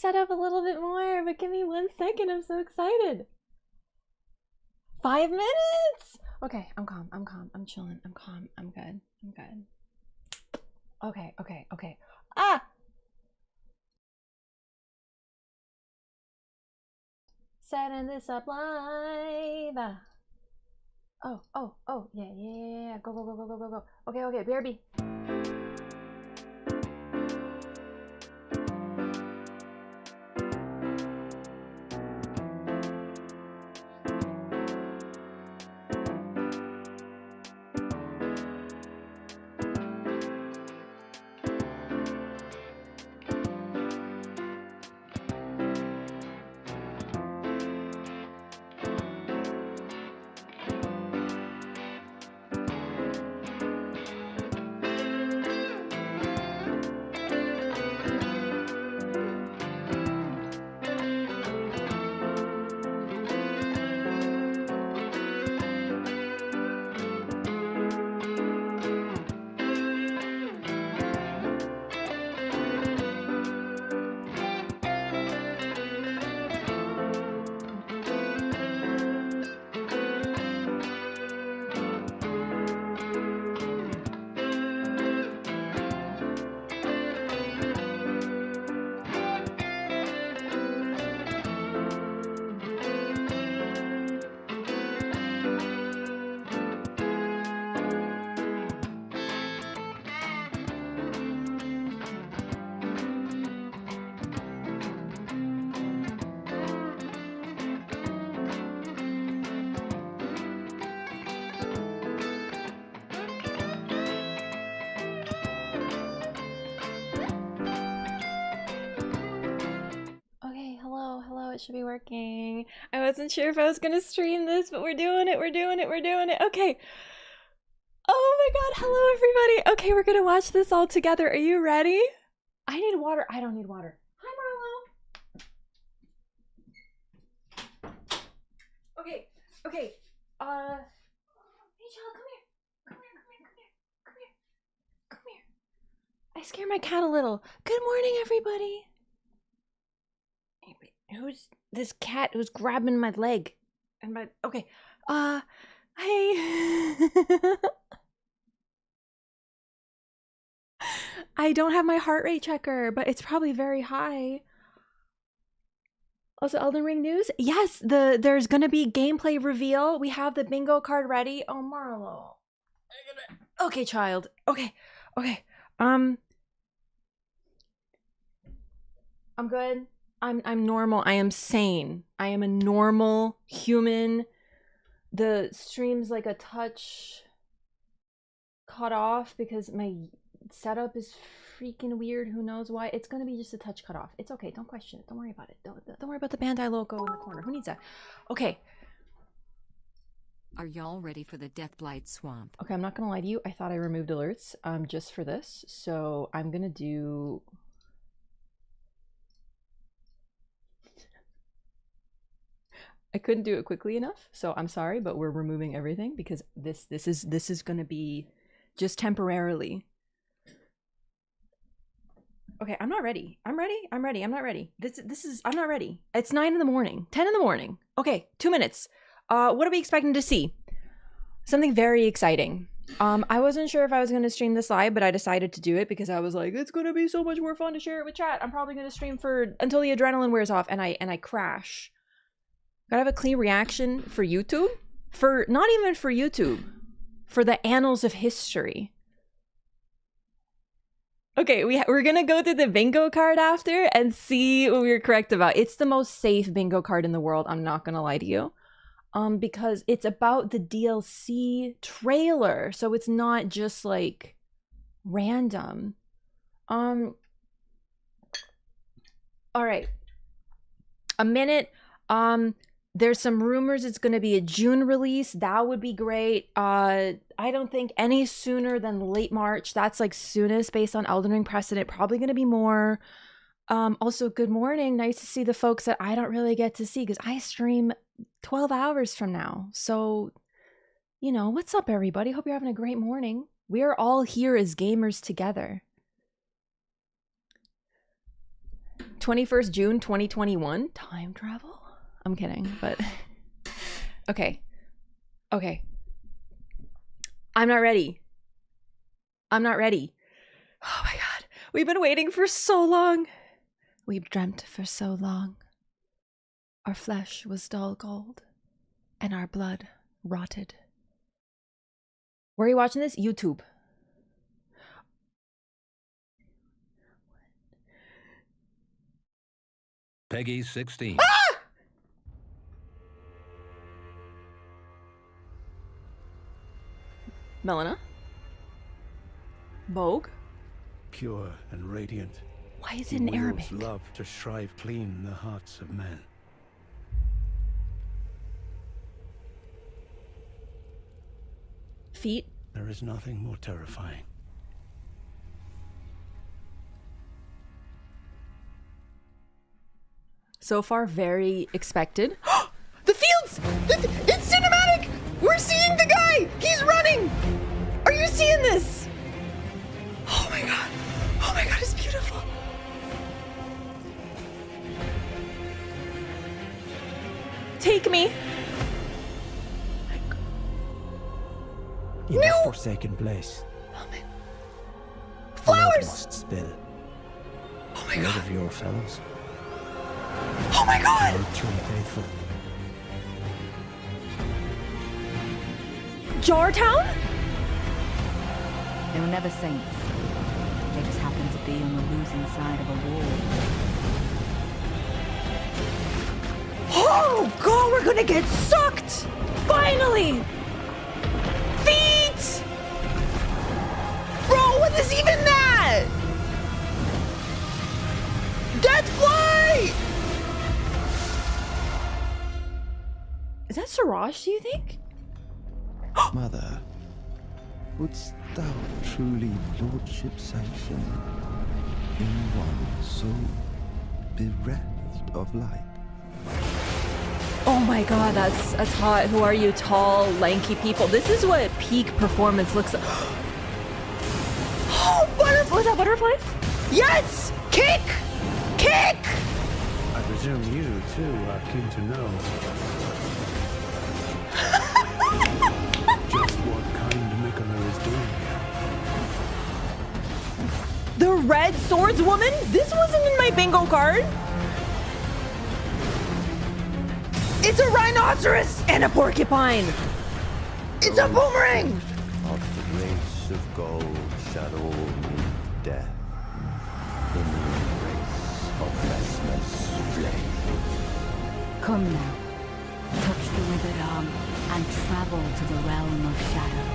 set up a little bit more, but give me 1 second. I'm so excited. 5 minutes? Okay, I'm calm. I'm calm. I'm chilling. I'm calm. I'm good. I'm good. Okay, okay, okay. Ah! Setting this up live. Oh, oh, oh, yeah, yeah, yeah, yeah. Go, go, go, go, go, go, go. Okay, okay, BRB. It should be working. I wasn't sure if I was gonna stream this, but we're doing it, we're doing it, we're doing it. Okay. Oh my god, hello everybody. Okay, we're gonna watch this all together. Are you ready? I need water. I don't need water. Hi, Marlo. Okay, okay. Hey, child, come here. Come here, come here, come here, come here. Come here. I scared my cat a little. Good morning, everybody. Who's this cat who's grabbing my leg? And my okay. Hey. I don't have my heart rate checker, but it's probably very high. Also, Elden Ring news? Yes, there's gonna be gameplay reveal. We have the bingo card ready. Oh, Marlo. Okay, child. Okay, okay. I'm good. I'm normal. I am sane. I am a normal human. The stream's like a touch cut off because my setup is freaking weird. Who knows why? It's gonna be just a touch cut off. It's okay. Don't question it. Don't worry about it. Don't worry about the Bandai logo in the corner. Who needs that? Okay. Are y'all ready for the Deathblight Swamp? Okay, I'm not gonna lie to you. I thought I removed alerts just for this. So I'm gonna do... I couldn't do it quickly enough, so I'm sorry, but we're removing everything because this is gonna be just temporarily. Okay, I'm not ready. I'm ready. I'm ready. I'm not ready. I'm not ready. It's 9 in the morning, 10 in the morning. Okay, 2 minutes. What are we expecting to see? Something very exciting. I wasn't sure if I was going to stream this live, but I decided to do it because I was like, it's going to be so much more fun to share it with chat. I'm probably going to stream until the adrenaline wears off and I crash. Gotta have a clean reaction for YouTube? Not even for YouTube. For the annals of history. Okay, we're gonna go through the bingo card after and see what we were correct about. It's the most safe bingo card in the world, I'm not gonna lie to you. Because it's about the DLC trailer, so it's not just like random. All right. A minute. There's some rumors it's going to be a June release. That would be great. I don't think any sooner than late March. That's like soonest based on Elden Ring precedent. Probably going to be more. Also, good morning. Nice to see the folks that I don't really get to see because I stream 12 hours from now. So, you know, what's up, everybody? Hope you're having a great morning. We are all here as gamers together. 21st June 2021. Time travel? I'm kidding, but okay. Okay. I'm not ready. I'm not ready. Oh my god. We've been waiting for so long. We've dreamt for so long. Our flesh was dull gold, and our blood rotted. Where are you watching this? YouTube. Peggy 16. Ah! Melina? Vogue? Pure and radiant. Why is He it in wields Arabic? love to shrive clean the hearts of men. Feet? There is nothing more terrifying. So far, very expected. The fields! It's cinematic! We're seeing the guy! He's running! Are you seeing this? Oh my god. Oh my god, it's beautiful. Take me. In No! a forsaken place, blood Flowers! must spill. Oh my Blood god. of your fellows, Oh my god! your true faithful. Jartown? They were never saints. They just happened to be on the losing side of a war. Oh god, we're gonna get sucked! Finally! Feet! Bro, what is even that? Death fly! Is that Siraj, do you think? Mother, wouldst thou truly lordship sanction in one so bereft of light? Oh my god, that's hot. Who are you? Tall, lanky people. This is what peak performance looks like. Oh, butterflies! Was that butterflies? Yes! Kick! Kick! I presume you, too, are keen to know just what kind Mikola is doing here. The red swords woman? This wasn't in my bingo card. It's a rhinoceros and a porcupine. It's a boomerang. Of the race of gold shall all meet death in the embrace of restless flame. Come now. Touch the withered arm and travel to the realm of shadow.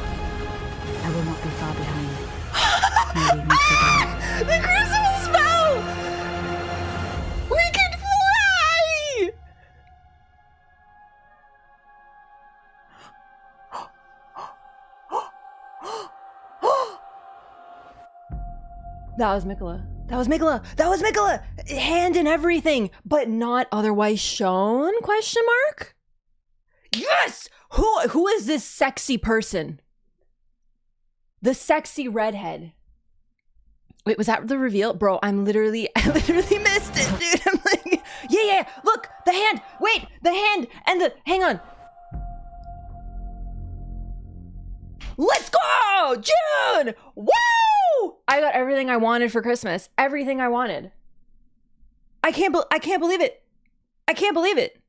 I will not be far behind. May we meet again. The crucible spell. We can fly. That was Mikola. That was Mikola. That was Mikola. Hand in everything, but not otherwise shown? Question mark. Yes. Who is this sexy person? The sexy redhead. Wait, was that the reveal? Bro, I literally missed it, dude. I'm like, yeah. Look, the hand. Wait, the hand and the. Hang on. Let's go, June. Woo! I got everything I wanted for Christmas. Everything I wanted. I can't believe it. I can't believe it.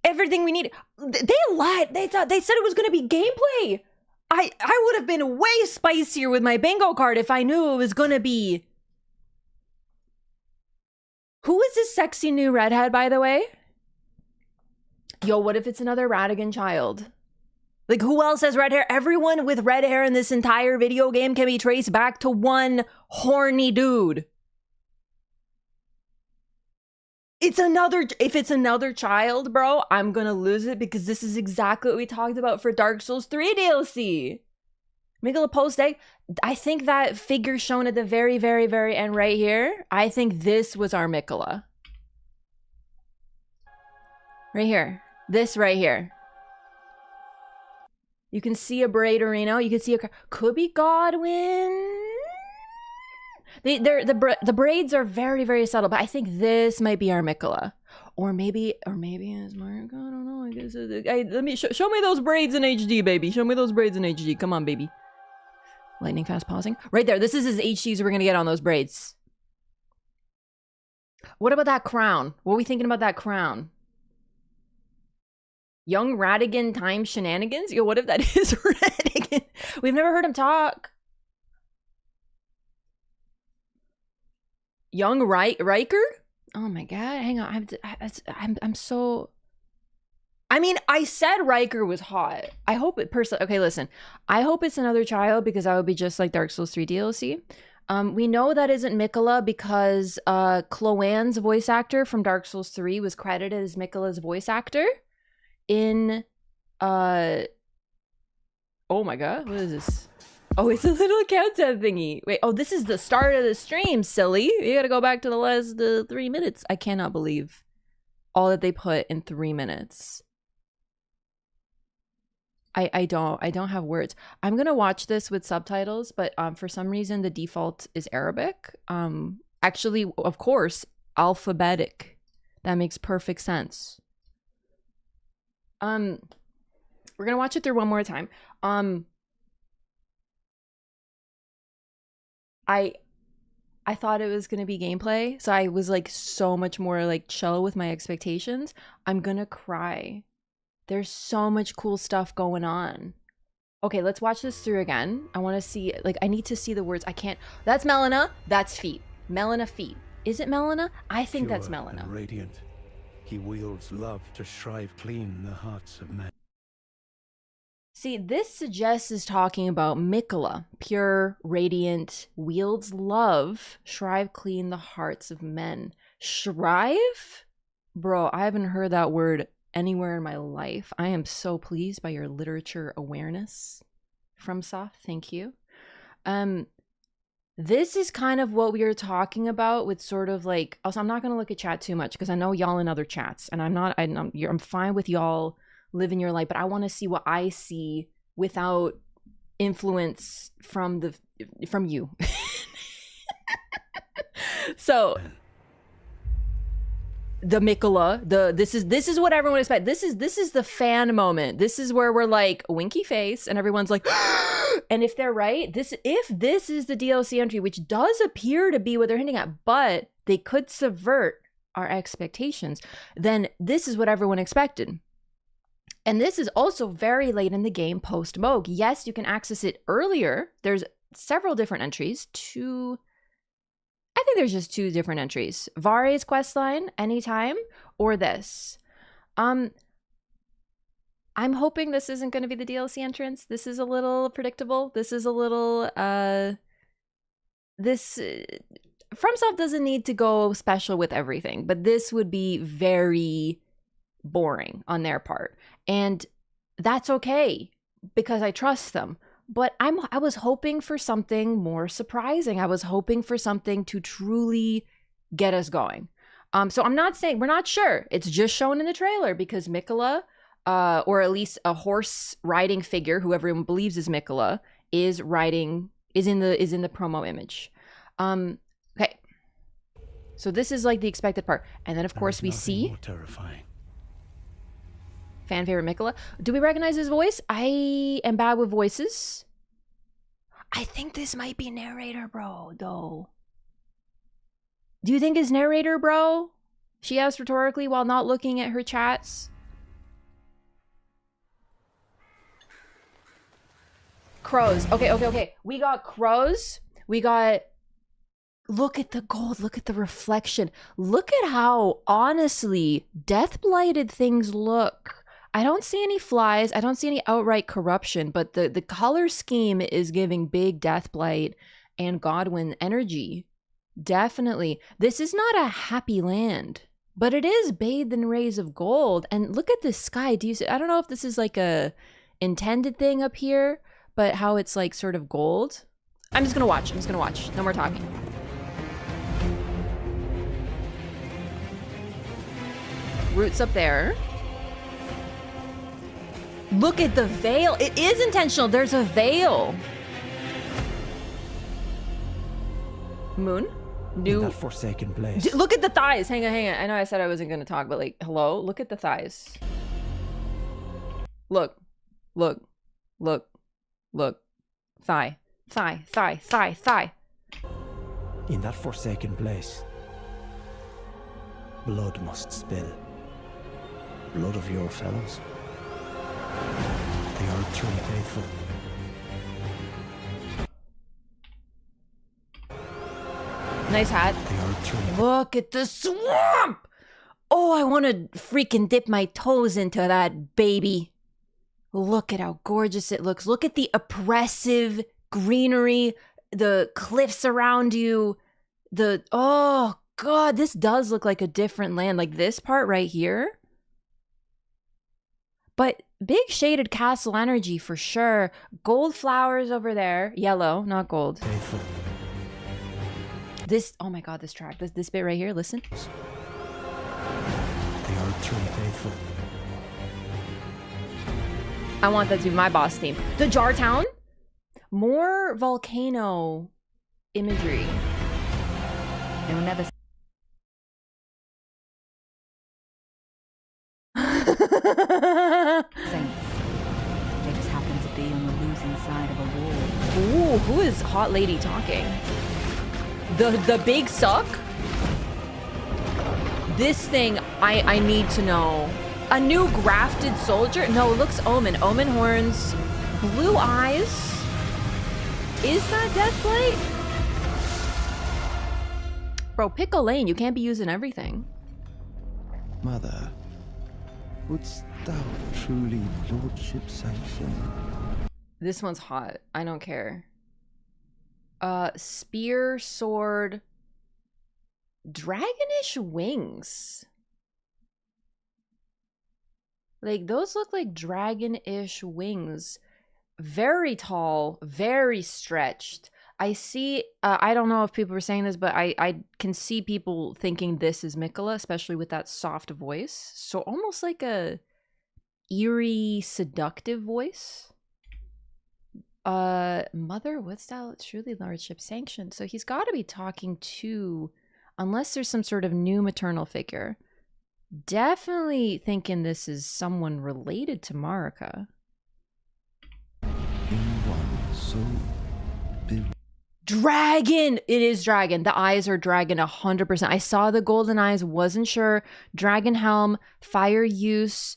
Everything we need. They lied. They said it was going to be gameplay. I would have been way spicier with my bingo card if I knew it was going to be. Who is this sexy new redhead, by the way? Yo, what if it's another Radigan child? Like, who else has red hair? Everyone with red hair in this entire video game can be traced back to one horny dude. If it's another child, bro, I'm gonna lose it because this is exactly what we talked about for Dark Souls 3 DLC. Mikola post egg. I think that figure shown at the very, very, very end right here, I think this was our Mikola. Right here. This right here. You can see a Braidorino. You can see a... Could be Godwin. The braids are very, very subtle, but I think this might be our Mikola. Or maybe it's Mark. I don't know. I guess let me show me those braids in HD, baby. Show me those braids in HD. Come on, baby. Lightning fast pausing. Right there. This is as HDs we're gonna get on those braids. What about that crown? What are we thinking about that crown? Young Radigan time shenanigans? Yo, what if that is Radigan? We've never heard him talk. Young Riker? Oh my god, hang on. I'm so... I mean, I said Riker was hot. I hope it okay, listen. I hope it's another child because that would be just like Dark Souls 3 DLC. We know that isn't Mikola because Chloan's voice actor from Dark Souls 3 was credited as Mikola's voice actor in oh my god, what is this? Oh, it's a little countdown thingy. Wait, oh, this is the start of the stream, silly. You gotta go back to the last 3 minutes. I cannot believe all that they put in 3 minutes. I don't have words. I'm gonna watch this with subtitles, but for some reason the default is Arabic. Actually, of course, alphabetic. That makes perfect sense. We're gonna watch it through one more time. I thought it was gonna be gameplay, so I was like so much more like chill with my expectations. I'm gonna cry. There's so much cool stuff going on. Okay, let's watch this through again. I want to see, like, I need to see the words. I can't. That's Melina. That's feet. Melina feet. Is it Melina? I think that's Pure Melina. and radiant, he wields love to shrive clean the hearts of men. See, this suggests is talking about Mikola, pure, radiant, wields love, shrive clean the hearts of men. Shrive? Bro, I haven't heard that word anywhere in my life. I am so pleased by your literature awareness, FromSoft. Thank you. This is kind of what we were talking about with sort of like, also I'm not going to look at chat too much because I know y'all in other chats and I'm fine with y'all living your life, but I want to see what I see without influence from you. So the Mikola, this is what everyone expects. This is the fan moment. This is where we're like winky face and everyone's like and if they're right, if this is the DLC entry, which does appear to be what they're hinting at, but they could subvert our expectations, then this is what everyone expected. And this is also very late in the game post Moog. Yes, you can access it earlier. There's several different entries. I think there's just 2 different entries. Vare's questline, anytime, or this. I'm hoping this isn't going to be the DLC entrance. This is a little predictable. This is a little, FromSoft doesn't need to go special with everything, but this would be very boring on their part. And that's okay because I trust them. But I was hoping for something more surprising. I was hoping for something to truly get us going. So I'm not saying, we're not sure. It's just shown in the trailer because Mikola, or at least a horse riding figure, who everyone believes is Mikola, is in the promo image. Okay. So this is like the expected part. And then of course we see more terrifying. Fan favorite Mikola. Do we recognize his voice? I am bad with voices. I think this might be narrator bro, though. Do you think it's narrator bro? She asked rhetorically while not looking at her chats. Crows. Okay. We got crows. We got... Look at the gold. Look at the reflection. Look at how, honestly, death-blighted things look. I don't see any flies. I don't see any outright corruption, but the color scheme is giving big Deathblight and Godwin energy. Definitely. This is not a happy land, but it is bathed in rays of gold. And look at this sky. Do you see? I don't know if this is like a intended thing up here, but how it's like sort of gold. I'm just gonna watch. No more talking. Roots up there. Look at the veil. It is intentional. There's a veil. Moon? In New. that forsaken place. Look at the thighs. Hang on, hang on. I know I said I wasn't going to talk, but like, hello? Look at the thighs. Look. Look. Look. Look. Thigh. Thigh. Thigh. Thigh. Thigh. In that forsaken place, blood must spill. Blood of your fellows. The Earth Tree faithful. Nice hat. The Earth Tree. Look at the swamp! Oh, I want to freaking dip my toes into that baby. Look at how gorgeous it looks. Look at the oppressive greenery, the cliffs around you. Oh God, this does look like a different land. Like this part right here. But big shaded castle energy for sure. Gold flowers over there. Yellow, not gold. Faithful. This, oh my God, this track, this bit right here, listen. The Earth Tree faithful. I want that to be my boss theme. The Jar Town? More volcano imagery. They will never saints. They just happen to be on the losing side of a war. Ooh, who is hot lady talking? The big suck? This thing, I need to know. A new grafted soldier? No, it looks Omen. Omen horns. Blue eyes. Is that Deathblight? Bro, pick a lane. You can't be using everything. Mother, wouldst thou truly lordship sanction? This one's hot. I don't care. Spear, sword, dragonish wings. Like, those look like dragon-ish wings. Very tall, very stretched. I see, I don't know if people were saying this, but I can see people thinking this is Mikola, especially with that soft voice. So almost like a eerie, seductive voice. Mother, what's that? Truly lordship sanctioned. So he's got to be talking to, unless there's some sort of new maternal figure. Definitely thinking this is someone related to Marika. In one so Dragon! It is dragon. The eyes are dragon 100%. I saw the golden eyes, wasn't sure. Dragon helm, fire use,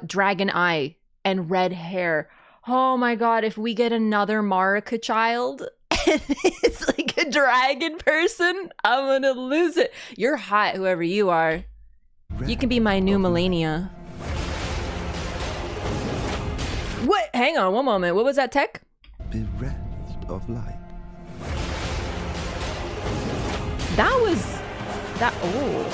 dragon eye, and red hair. Oh my God, if we get another Marika child and it's like a dragon person, I'm gonna lose it. You're hot, whoever you are. You can be my new Melania. What? Hang on one moment. What was that tech? bereft of light. That was that. Oh,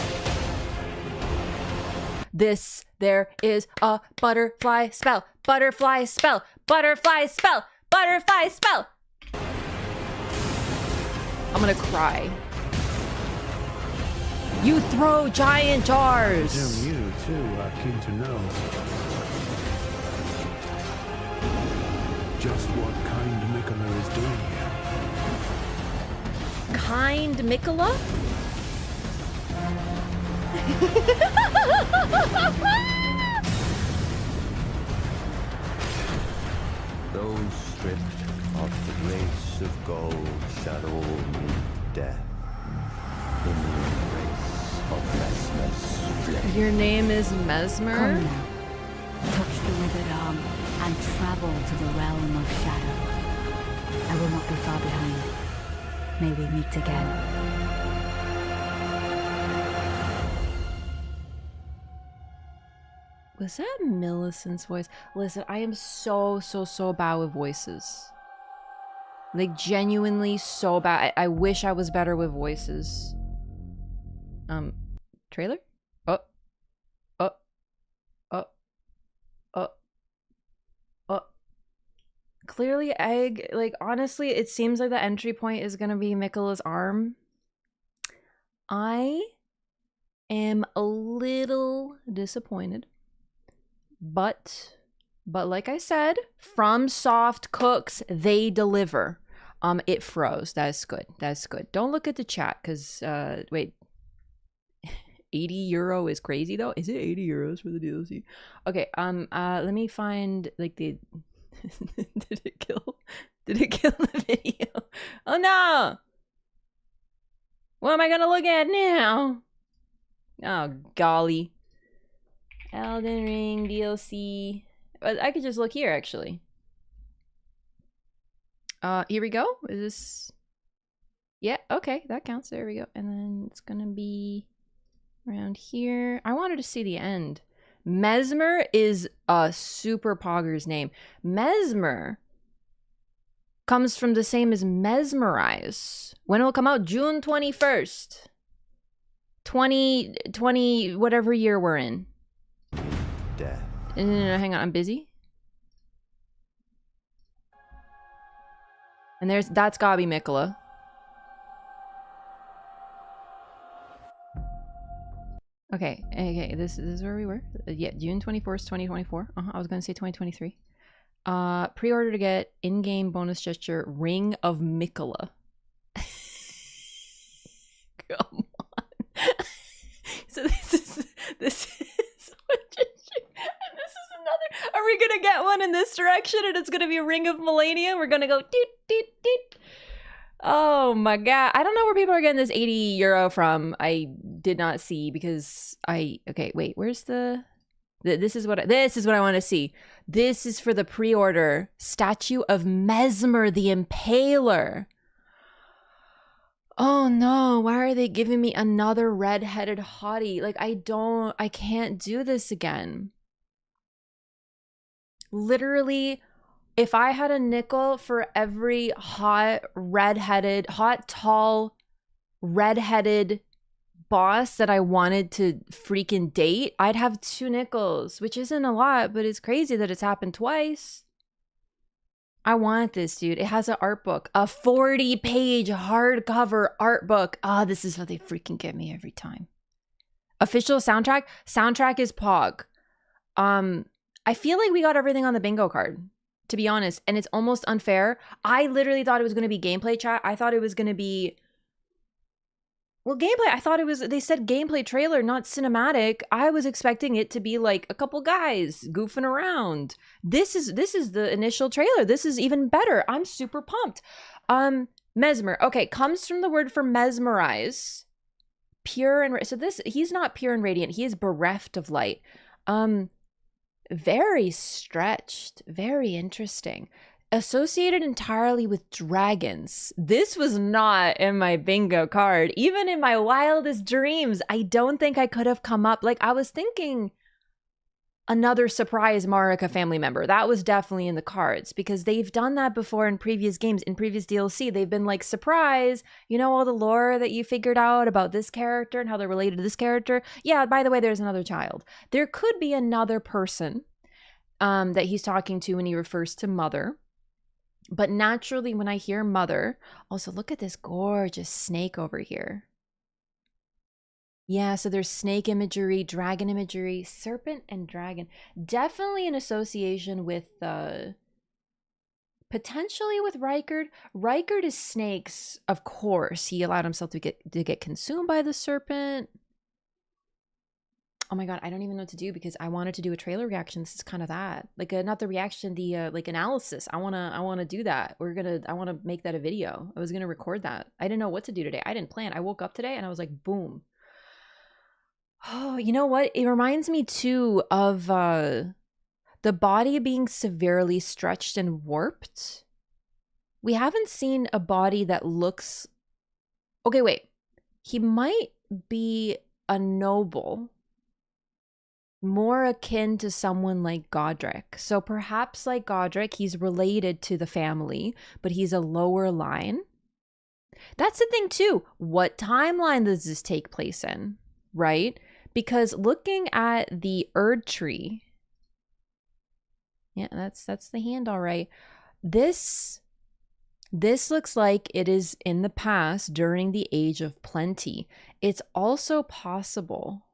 this there is a butterfly spell. Butterfly spell. Butterfly spell. Butterfly spell. I'm gonna cry. You throw giant jars. Damn, you too are keen to know just what kind Mikola is doing here. Kind Mikola? Those stripped of the grace of gold shall all meet death in the embrace of Mesmer's flame. Your name is Mesmer? Come now, touch the withered arm, and travel to the realm of shadow. I will not be far behind. May we meet again. Was that Millicent's voice? Listen, I am so bad with voices. Like, genuinely so bad. I wish I was better with voices. Trailer? Oh. Clearly, like, honestly, it seems like the entry point is gonna be Mikola's arm. I am a little disappointed. But like I said, from Soft Cooks, they deliver. It froze. That's good. That's good. Don't look at the chat because wait. 80 euro is crazy though. Is it 80 euros for the DLC? Okay, let me find like the did it kill the video? Oh no! What am I gonna look at now? Oh golly. Elden Ring DLC. I could just look here actually. Here we go. Is this? Yeah, okay, that counts. There we go. And then it's gonna be around here. I wanted to see the end. Mesmer is a super pogger's name. Mesmer comes from the same as mesmerize. When it will come out? June 21st. 2020, whatever year we're in. Death. No, hang on, I'm busy. And that's gotta be Mikola. Okay, this is where we were. Yeah, June 21st, 2024. I was gonna say 2023. Pre-order to get in-game bonus gesture Ring of Mikola. Come on. So this is what gesture, and this is another. Are we gonna get one in this direction, and it's gonna be Ring of Millennium? We're gonna go doot doot doot. Oh my god. I don't know where people are getting this 80 euro from. I did not see because okay, wait, where's this is what I want to see. This is for the pre-order statue of Mesmer the Impaler. Oh no, why are they giving me another red-headed hottie? Like I can't do this again. Literally, if I had a nickel for every hot, tall, red-headed boss that I wanted to freaking date, I'd have 2 nickels, which isn't a lot, but it's crazy that it's happened twice. I want this, dude. It has an art book, a 40-page hardcover art book. Ah, this is what they freaking get me every time. Official soundtrack? Soundtrack is Pog. I feel like we got everything on the bingo card, to be honest, and it's almost unfair. I literally thought it was going to be gameplay chat. I thought it was going to be, well, gameplay. I thought it was, they said gameplay trailer, not cinematic. I was expecting it to be like a couple guys goofing around. This is the initial trailer. This is even better. I'm super pumped. Mesmer. Okay, comes from the word for mesmerize. Pure and, so this, he's not pure and radiant. He is bereft of light. Very stretched, very interesting. Associated entirely with dragons. This was not in my bingo card. Even in my wildest dreams, I don't think I could have come up. Like, I was thinking another surprise Marika family member. That was definitely in the cards because they've done that before in previous games, in previous DLC. They've been like, surprise, you know, all the lore that you figured out about this character and how they're related to this character. Yeah, by the way, there's another child. There could be another person that he's talking to when he refers to mother. But naturally, when I hear mother, also look at this gorgeous snake over here. Yeah, so there's snake imagery, dragon imagery, serpent and dragon. Definitely an association with, potentially with Rykard. Rykard is snakes, of course. He allowed himself to get consumed by the serpent. Oh my god, I don't even know what to do because I wanted to do a trailer reaction. This is kind of that. Like, not the reaction, the like analysis. I wanna do that. I wanna make that a video. I was gonna record that. I didn't know what to do today. I didn't plan. I woke up today and I was like, boom. Oh, you know what? It reminds me too of the body being severely stretched and warped. We haven't seen a body that looks... Okay, wait. He might be a noble, more akin to someone like Godric. So perhaps like Godric, he's related to the family, but he's a lower line. That's the thing too. What timeline does this take place in, right? Because looking at the Erd tree, yeah, that's the hand, all right. This looks like it is in the past during the Age of Plenty. It's also possible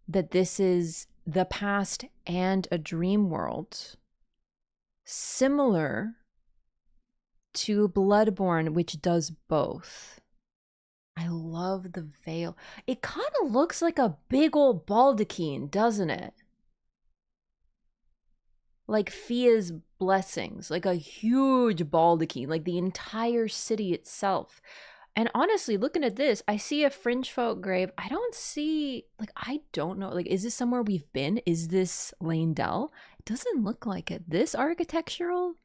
that this is the past and a dream world, similar to Bloodborne, which does both. I love the veil. It kind of looks like a big old baldachin, doesn't it? Like Fia's blessings, like a huge baldachin, like the entire city itself. And honestly, looking at this, I see a fringe folk grave. I don't see, like, I don't know. Like, is this somewhere we've been? Is this Lane Dell? It doesn't look like it. This architectural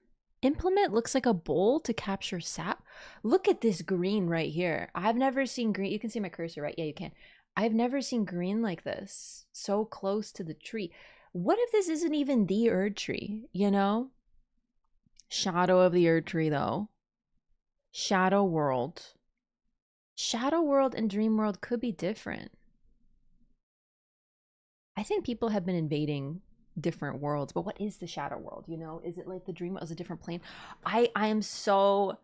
implement looks like a bowl to capture sap. Look at this green right here. I've never seen green. You can see my cursor, right? Yeah, you can. I've never seen green like this, so close to the tree. What if this isn't even the Erd tree, you know? Shadow of the Erd tree, though. Shadow World. Shadow World and Dream World could be different. I think people have been invading different worlds, but what is the Shadow World, you know? Is it like the Dream World? Is it a different plane? I am so...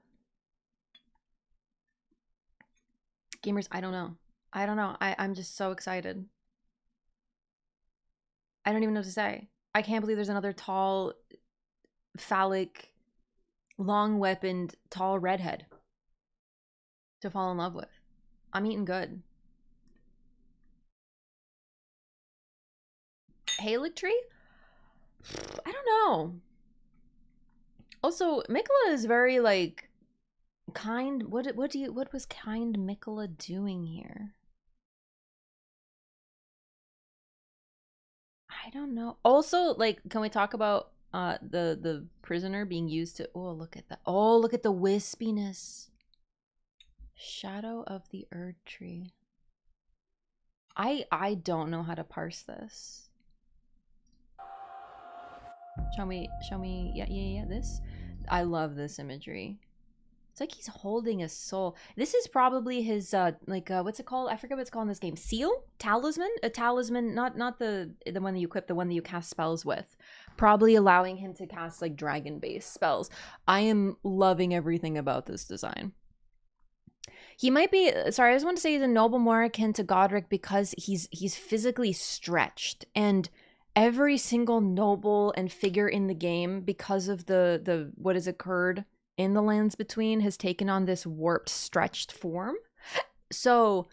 Gamers, I don't know. I don't know. I'm just so excited. I don't even know what to say. I can't believe there's another tall, phallic, long-weaponed, tall redhead to fall in love with. I'm eating good. Halic tree? I don't know. Also, Mikola is very like kind. What was kind Mikola doing here? I don't know. Also, like, can we talk about the prisoner being used to... Oh, look at that. Oh, look at the wispiness. Shadow of the Erd tree. I don't know how to parse this. Show me, yeah, this. I love this imagery. It's like he's holding a soul. This is probably his, what's it called? I forget what it's called in this game. Seal? Talisman? A talisman, not the one that you equip, the one that you cast spells with. Probably allowing him to cast, like, dragon-based spells. I am loving everything about this design. He might be, sorry, I just want to say he's a noble more akin to Godric because he's physically stretched, and every single noble and figure in the game, because of the what has occurred in the lands between, has taken on this warped, stretched form. So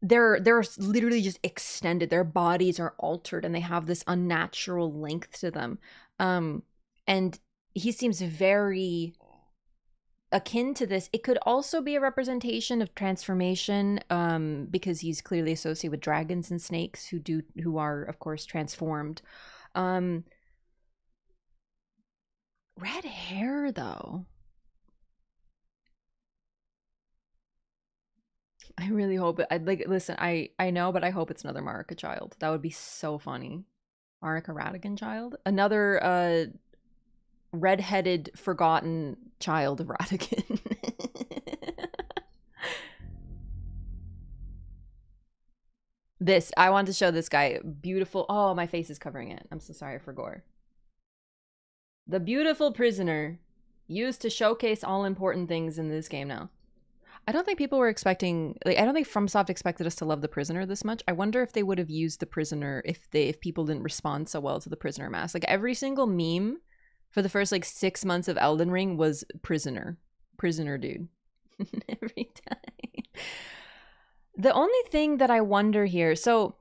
they're literally just extended. Their bodies are altered, and they have this unnatural length to them. And he seems very akin to this. It could also be a representation of transformation, because he's clearly associated with dragons and snakes who are of course transformed. Red hair though. I really hope it. I'd like, listen, I know, but I hope it's another Marika child. That would be so funny. Marika Radigan child, another redheaded forgotten child of Radigan. This, I want to show this guy. Beautiful. Oh, my face is covering it. I'm so sorry for gore. The beautiful prisoner used to showcase all important things in this game now. I don't think people were expecting, like, I don't think FromSoft expected us to love the prisoner this much. I wonder if they would have used the prisoner if people didn't respond so well to the prisoner mask. Like, every single meme for the first, like, 6 months of Elden Ring was prisoner dude. Every time. The only thing that I wonder here, so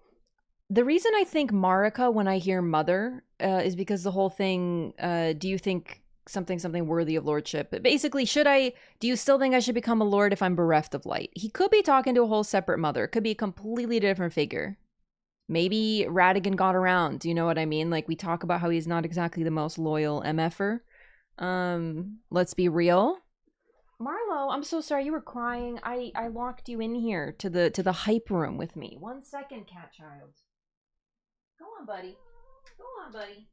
the reason I think Marika when I hear mother is because the whole thing, do you think something worthy of lordship? But basically, do you still think I should become a lord if I'm bereft of light? He could be talking to a whole separate mother. It could be a completely different figure. Maybe Radigan got around. Do you know what I mean? Like, we talk about how he's not exactly the most loyal MFer. Let's be real. Marlo, I'm so sorry. You were crying. I locked you in here to the hype room with me. 1 second, cat child. Go on, buddy. Go on, buddy.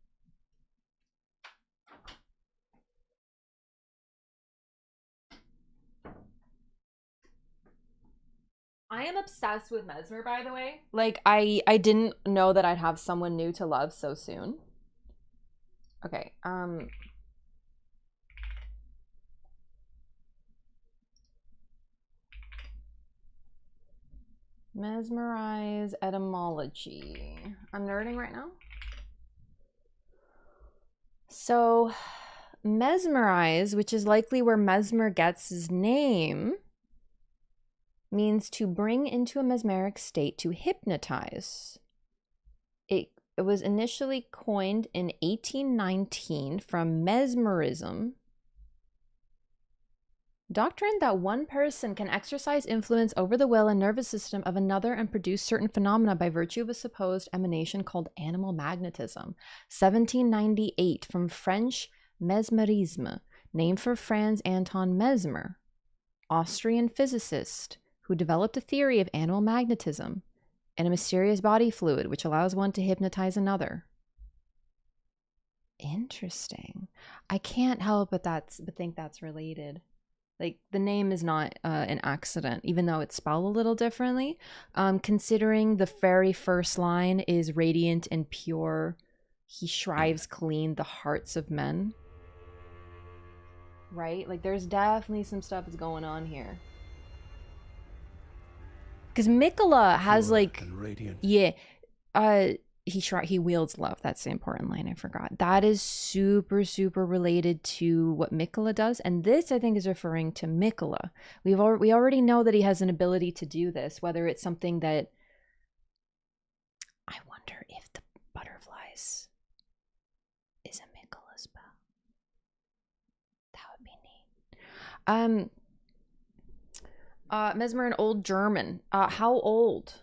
I am obsessed with Mesmer, by the way. Like, I didn't know that I'd have someone new to love so soon. Okay, Mesmerize etymology. I'm nerding right now. So, mesmerize, which is likely where mesmer gets his name, means to bring into a mesmeric state, to hypnotize. It was initially coined in 1819 from mesmerism, doctrine that one person can exercise influence over the will and nervous system of another and produce certain phenomena by virtue of a supposed emanation called animal magnetism. 1798 from French mesmerisme, named for Franz Anton Mesmer, Austrian physicist who developed a theory of animal magnetism and a mysterious body fluid which allows one to hypnotize another. Interesting. I can't help but think that's related. Like, the name is not an accident, even though it's spelled a little differently. Considering the very first line is radiant and pure, he shrives clean the hearts of men. Right? Like, there's definitely some stuff that's going on here. Because Mikola has, like, yeah, he wields love. That's the important line I forgot. That is super, super related to what Mikola does. And this, I think, is referring to Mikola. We already know that he has an ability to do this, whether it's something that... I wonder if the butterflies is a Mikola spell. That would be neat. Mesmer in Old German. How old?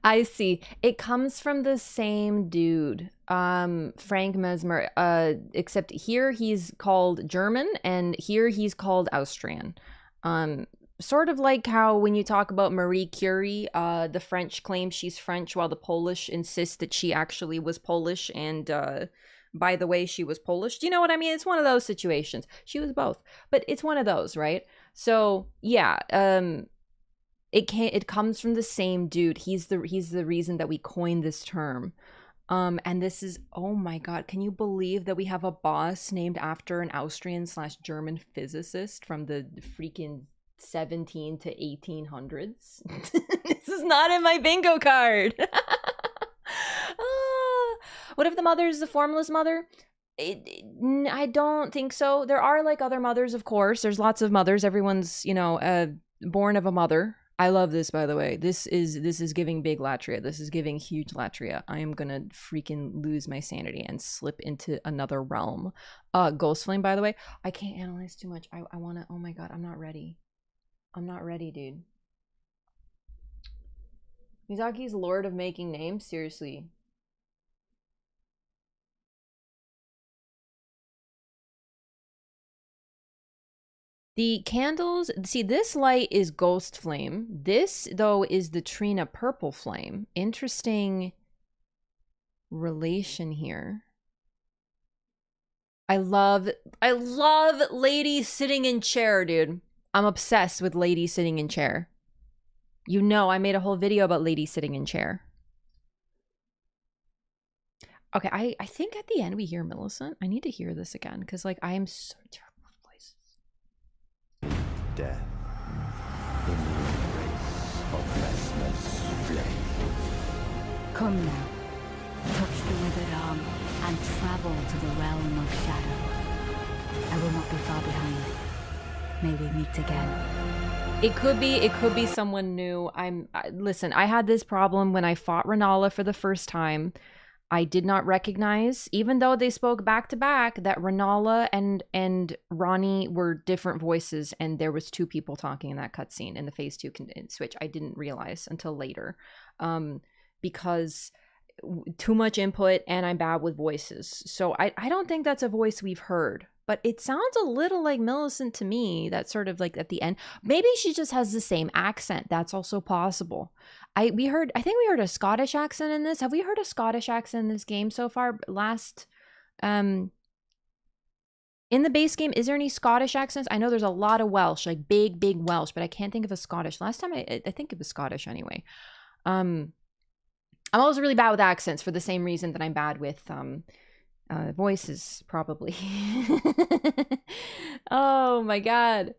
I see. It comes from the same dude, Frank Mesmer, except here he's called German and here he's called Austrian. Sort of like how when you talk about Marie Curie, the French claim she's French while the Polish insist that she actually was Polish, and by the way, she was Polish. Do you know what I mean? It's one of those situations. She was both, but it's one of those, right? So yeah, it comes from the same dude. He's the reason that we coined this term. And this is, oh my god, can you believe that we have a boss named after an Austrian/German physicist from the freaking 17 to 1800s? This is not in my bingo card. What if the mother is the formless mother? I don't think so. There are like other mothers, of course. There's lots of mothers. Everyone's, you know, born of a mother. I love this, by the way. This is giving big Latria. This is giving huge Latria. I am gonna freaking lose my sanity and slip into another realm. Ghost Flame, by the way. I can't analyze too much. I wanna, oh my god, I'm not ready. I'm not ready, dude. Mizaki's Lord of Making Names? Seriously. The candles, see, this light is Ghost Flame. This, though, is the Trina Purple Flame. Interesting relation here. I love lady sitting in chair, dude. I'm obsessed with lady sitting in chair. You know, I made a whole video about lady sitting in chair. Okay, I think at the end we hear Millicent. I need to hear this again, because, like, I am so terrible. Death in the embrace of Vesper's flame. Come now, touch the withered arm, and travel to the realm of shadow. I will not be far behind. May we meet again. It could be someone new. Listen, I had this problem when I fought Renala for the first time. I did not recognize, even though they spoke back to back, that Renala and Ronnie were different voices, and there was two people talking in that cutscene in the phase 2 switch. I didn't realize until later, because too much input, and I'm bad with voices. So I don't think that's a voice we've heard, but it sounds a little like Millicent to me. That's sort of like at the end. Maybe she just has the same accent. That's also possible. I think we heard a Scottish accent in this. Have we heard a Scottish accent in this game so far? In the base game, is there any Scottish accents? I know there's a lot of Welsh, like big Welsh, but I can't think of a Scottish. Last time I think it was Scottish anyway. I'm also really bad with accents for the same reason that I'm bad with voices, probably. Oh my god.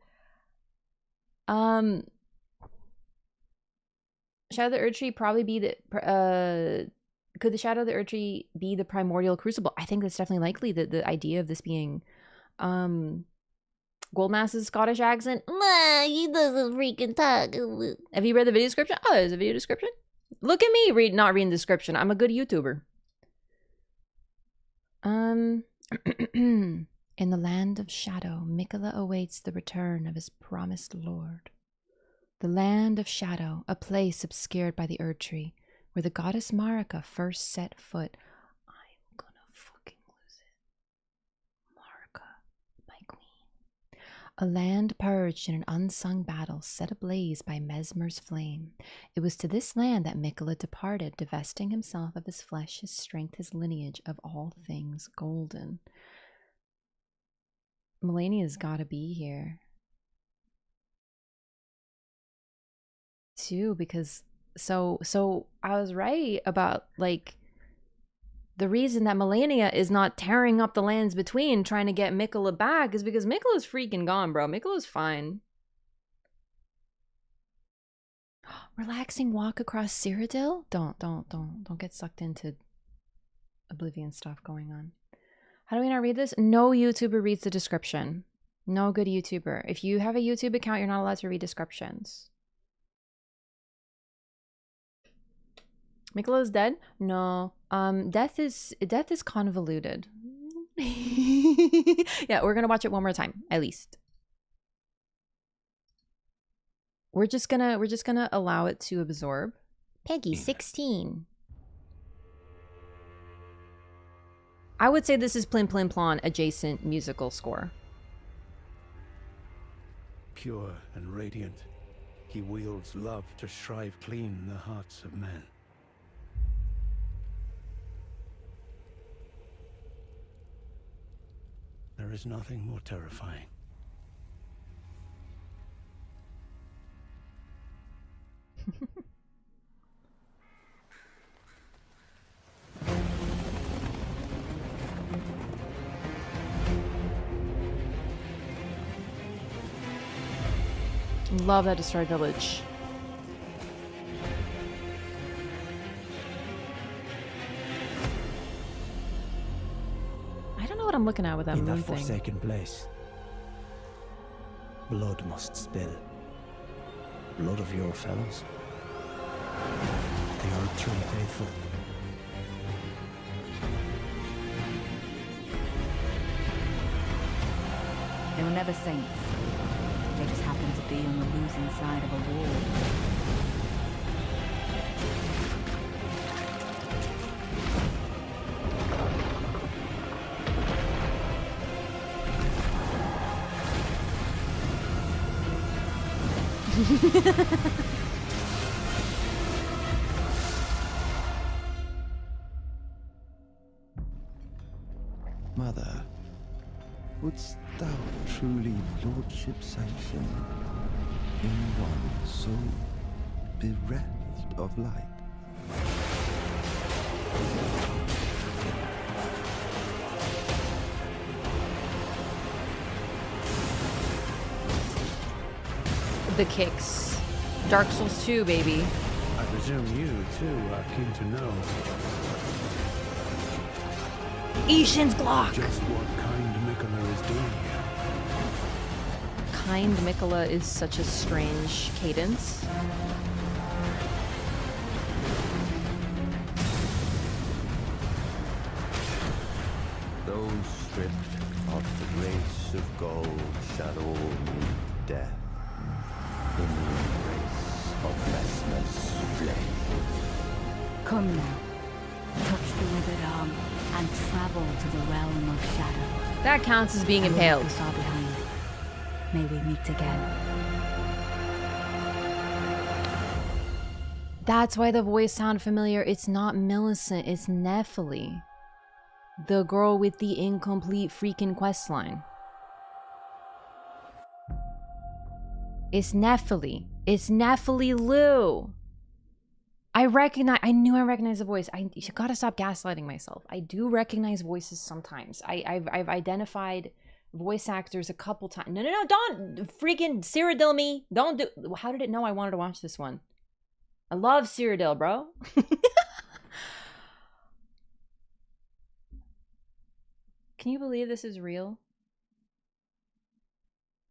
Shadow of the Erdtree probably be the could the Shadow of the Erdtree be the primordial crucible? I think that's definitely likely. The idea of this being Goldmass's Scottish accent. Nah, he doesn't freaking talk. Have you read the video description? Oh, there's a video description. Look at me not reading the description. I'm a good YouTuber. In the land of shadow, Mikola awaits the return of his promised lord. The land of shadow, a place obscured by the Erdtree, where the goddess Marika first set foot. I'm gonna fucking lose it. Marika, my queen. A land purged in an unsung battle set ablaze by Mesmer's flame. It was to this land that Mikola departed, divesting himself of his flesh, his strength, his lineage, of all things golden. Melania's gotta be here. Too, because so I was right about, like, the reason that Melania is not tearing up the lands between trying to get Mikola back is because Mikola's freaking gone, bro. Mikola's fine. Relaxing walk across Cyrodiil? Don't get sucked into Oblivion stuff going on. How do we not read this? No YouTuber reads the description. No good YouTuber. If you have a YouTube account, you're not allowed to read descriptions. Mikola's dead? No. Death is convoluted. Yeah, we're gonna watch it one more time, at least. We're just gonna allow it to absorb. Peggy 16. I would say this is Plin Plin Plon adjacent musical score. Pure and radiant, he wields love to shrive clean the hearts of men. There is nothing more terrifying. Love that destroyed village. I don't know what I'm looking at with that In moon that thing. forsaken place, blood must spill. Blood of your fellows. The Erdtree faithful. They were never saints. They just happened to be on the losing side of a war. Mother, wouldst thou truly lordship sanction in one so bereft of light? The kicks. Dark Souls 2, baby. I presume you, too, are keen to know Ishin's Glock! just what kind Mikola is doing here. Kind Mikola is such a strange cadence. Those stripped of the grace of gold shall all meet death in the embrace of Mesmer's flame. Come now, touch the withered arm, and travel to the realm of shadow. That counts as being I will not impaled. be far behind. May we meet again. That's why the voice sound familiar. It's not Millicent, it's Nephili. The girl with the incomplete freaking quest line. It's Nephili. It's Nephili Lou. I knew I recognized the voice. You gotta stop gaslighting myself. I do recognize voices sometimes. I've identified voice actors a couple times. No, don't freaking Cyrodiil me. Don't do. How did it know I wanted to watch this one? I love Cyrodiil, bro. Can you believe this is real?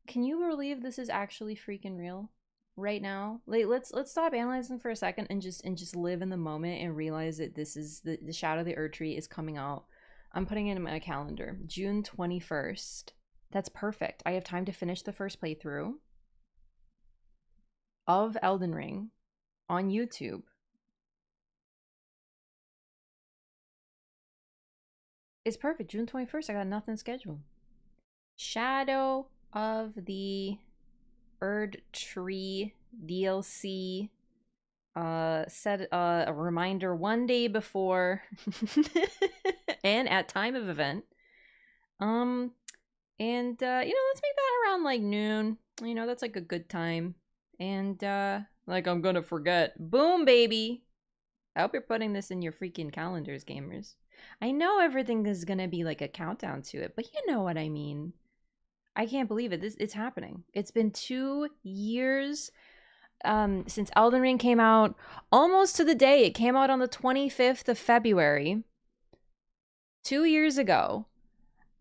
Can you believe this is actually freaking real right now? Like, let's stop analyzing for a second and just live in the moment and realize that this is the Shadow of the Erdtree is coming out. I'm putting it in my calendar, June 21st. That's perfect. I have time to finish the first playthrough of Elden Ring on YouTube. It's perfect. June 21st. I got nothing scheduled. Shadow of the Erdtree DLC. Set a reminder one day before and at time of event. And let's make that around like noon. That's like a good time. And like I'm gonna forget. Boom, baby. I hope you're putting this in your freaking calendars, gamers. I know everything is gonna be like a countdown to it, but you know what I mean. I can't believe it. It's happening. It's been 2 years since Elden Ring came out, almost to the day. It came out on the 25th of February, 2 years ago.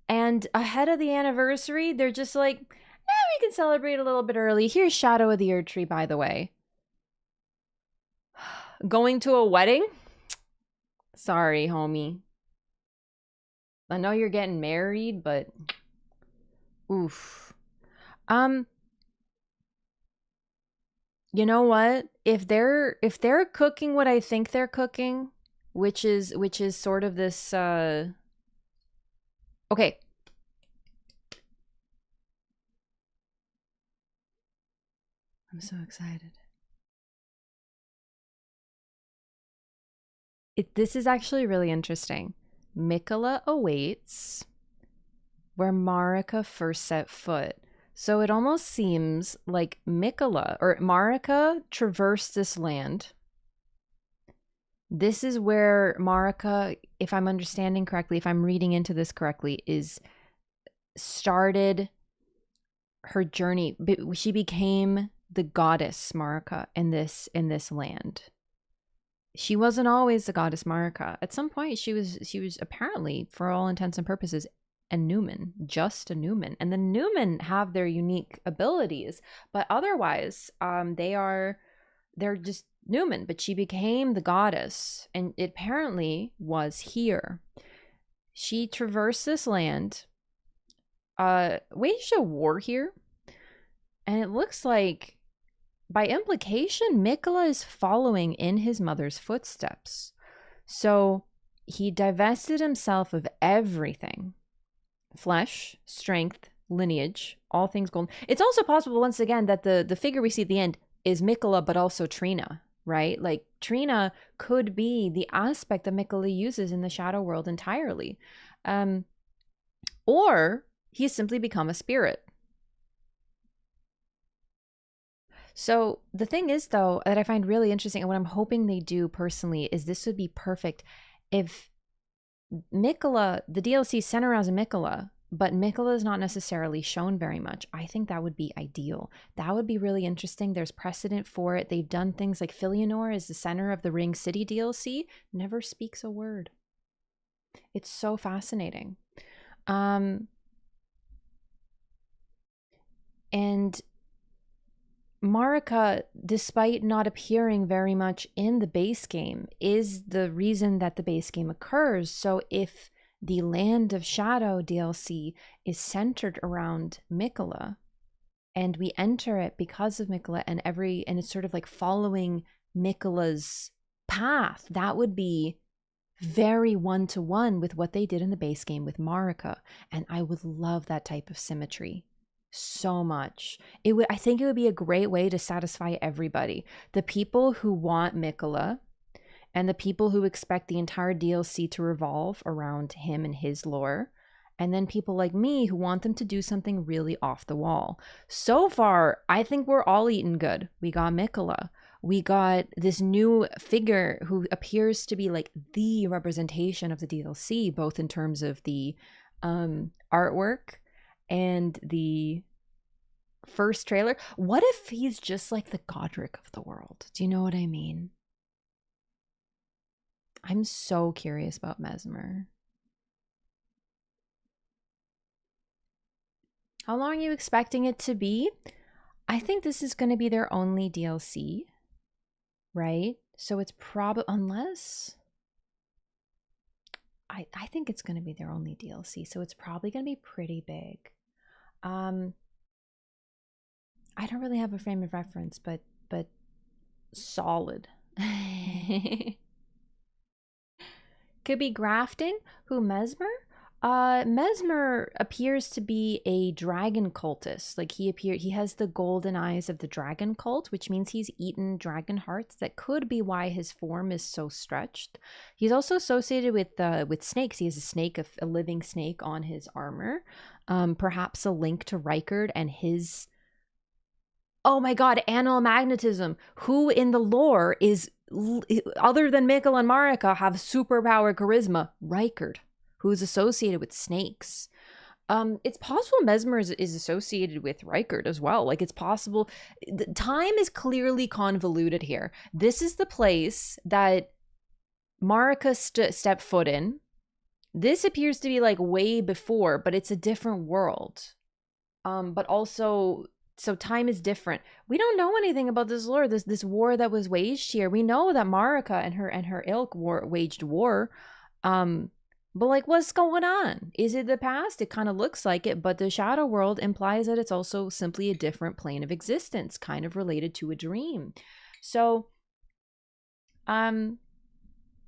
And ahead of the anniversary, they're just like, we can celebrate a little bit early. Here's Shadow of the Erdtree, by the way. Going to a wedding? Sorry, homie. I know you're getting married, but oof. You know what? If they're cooking what I think they're cooking, which is sort of this okay. I'm so excited. This is actually really interesting. Miquella awaits where Marika first set foot. So it almost seems like Miquella or Marika traversed this land. This is where Marika, if I'm understanding correctly, if I'm reading into this correctly, is started her journey. She became the goddess Marika in this land. She wasn't always the goddess Marika. At some point, she was apparently, for all intents and purposes, a Newman, just a Newman. And the Newman have their unique abilities, but otherwise, they're just Newman. But she became the goddess, and it apparently was here. She traversed this land, waged a war here, and it looks like, by implication, Miquella is following in his mother's footsteps. So he divested himself of everything. Flesh, strength, lineage, all things golden. It's also possible, once again, that the figure we see at the end is Miquella, but also Trina, right? Like, Trina could be the aspect that Miquella uses in the Shadow World entirely. Or he's simply become a spirit. So the thing is, though, that I find really interesting, and what I'm hoping they do personally, is this would be perfect if Miquella, the DLC center around Miquella, but Miquella is not necessarily shown very much. I think that would be ideal. That would be really interesting. There's precedent for it. They've done things like Filianor is the center of the Ring City DLC, never speaks a word. It's so fascinating. And Marika, despite not appearing very much in the base game, is the reason that the base game occurs. So if the Land of Shadow DLC is centered around Miquella, and we enter it because of Miquella, and it's sort of like following Miquella's path, that would be very one-to-one with what they did in the base game with Marika. And I would love that type of symmetry so much. I think it would be a great way to satisfy everybody. The people who want Miquella and the people who expect the entire DLC to revolve around him and his lore, and then people like me who want them to do something really off the wall. So far, I think we're all eating good. We got Miquella. We got this new figure who appears to be like the representation of the DLC, both in terms of the artwork and the first trailer. What if he's just like the Godric of the world? Do you know what I mean? I'm so curious about Mesmer. How long are you expecting it to be? I think this is going to be their only DLC, right? So it's probably, unless, I think it's going to be their only DLC, so it's probably going to be pretty big. I don't really have a frame of reference, but solid. Could be grafting. Who, Mesmer? Mesmer appears to be a dragon cultist. Like he has the golden eyes of the dragon cult, which means he's eaten dragon hearts. That could be why his form is so stretched. He's also associated with snakes. He has a snake, a living snake on his armor. Perhaps a link to Rykard and his, oh my god, animal magnetism. Who in the lore is, other than Mikkel and Marika, have superpower charisma? Rykard, who's associated with snakes. It's possible Mesmer is associated with Rykard as well. Like, it's possible. Time is clearly convoluted here. This is the place that Marika stepped foot in. This appears to be like way before, but it's a different world. But also, so time is different. We don't know anything about this lore, this war that was waged here. We know that Marika and her ilk waged war. But like, what's going on? Is it the past? It kind of looks like it, but the shadow world implies that it's also simply a different plane of existence, kind of related to a dream. So,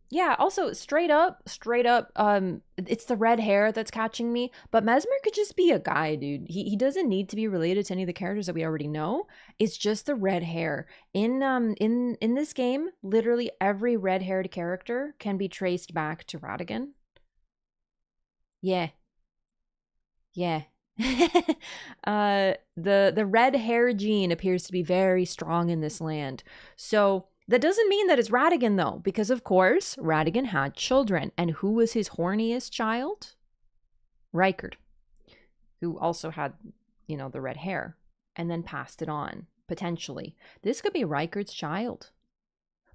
yeah, also straight up, it's the red hair that's catching me, but Mesmer could just be a guy, dude. He doesn't need to be related to any of the characters that we already know. It's just the red hair. In this game, literally every red-haired character can be traced back to Radagon. Yeah. Yeah. The red hair gene appears to be very strong in this land. So that doesn't mean that it's Radagon, though, because of course Radagon had children, and who was his horniest child? Rykard, who also had, the red hair, and then passed it on, potentially. This could be Rykard's child.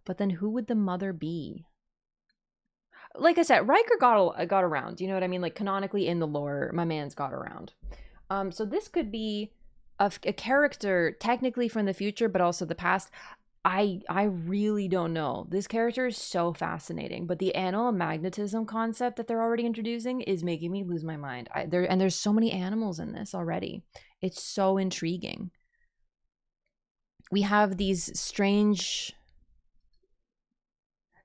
But then who would the mother be? Like I said, Rykard got around. You know what I mean? Like, canonically in the lore, my man's got around. So this could be a character technically from the future, but also the past. I really don't know. This character is so fascinating, but the animal magnetism concept that they're already introducing is making me lose my mind. There's so many animals in this already. It's so intriguing. We have these strange.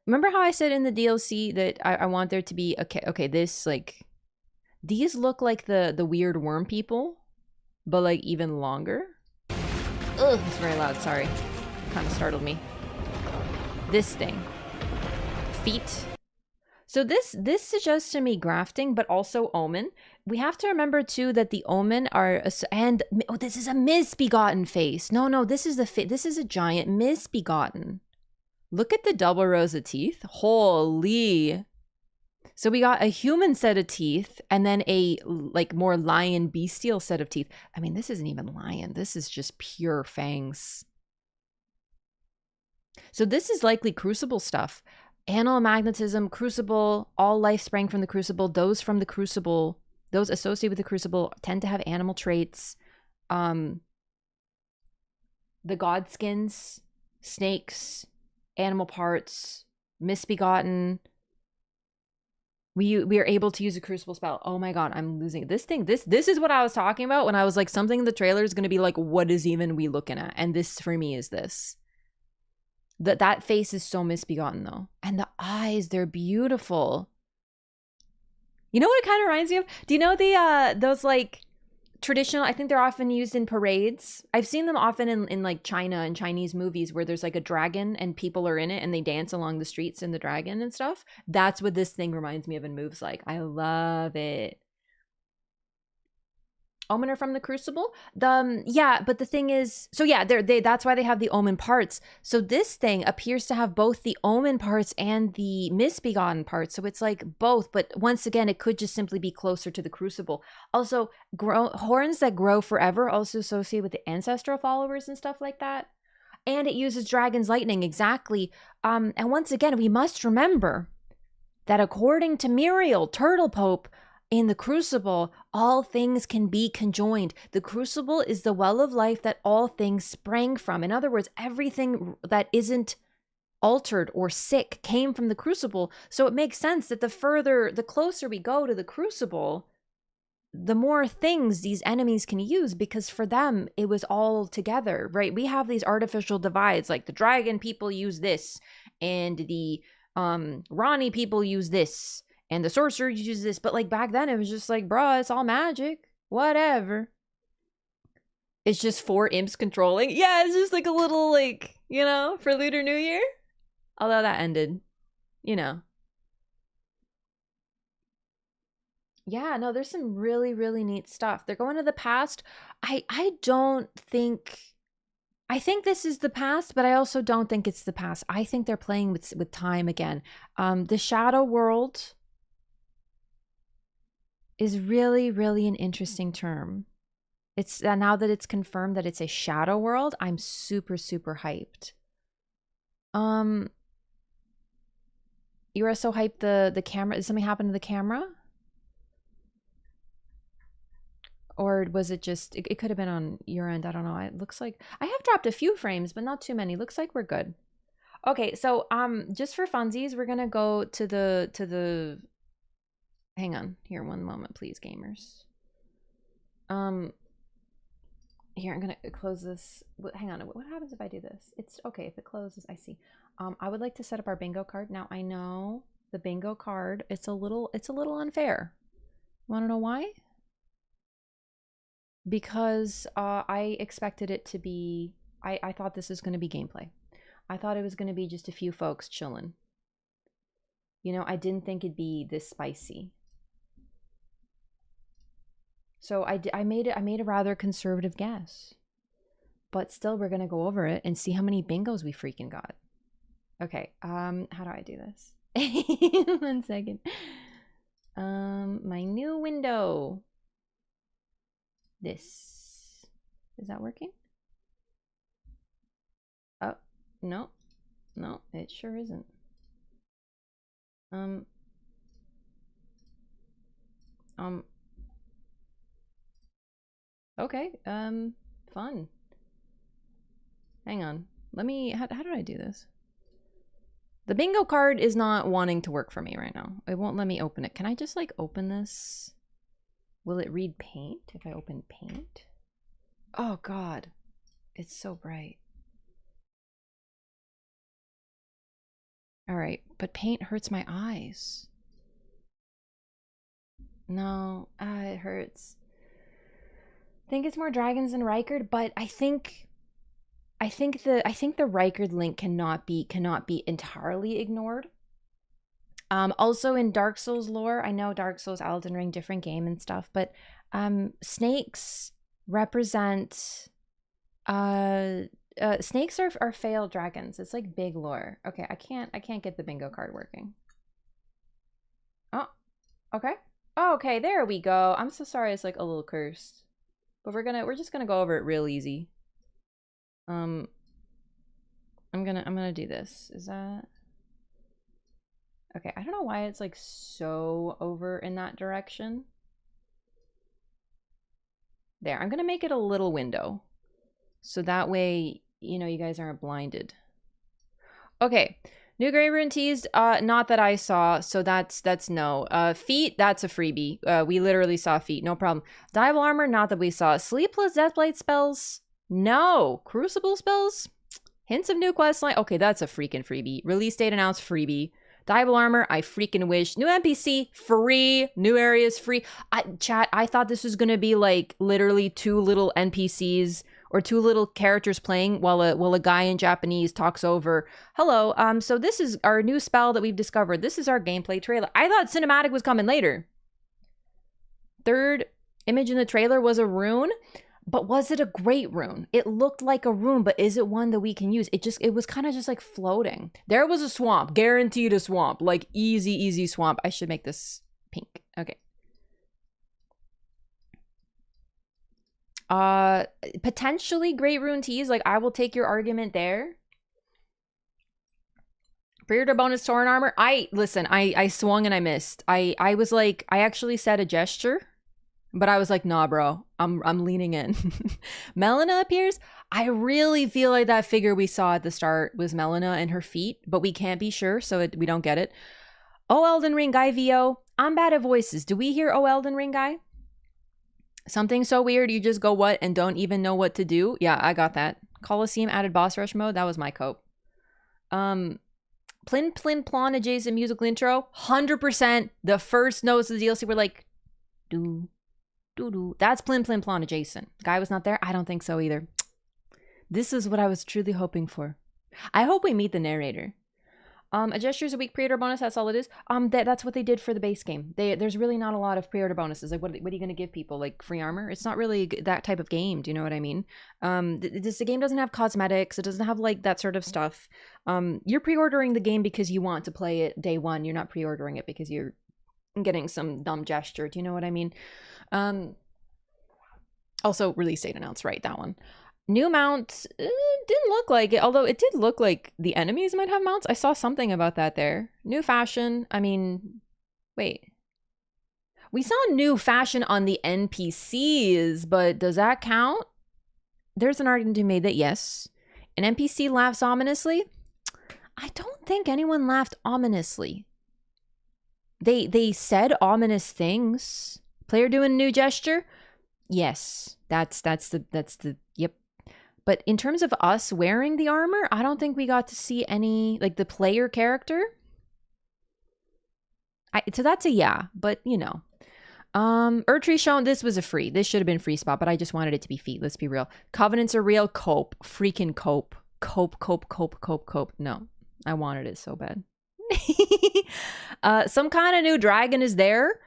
Remember how I said in the DLC that I want there to be okay, this, like, these look like the weird worm people, but like even longer. Ugh, it's very loud, sorry. Kind of startled me. This thing. Feet. So this suggests to me grafting, but also omen. We have to remember too that the omen are, and oh, this is a misbegotten face. No, this is this is a giant misbegotten. Look at the double rows of teeth. Holy. So we got a human set of teeth and then a like more lion bestial set of teeth. I mean, this isn't even lion. This is just pure fangs. So this is likely Crucible stuff. Animal magnetism, Crucible, all life sprang from the Crucible. Those from the Crucible, those associated with the Crucible tend to have animal traits. The Godskins, snakes, animal parts, misbegotten. We are able to use a Crucible spell. Oh my god, I'm losing it. This thing, this is what I was talking about when I was like, something in the trailer is going to be like, what is even we looking at? And this for me is this. That face is so misbegotten though. And the eyes, they're beautiful. You know what it kind of reminds me of? Do you know the those like traditional, I think they're often used in parades. I've seen them often in like China and Chinese movies where there's like a dragon and people are in it and they dance along the streets in the dragon and stuff. That's what this thing reminds me of and moves like. I love it. Omen are from the Crucible. Yeah, but the thing is, so yeah, that's why they have the Omen parts. So this thing appears to have both the Omen parts and the Misbegotten parts. So it's like both, but once again, it could just simply be closer to the Crucible. Also, horns that grow forever also associated with the ancestral followers and stuff like that. And it uses Dragon's Lightning, exactly. And once again, we must remember that according to Muriel, Turtle Pope, in the Crucible, all things can be conjoined. The Crucible is the well of life that all things sprang from. In other words, everything that isn't altered or sick came from the Crucible. So it makes sense that the closer we go to the Crucible, the more things these enemies can use, because for them, it was all together, right? We have these artificial divides, like the dragon people use this, and the Ronnie people use this, and the sorcerers use this. But like back then, it was just like, bruh, it's all magic. Whatever. It's just 4 imps controlling. Yeah, it's just like a little, like, you know, for Lunar New Year. Although that ended, you know. Yeah, no, there's some really, really neat stuff. They're going to the past. I think this is the past, but I also don't think it's the past. I think they're playing with time again. The Shadow World is really, really an interesting term. It's now that it's confirmed that it's a shadow world, I'm super, super hyped. You are so hyped. The camera, did something happen to the camera? Or was it just, it could have been on your end, I don't know. It looks like I have dropped a few frames, but not too many. Looks like we're good. Okay, so just for funsies, we're gonna go to the hang on here one moment, please, gamers. Here, I'm gonna close this. Hang on, what happens if I do this? It's okay if it closes. I see. I would like to set up our bingo card. Now I know the bingo card, it's a little unfair. Want to know why? Because I expected it to be, I thought this was going to be gameplay. I thought it was going to be just a few folks chilling. You know, I didn't think it'd be this spicy. So I made a rather conservative guess. But still, we're going to go over it and see how many bingos we freaking got. Okay, how do I do this? 1 second. My new window. This. Is that working? Oh, no. No, it sure isn't. Okay, fun. Hang on. Let me, how do I do this? The bingo card is not wanting to work for me right now. It won't let me open it. Can I just like open this? Will it read paint if I open paint? Oh God, it's so bright. All right, but paint hurts my eyes. No, it hurts. I think it's more dragons than Rykard, but I think the Rykard link cannot be entirely ignored. Also in Dark Souls lore, I know Dark Souls, Elden Ring, different game and stuff, but snakes represent snakes are failed dragons. It's like big lore. Okay, I can't get the bingo card working. Oh, okay. Oh, okay, there we go. I'm so sorry it's like a little cursed. But we're just gonna go over it real easy. I'm gonna do this. Is that okay? I don't know why it's like so over in that direction. There, I'm gonna make it a little window. So that way, you know, you guys aren't blinded. Okay. New Grey Rune teased, not that I saw, so that's no. Feet, that's a freebie. We literally saw feet, no problem. Dival Armor, not that we saw. Sleepless Deathblight spells? No. Crucible spells? Hints of new questline? Okay, that's a freaking freebie. Release date announced, freebie. Dival Armor, I freaking wish. New NPC, free. New areas, free. Chat, I thought this was gonna be like literally 2 little NPCs or 2 little characters playing while a guy in Japanese talks over, hello, so this is our new spell that we've discovered. This is our gameplay trailer. I thought cinematic was coming later. Third image in the trailer was a rune, but was it a great rune? It looked like a rune, but is it one that we can use? It was kind of just like floating. There was a swamp, guaranteed a swamp, like easy swamp. I should make this pink. Okay. Potentially great rune teas. Like, I will take your argument there. Pre-order bonus Tauren armor. I swung and I missed. I was like, I actually said a gesture, but I was like, nah, bro, I'm leaning in. Melina appears. I really feel like that figure we saw at the start was Melina and her feet, but we can't be sure, so we don't get it. Oh, Elden Ring guy VO. I'm bad at voices. Do we hear Oh, Elden Ring guy? Something so weird you just go what and don't even know what to do? Yeah, I got that. Coliseum added boss rush mode. That was my cope. Plin Plin Plon adjacent musical intro. 100%. The first notes of the DLC were like, do, do, do. That's Plin Plin Plon adjacent. Guy was not there? I don't think so either. This is what I was truly hoping for. I hope we meet the narrator. A gesture is a week pre-order bonus. That's all it is. That's what they did for the base game. There's really not a lot of pre-order bonuses. Like, what are you going to give people? Like, free armor? It's not really that type of game. Do you know what I mean? The game doesn't have cosmetics. It doesn't have like that sort of stuff. You're pre-ordering the game because you want to play it day one. You're not pre-ordering it because you're getting some dumb gesture. Do you know what I mean? Also, release date announced, right? That one. New mount, didn't look like it, although it did look like the enemies might have mounts. I saw something about that there. New fashion, I mean, wait. We saw new fashion on the NPCs, but does that count? There's an argument to be made that yes. An NPC laughs ominously. I don't think anyone laughed ominously. They said ominous things. Player doing a new gesture? Yes. That's the yep. But in terms of us wearing the armor, I don't think we got to see any, like, the player character. So that's a yeah, but you know. Erdtree shown, this was a free. This should have been free spot, but I just wanted it to be feet. Let's be real. Covenants are real. Cope. Freaking cope. Cope. No, I wanted it so bad. Some kind of new dragon is there.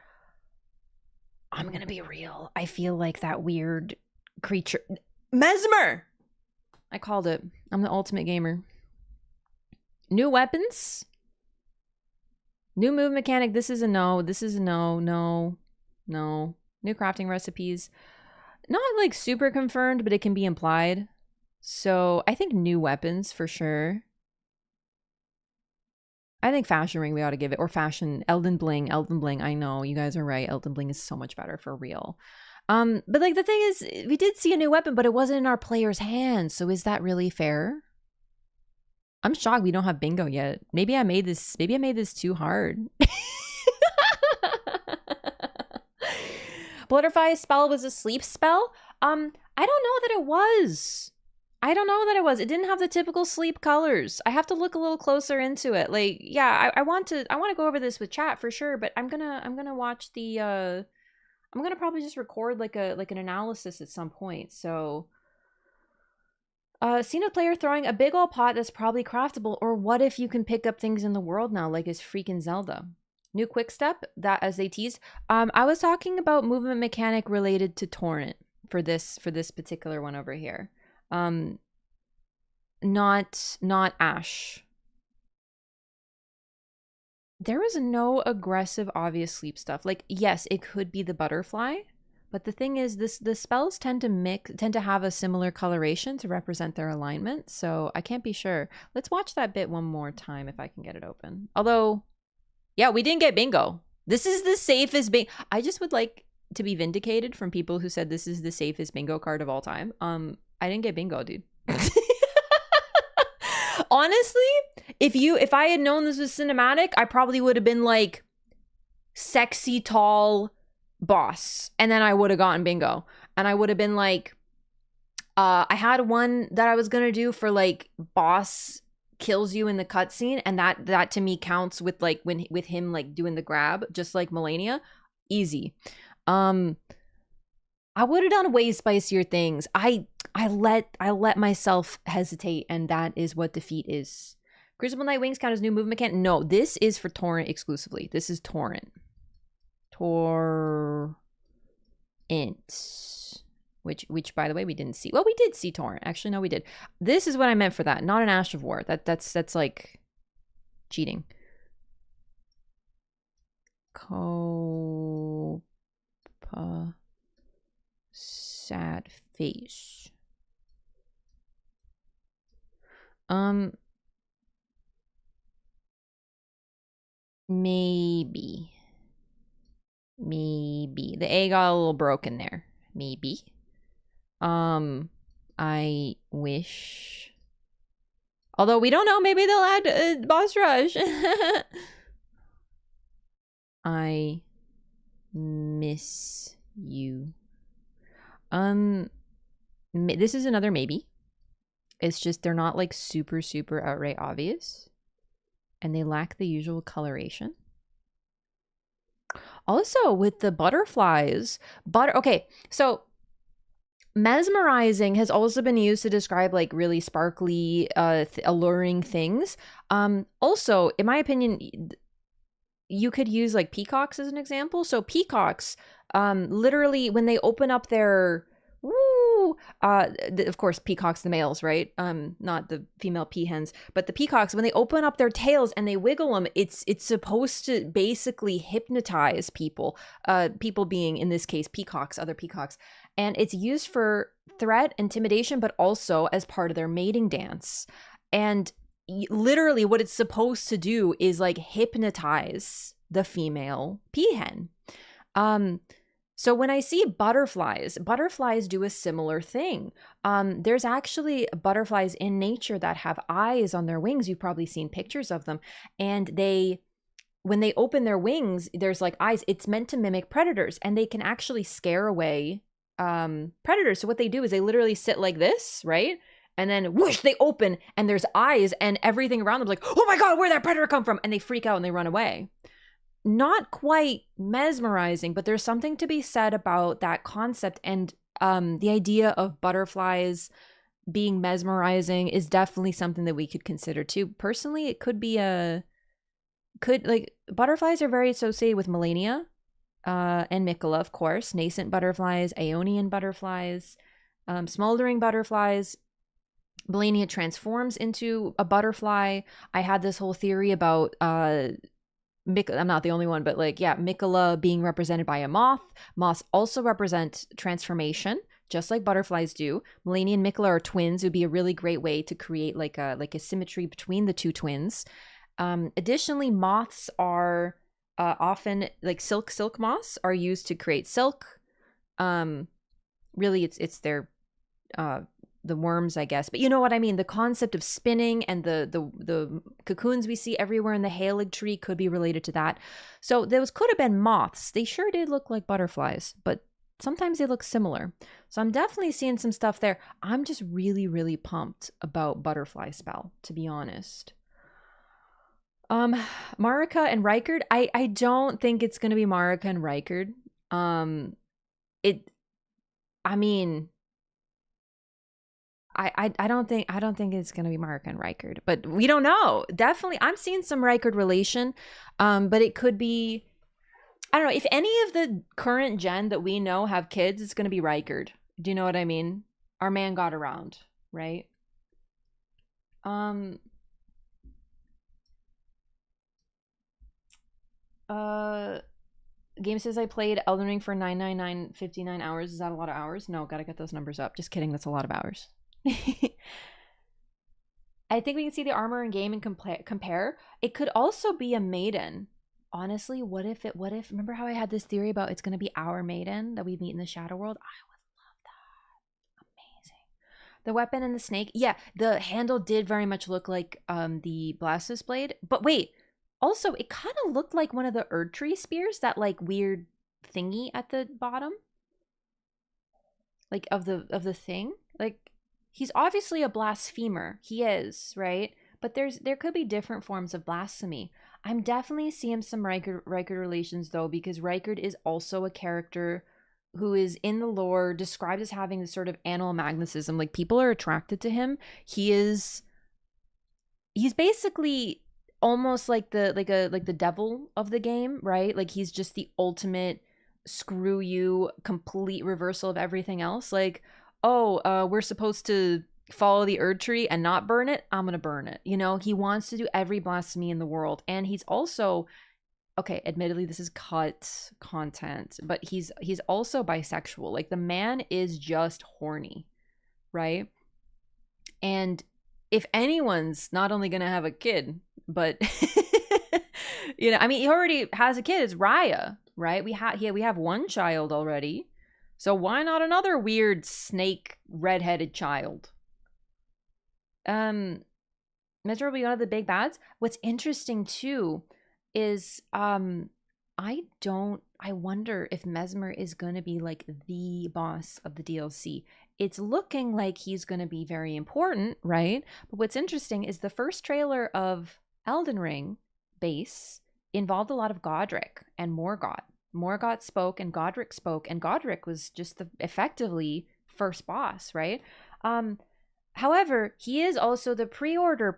I'm going to be real. I feel like that weird creature. Mesmer! I called it. I'm the ultimate gamer. New weapons. New move mechanic. This is a no. This is a no. No. New crafting recipes. Not like super confirmed, but it can be implied. So I think new weapons for sure. I think fashion ring we ought to give it. Or fashion. Elden Bling. I know. You guys are right. Elden Bling is so much better for real. But like the thing is, we did see a new weapon, but it wasn't in our player's hands. So is that really fair? I'm shocked we don't have bingo yet. Maybe I made this too hard. Blutterfly spell was a sleep spell. I don't know that it was. It didn't have the typical sleep colors. I have to look a little closer into it. Like, yeah, I want to go over this with chat for sure, but I'm gonna watch the I'm gonna probably just record like an analysis at some point. So, seen a player throwing a big old pot that's probably craftable. Or what if you can pick up things in the world now, like it's freaking Zelda? New quick step that as they teased. I was talking about movement mechanic related to Torrent for this particular one over here. Not Ash. There was no aggressive, obvious sleep stuff. Like, yes, it could be the butterfly, but the thing is, the spells tend to have a similar coloration to represent their alignment. So I can't be sure. Let's watch that bit one more time if I can get it open. Although, yeah, we didn't get bingo. This is the safest bingo. I just would like to be vindicated from people who said this is the safest bingo card of all time. I didn't get bingo, dude. Honestly, if I had known this was cinematic, I probably would have been like sexy tall boss, and then I would have gotten bingo, and I would have been like, I had one that I was gonna do for like boss kills you in the cutscene, and that to me counts with like with him like doing the grab, just like Melania, easy. I would have done way spicier things. I let myself hesitate, and that is what defeat is. Crucible Night Wings count as new move mechanic? No, this is for Torrent exclusively. This is Torrent. int, which by the way we didn't see. Well, we did see torrent. Actually, no, we did. This is what I meant for that, not an Ash of War. That's like cheating. Sad face. Maybe the A got a little broken there. Maybe. I wish. Although we don't know, maybe they'll add boss rush. I miss you. This is another maybe. It's just they're not like super outright obvious, and they lack the usual coloration. Also, with the butterflies, okay, so mesmerizing has also been used to describe like really sparkly, alluring things. Also, in my opinion, you could use like peacocks as an example. So peacocks, literally when they open up their of course peacocks, the males, right? Not the female peahens, but the peacocks, when they open up their tails and they wiggle them, it's supposed to basically hypnotize people, people being in this case peacocks, other peacocks, and it's used for threat, intimidation, but also as part of their mating dance. And literally what it's supposed to do is like hypnotize the female peahen. So when I see butterflies do a similar thing. There's actually butterflies in nature that have eyes on their wings. You've probably seen pictures of them. And when they open their wings, there's like eyes. It's meant to mimic predators, and they can actually scare away predators. So what they do is they literally sit like this, right? And then whoosh, they open and there's eyes, and everything around them like, oh my God, where'd that predator come from? And they freak out and they run away. Not quite mesmerizing, but there's something to be said about that concept. And the idea of butterflies being mesmerizing is definitely something that we could consider too. Personally, it could be butterflies are very associated with Melania and Mikola, of course. Nascent butterflies, Aeonian butterflies, smoldering butterflies. Melania transforms into a butterfly. I had this whole theory about I'm not the only one, but like, yeah, Mikola being represented by a moth. Moths also represent transformation, just like butterflies do. Melania and Mikola are twins. It would be a really great way to create like a symmetry between the two twins. Additionally, moths are often like silk moths are used to create silk. Really, it's their the worms, I guess, but you know what I mean. The concept of spinning and the cocoons we see everywhere in the halig tree could be related to that. So those could have been moths. They sure did look like butterflies, but sometimes they look similar. So I'm definitely seeing some stuff there. I'm just really pumped about butterfly spell, to be honest. Marika and Rykard. I don't think it's gonna be Marika and Rykard. I don't think it's gonna be Marika and Rykard, but we don't know. Definitely, I'm seeing some Rykard relation, but it could be. I don't know if any of the current gen that we know have kids. It's gonna be Rykard. Do you know what I mean? Our man got around, right? Game says I played Elden Ring for 999.59 hours. Is that a lot of hours? No, gotta get those numbers up. Just kidding. That's a lot of hours. I think we can see the armor in game and compare. It could also be a maiden. Honestly, what if remember how I had this theory about it's going to be our maiden that we meet in the Shadow World? I would love that. Amazing. The weapon and the snake. Yeah, the handle did very much look like the Blastus blade. But wait, also it kind of looked like one of the Erdtree spears, that like weird thingy at the bottom. Like of the thing. Like, he's obviously a blasphemer. He is, right? But there could be different forms of blasphemy. I'm definitely seeing some Rykard relations though, because Rykard is also a character who is in the lore described as having this sort of animal magnetism. Like, people are attracted to him. He's basically almost like the devil of the game, right? Like, he's just the ultimate screw you, complete reversal of everything else. Like, oh, we're supposed to follow the Erd tree and not burn it. I'm gonna burn it. You know, he wants to do every blasphemy in the world, and he's also, okay, admittedly this is cut content, but he's also bisexual. Like, the man is just horny, right? And if anyone's not only gonna have a kid, but you know, I mean, he already has a kid. It's Raya, right? We have one child already, so why not another weird snake redheaded child? Mesmer will be one of the big bads. What's interesting too is I wonder if Mesmer is going to be like the boss of the DLC. It's looking like he's going to be very important, right? But what's interesting is the first trailer of Elden Ring base involved a lot of Godric and Morgoth. Morgoth spoke and Godric spoke, and Godric was just the effectively first boss, right? However, he is also the pre-order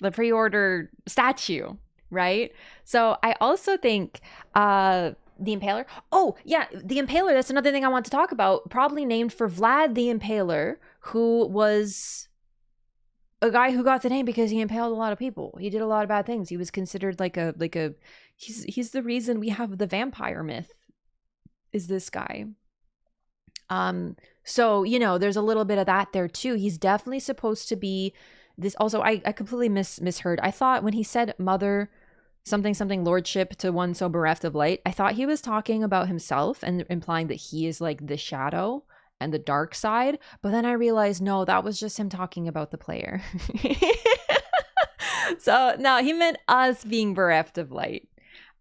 the pre-order statue, right? So I also think the Impaler. Oh, yeah, the Impaler. That's another thing I want to talk about. Probably named for Vlad the Impaler, who was a guy who got the name because he impaled a lot of people. He did a lot of bad things. He was considered he's the reason we have the vampire myth, is this guy. So, you know, there's a little bit of that there too. He's definitely supposed to be this. Also, I completely misheard. I thought when he said mother something lordship to one so bereft of light, I thought he was talking about himself and implying that he is like the shadow and the dark side. But then I realized, no, that was just him talking about the player. So no, he meant us being bereft of light.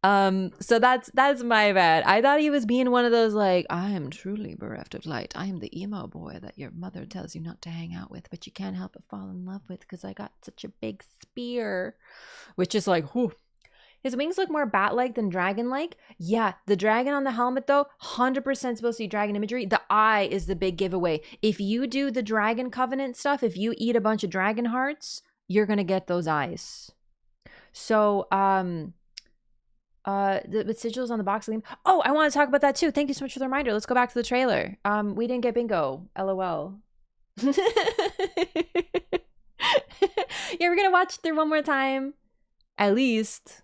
So that's my bad. I thought he was being one of those like, I am truly bereft of light. I am the emo boy that your mother tells you not to hang out with, but you can't help but fall in love with because I got such a big spear. Which is like, whew. His wings look more bat-like than dragon-like. Yeah, the dragon on the helmet though, 100% supposed to be dragon imagery. The eye is the big giveaway. If you do the dragon covenant stuff, if you eat a bunch of dragon hearts, you're gonna get those eyes. So, the sigils on the box. Oh, I want to talk about that too. Thank you so much for the reminder. Let's go back to the trailer. We didn't get bingo. LOL. Yeah, we're gonna watch through one more time, at least.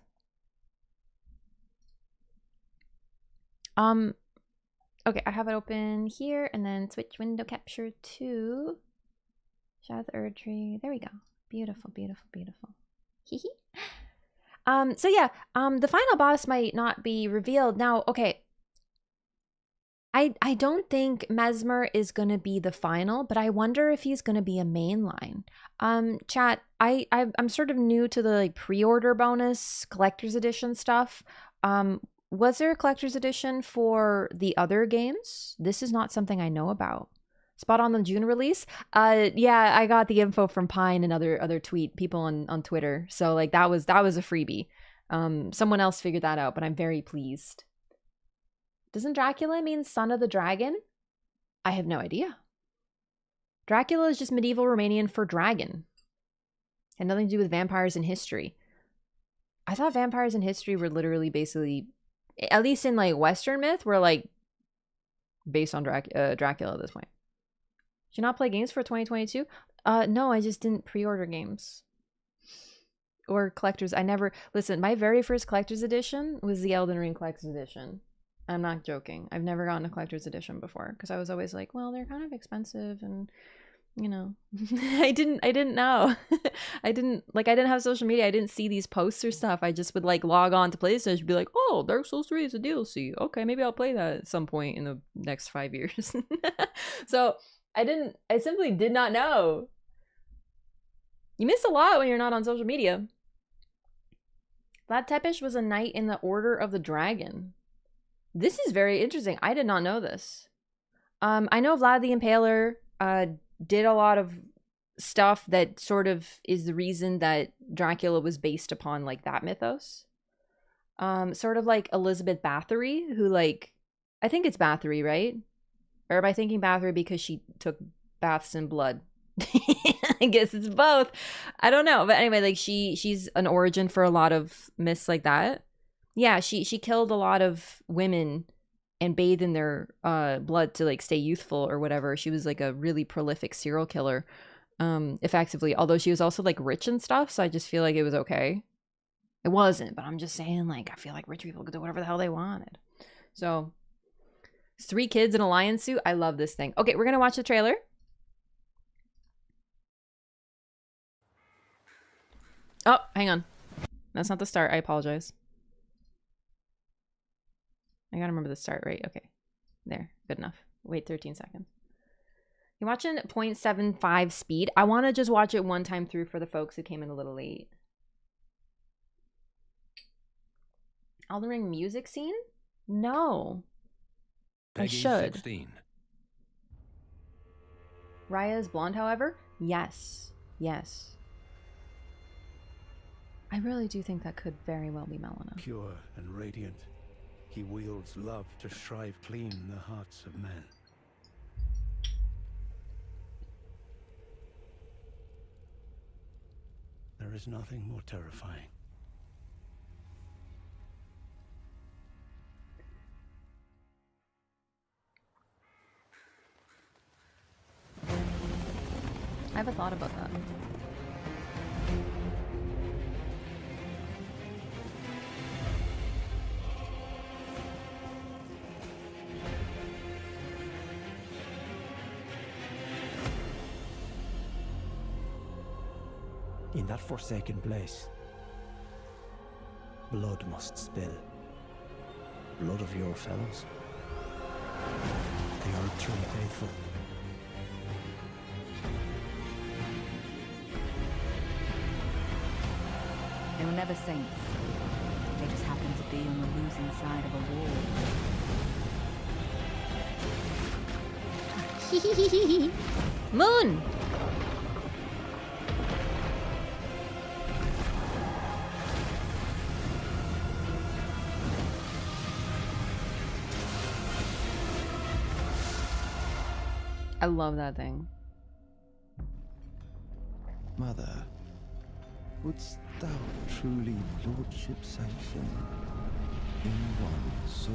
Okay, I have it open here, and then switch window capture to Shadow of the Erd Tree. There we go. Beautiful, beautiful, beautiful. Hee hee. So yeah, the final boss might not be revealed. Now, okay. I don't think Mesmer is gonna be the final, but I wonder if he's gonna be a mainline. Chat, I'm sort of new to the like pre-order bonus collector's edition stuff. Was there a collector's edition for the other games? This is not something I know about. Spot on the June release. Yeah, I got the info from Pine and other tweet people on Twitter. So like that was a freebie. Someone else figured that out, but I'm very pleased. Doesn't Dracula mean son of the dragon? I have no idea. Dracula is just medieval Romanian for dragon. Had nothing to do with vampires in history. I thought vampires in history were literally basically, at least in like Western myth, were like based on Dracula at this point. Did you not play games for 2022? No, I just didn't pre-order games. Or collectors. I never... Listen, my very first collector's edition was the Elden Ring collector's edition. I'm not joking. I've never gotten a collector's edition before. Because I was always like, well, they're kind of expensive and... You know, I didn't know. I didn't have social media. I didn't see these posts or stuff. I just would like log on to PlayStation and be like, oh, Dark Souls 3 is a DLC. Okay, maybe I'll play that at some point in the next 5 years. So I simply did not know. You miss a lot when you're not on social media. Vlad Tepes was a knight in the Order of the Dragon. This is very interesting. I did not know this. I know Vlad the Impaler did a lot of stuff that sort of is the reason that Dracula was based upon like that mythos. Sort of like Elizabeth Bathory, who like, I think it's Bathory, right? Or am I thinking Bathory because she took baths in blood? I guess it's both. I don't know. But anyway, like she's an origin for a lot of myths like that. Yeah, she killed a lot of women and bathed in their blood to like stay youthful or whatever. She was like a really prolific serial killer, effectively. Although she was also like rich and stuff, so I just feel like it was okay. It wasn't, but I'm just saying, like, I feel like rich people could do whatever the hell they wanted. So, 3 kids in a lion suit. I love this thing. Okay, we're gonna watch the trailer. Oh, hang on. That's not the start. I apologize. I gotta remember the start, right? Okay. There. Good enough. Wait 13 seconds. You're watching 0.75 speed. I want to just watch it one time through for the folks who came in a little late. Elden Ring music scene? No. Peggy I should. 16. Raya is blonde, however? Yes. Yes. I really do think that could very well be Melina. Pure and radiant, he wields love to shrive clean the hearts of men. There is nothing more terrifying. I haven't thought about that. In that forsaken place, blood must spill. Blood of your fellows. They are true faithful. They were never saints. They just happened to be on the losing side of a war. Moon! I love that thing. Mother, wouldst thou truly lordship sanction in one so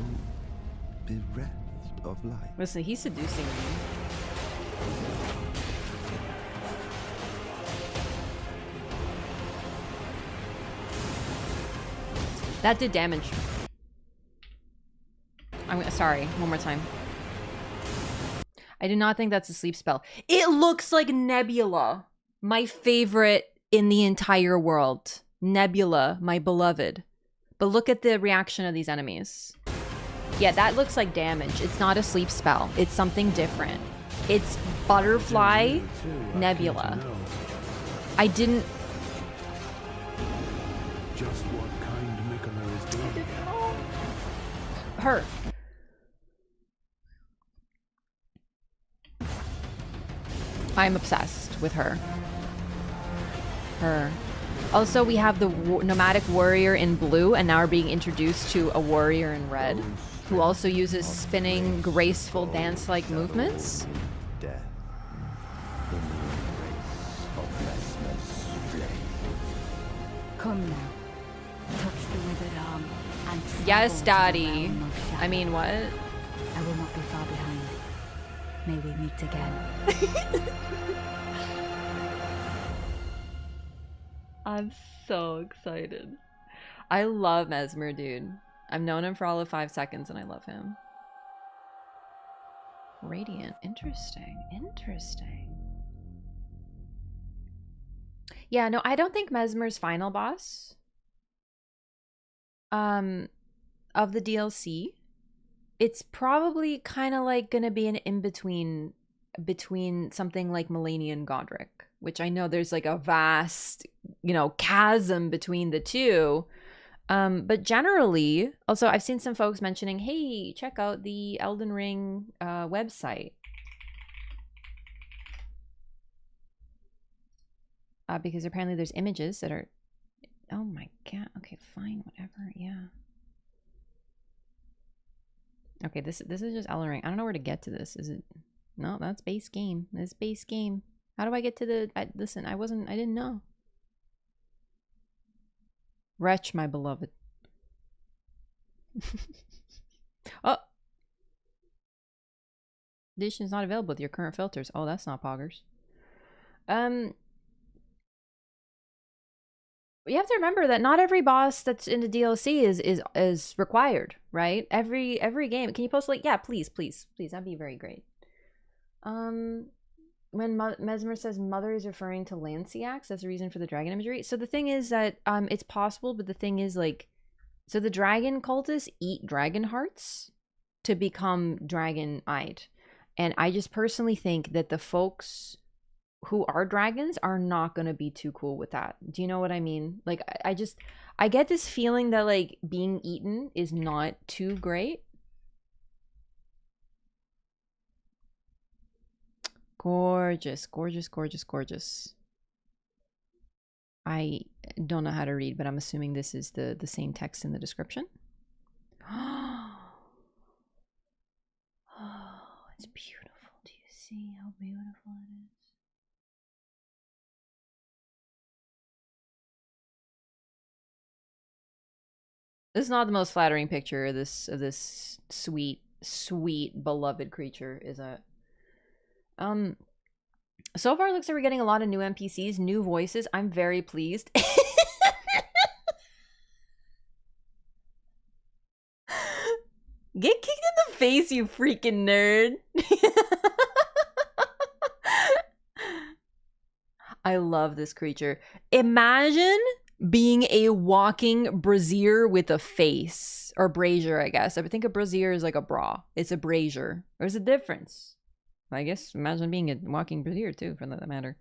bereft of life? Listen, he's seducing me. That did damage. I'm sorry, one more time. I do not think that's a sleep spell. It looks like Nebula, my favorite in the entire world. Nebula, my beloved. But look at the reaction of these enemies. Yeah, that looks like damage. It's not a sleep spell. It's something different. It's Butterfly Nebula. I didn't... Just what kind Miquella is doing. Her. I'm obsessed with her. Her. Also, we have the nomadic warrior in blue, and now we're being introduced to a warrior in red, who also uses spinning, graceful dance-like movements. Death in the embrace of restless flame. Come now, touch the withered arm and Yes, travel to the Daddy. realm of shadow. I mean, what? I will not be far behind. May we meet again. I'm so excited. I love Mesmer, dude. I've known him for all of 5 seconds and I love him. Radiant. Interesting. Interesting. Yeah, no, I don't think Mesmer's final boss of the DLC. It's probably kind of like gonna be an in-between between something like Mulaney and Godric, which I know there's like a vast, chasm between the two. But generally, also I've seen some folks mentioning, hey, check out the Elden Ring website. Because apparently there's images that are, oh my god, okay, fine, whatever, yeah. Okay, this is just Elden Ring. I don't know where to get to this. Is it? No, that's base game. This base game. How do I get to the? Listen, I didn't know. Wretch, my beloved. Oh. Edition is not available with your current filters. Oh, that's not poggers. You have to remember that not every boss that's in the DLC is required, right? Every game. Can you post like, yeah, please, that'd be very great. When Mesmer says mother is referring to Lanciax, that's the reason for the dragon imagery. So the thing is that it's possible, but the thing is like, so the dragon cultists eat dragon hearts to become dragon-eyed, and I just personally think that the folks who are dragons are not going to be too cool with that. Do you know what I mean? Like, I get this feeling that like being eaten is not too great. Gorgeous, gorgeous, gorgeous, gorgeous. I don't know how to read, but I'm assuming this is the same text in the description. Oh, it's beautiful. Do you see how beautiful it is? This is not the most flattering picture of this sweet, sweet, beloved creature, is it? So far it looks like we're getting a lot of new NPCs, new voices. I'm very pleased. Get kicked in the face, you freaking nerd. I love this creature. Imagine being a walking brazier with a face. Or brazier, I guess. I would think a brazier is like a bra. It's a brazier. There's a difference. I guess imagine being a walking brazier too, for that matter.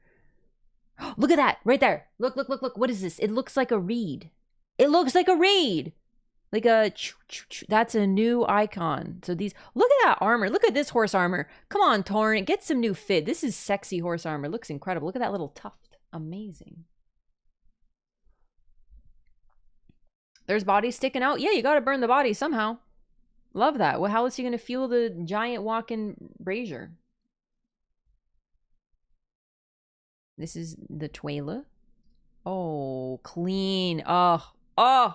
Look at that! Right there! Look, look, look, look. What is this? It looks like a reed. It looks like a reed! Like a... That's a new icon. So these... Look at that armor. Look at this horse armor. Come on, Torrent. Get some new fit. This is sexy horse armor. Looks incredible. Look at that little tuft. Amazing. There's bodies sticking out. Yeah, you gotta burn the body somehow. Love that. Well, how is he gonna fuel the giant walking brazier? This is the Tuela. Oh, clean. Oh,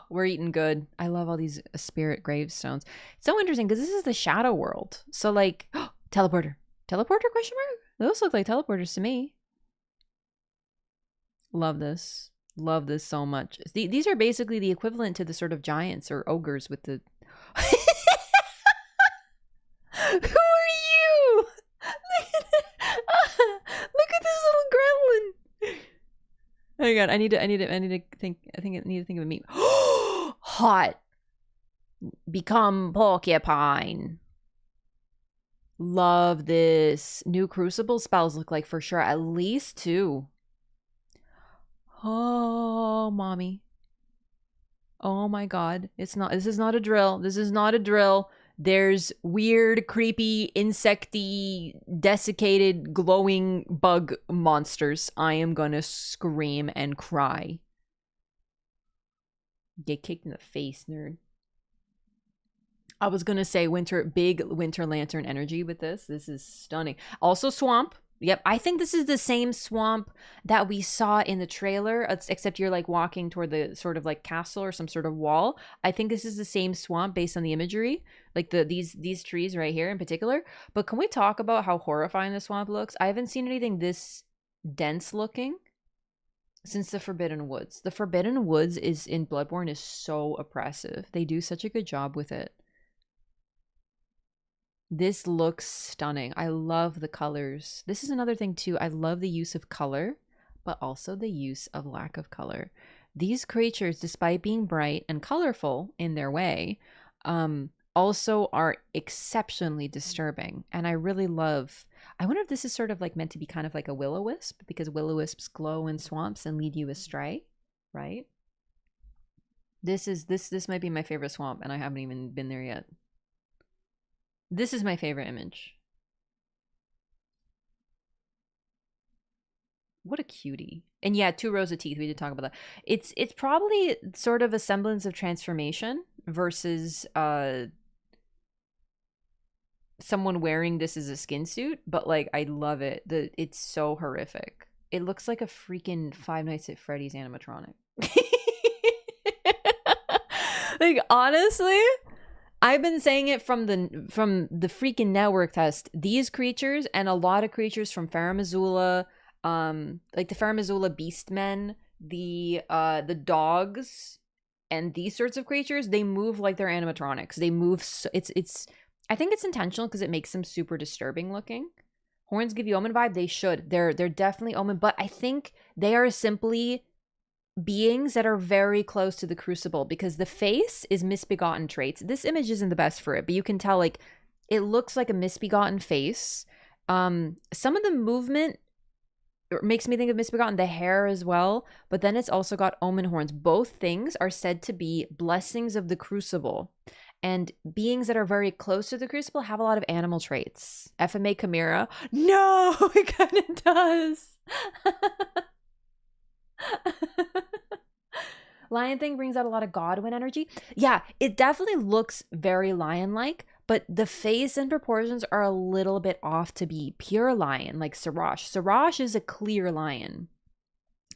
we're eating good. I love all these spirit gravestones. It's so interesting because this is the shadow world. So like, teleporter. Teleporter question mark? Those look like teleporters to me. Love this. Love this so much. These are basically the equivalent to the sort of giants or ogres with the... Who are you? Look at this little gremlin. Oh my god, I need to think of a meme. Hot. Become porcupine. Love this. New crucible spells look like for sure at least 2. Oh, mommy. Oh my god. This is not a drill. This is not a drill. There's weird, creepy, insecty, desiccated, glowing bug monsters. I am gonna scream and cry. Get kicked in the face, nerd. I was gonna say big winter lantern energy with this. This is stunning. Also swamp. Yep, I think this is the same swamp that we saw in the trailer, except you're like walking toward the sort of like castle or some sort of wall. I think this is the same swamp based on the imagery, like these trees right here in particular. But can we talk about how horrifying the swamp looks? I haven't seen anything this dense looking since the Forbidden Woods. The Forbidden Woods is in Bloodborne is so oppressive. They do such a good job with it. This looks stunning. I love the colors. This is another thing too. I love the use of color, but also the use of lack of color. These creatures, despite being bright and colorful in their way, also are exceptionally disturbing. And I really love... I wonder if this is sort of like meant to be kind of like a will-o-wisp, because will-o-wisps glow in swamps and lead you astray, right? This might be my favorite swamp, and I haven't even been there yet. This is my favorite image. What a cutie. And yeah, 2 rows of teeth. We did talk about that. It's probably sort of a semblance of transformation versus someone wearing this as a skin suit, but like I love it. It's so horrific. It looks like a freaking Five Nights at Freddy's animatronic. Like honestly, I've been saying it from the freaking network test. These creatures and a lot of creatures from Farum Azula, like the Farum Azula Beastmen, the dogs, and these sorts of creatures, they move like they're animatronics. They move. It's. I think it's intentional because it makes them super disturbing looking. Horns give you omen vibe. They should. They're definitely omen, but I think they are simply beings that are very close to the Crucible because the face is misbegotten traits. This image isn't the best for it, but you can tell like it looks like a misbegotten face. Some of the movement makes me think of misbegotten, the hair as well, but then it's also got omen horns. Both things are said to be blessings of the Crucible. And beings that are very close to the Crucible have a lot of animal traits. FMA Chimera. No, it kind of does. Lion thing brings out a lot of Godwin energy. Yeah, it definitely looks very lion-like, but the face and proportions are a little bit off to be pure lion, like Siraj. Siraj is a clear lion.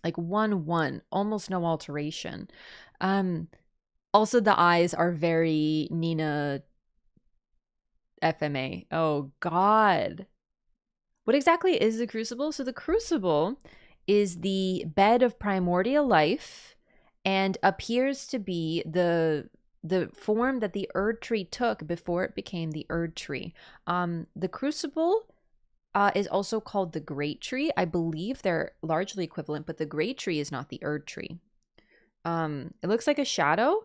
Like 1-1, almost no alteration. Also, the eyes are very Nina FMA. Oh, God. What exactly is the Crucible? So the Crucible is the bed of primordial life and appears to be the form that the Erd Tree took before it became the Erd Tree. The Crucible is also called the Great Tree. I believe they're largely equivalent, but the Great Tree is not the Erd Tree. It looks like a shadow.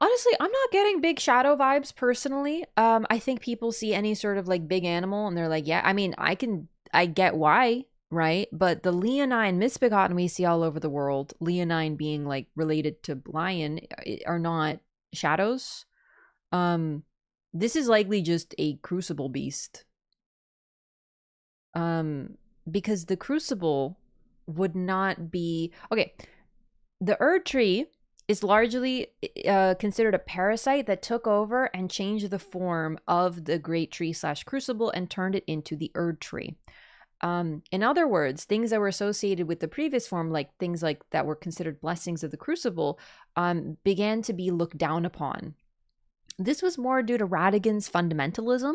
Honestly, I'm not getting big shadow vibes personally. I think people see any sort of like big animal and they're like, yeah, I mean, I get why, right? But the leonine misbegotten we see all over the world, leonine being like related to lion, are not shadows. This is likely just a crucible beast. Because the Crucible would not be... Okay, the Erd Tree is largely considered a parasite that took over and changed the form of the Great Tree / Crucible and turned it into the Erd Tree. In other words, things that were associated with the previous form, like things like that were considered blessings of the Crucible, began to be looked down upon. This was more due to Radigan's fundamentalism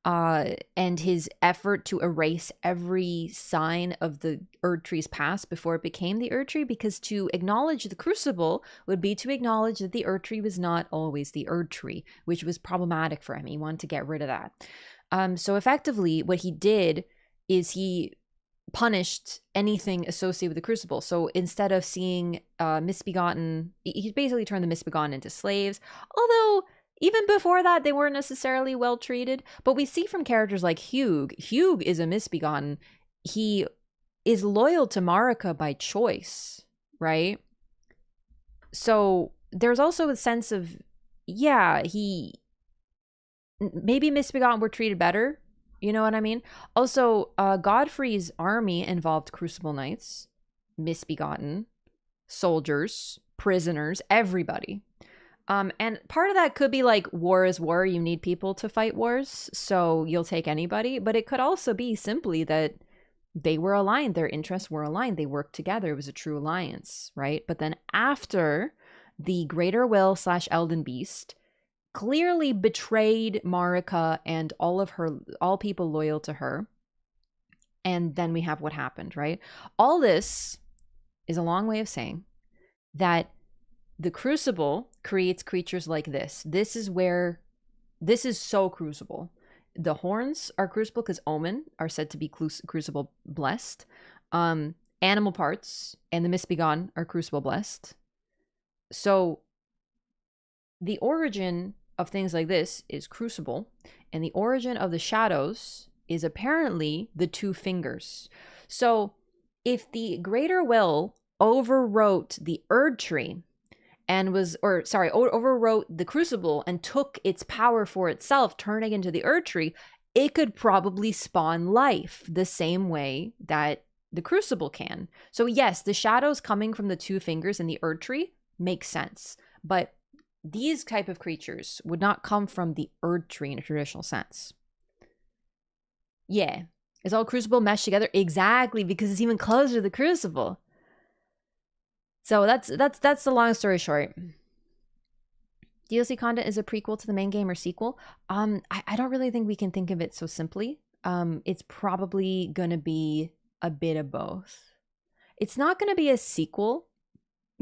and his effort to erase every sign of the Erd Tree's past before it became the Erd Tree, because to acknowledge the Crucible would be to acknowledge that the Erd Tree was not always the Erd Tree, which was problematic for him. He wanted to get rid of that. So effectively, what he did is he punished anything associated with the Crucible. So instead of seeing misbegotten, he basically turned the misbegotten into slaves, although even before that, they weren't necessarily well treated. But we see from characters like Hugh. Hugh is a misbegotten. He is loyal to Marika by choice, right? So there's also a sense of, yeah, maybe misbegotten were treated better. You know what I mean? Also, Godfrey's army involved Crucible Knights, misbegotten, soldiers, prisoners, everybody. And part of that could be like war is war. You need people to fight wars, so you'll take anybody. But it could also be simply that they were aligned. Their interests were aligned. They worked together. It was a true alliance, right? But then after the Greater Will / Elden Beast clearly betrayed Marika and all people loyal to her, and then we have what happened, right? All this is a long way of saying that the Crucible creates creatures like this. This is so Crucible. The horns are Crucible because Omen are said to be Crucible blessed. Animal parts and the misbegotten are Crucible blessed. So the origin of things like this is Crucible, and the origin of the shadows is apparently the two fingers. So if the Greater Will overwrote the Erd Tree, and overwrote the Crucible and took its power for itself, turning into the Erd Tree, it could probably spawn life the same way that the Crucible can. So yes, the shadows coming from the two fingers in the Erd Tree makes sense, but these type of creatures would not come from the Erd Tree in a traditional sense. Yeah. Is all Crucible meshed together? Exactly, because it's even closer to the Crucible. So that's the long story short. DLC content is a prequel to the main game or sequel. I don't really think we can think of it so simply. It's probably gonna be a bit of both. It's not gonna be a sequel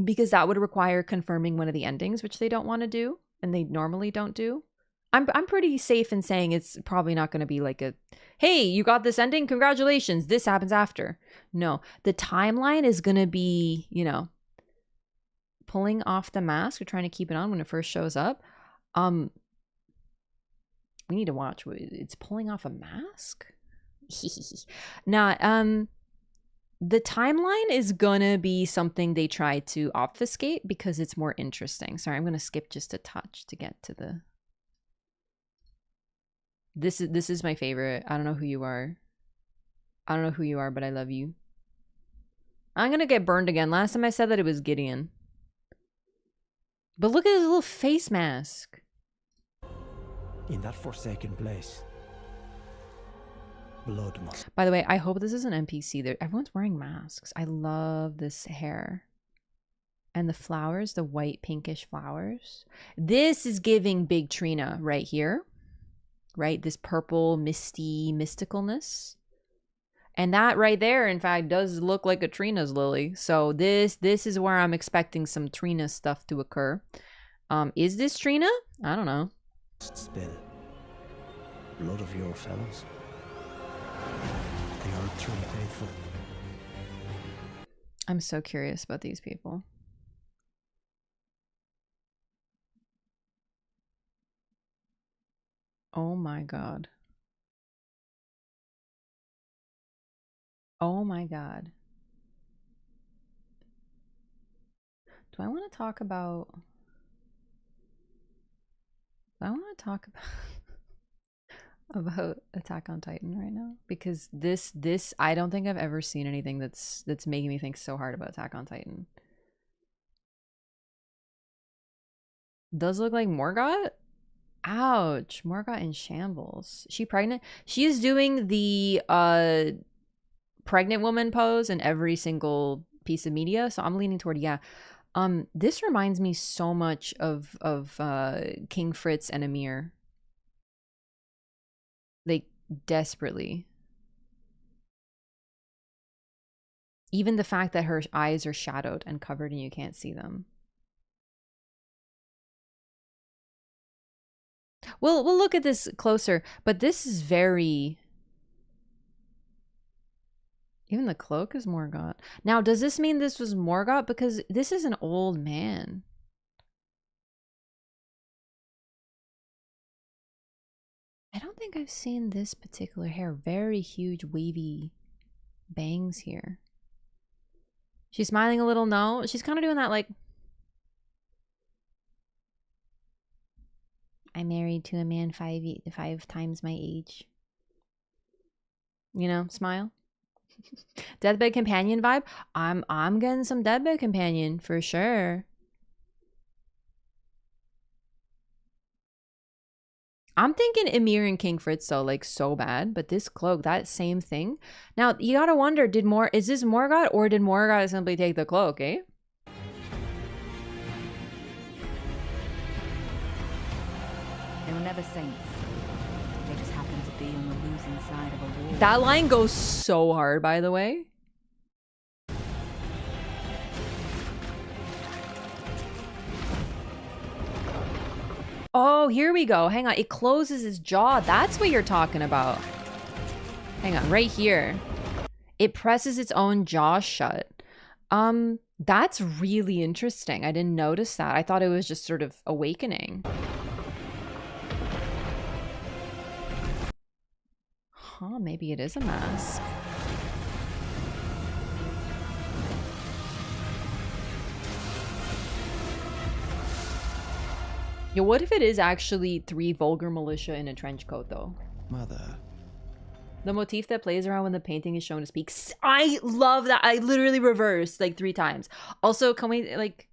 because that would require confirming one of the endings, which they don't want to do, and they normally don't do. I'm pretty safe in saying it's probably not going to be like a, hey, you got this ending, congratulations, this happens after. No, the timeline is going to be, you know, pulling off the mask or trying to keep it on when it first shows up. We need to watch. It's pulling off a mask. Nah, the timeline is gonna be something they try to obfuscate because it's more interesting. Sorry, I'm gonna skip just a touch to get to the. This is my favorite. I don't know who you are. I don't know who you are, but I love you. I'm gonna get burned again. Last time I said that it was Gideon. But look at his little face mask. In that forsaken place, blood must. By the way, I hope this is an NPC. There, everyone's wearing masks. I love this hair. And the flowers, the white pinkish flowers. This is giving Big Trina right here. Right? This purple, misty mysticalness. And that right there, in fact, does look like a Trina's lily. So this is where I'm expecting some Trina stuff to occur. Is this Trina? I don't know. Spill. Blood of your fellows. They are true faithful. I'm so curious about these people. Oh my god. Oh my god. Do I want to talk about... about Attack on Titan right now? Because this I don't think I've ever seen anything that's making me think so hard about Attack on Titan. Does look like Morgoth? Ouch. Morgoth in shambles. She pregnant? She is doing the pregnant woman pose in every single piece of media, so I'm leaning toward yeah. This reminds me so much of King Fritz and Emir. Like, desperately. Even the fact that her eyes are shadowed and covered and you can't see them. We'll look at this closer, but this is very... Even the cloak is Morgoth. Now, does this mean this was Morgoth? Because this is an old man. I don't think I've seen this particular hair. Very huge, wavy bangs here. She's smiling a little, no? She's kind of doing that like... I'm married to a man five times my age. You know, smile. Deathbed Companion vibe. I'm getting some Deathbed Companion for sure. I'm thinking Emir and King Fritz though, like so bad, but this cloak, that same thing. Now you gotta wonder, is this Morgoth or did Morgoth simply take the cloak, eh? They were never saints. They just happened to be on the losing side of a war. That line goes so hard, by the way. Oh, here we go. Hang on. It closes its jaw. That's what you're talking about. Hang on. Right here. It presses its own jaw shut. That's really interesting. I didn't notice that. I thought it was just sort of awakening. Huh, maybe it is a mask. Yo, what if it is actually 3 vulgar militia in a trench coat, though? Mother. The motif that plays around when the painting is shown to speak. I love that. I literally reversed like 3 times. Also, can we, like...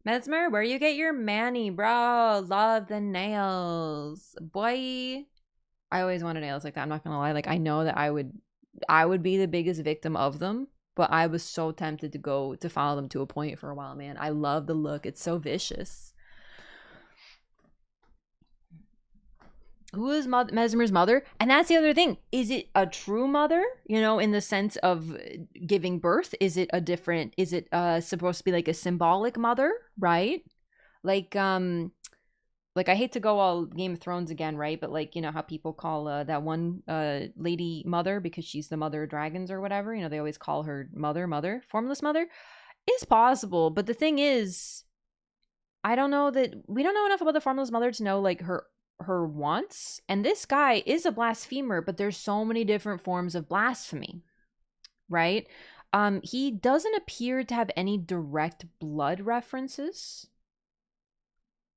Mesmer, where you get your mani, bro? Love the nails. Boy. I always wanted nails like that. I'm not gonna lie. Like, I know that I would be the biggest victim of them. But I was so tempted to follow them to a point for a while, man. I love the look. It's so vicious. Who is Mesmer's mother? And that's the other thing. Is it a true mother, you know, in the sense of giving birth? Is it a different, is it supposed to be like a symbolic mother, right? Like I hate to go all Game of Thrones again, right? But like, you know how people call that one lady mother because she's the mother of dragons or whatever. You know, they always call her mother, formless mother. It's possible, but the thing is, we don't know enough about the formless mother to know like her wants. And this guy is a blasphemer, but there's so many different forms of blasphemy, right? He doesn't appear to have any direct blood references.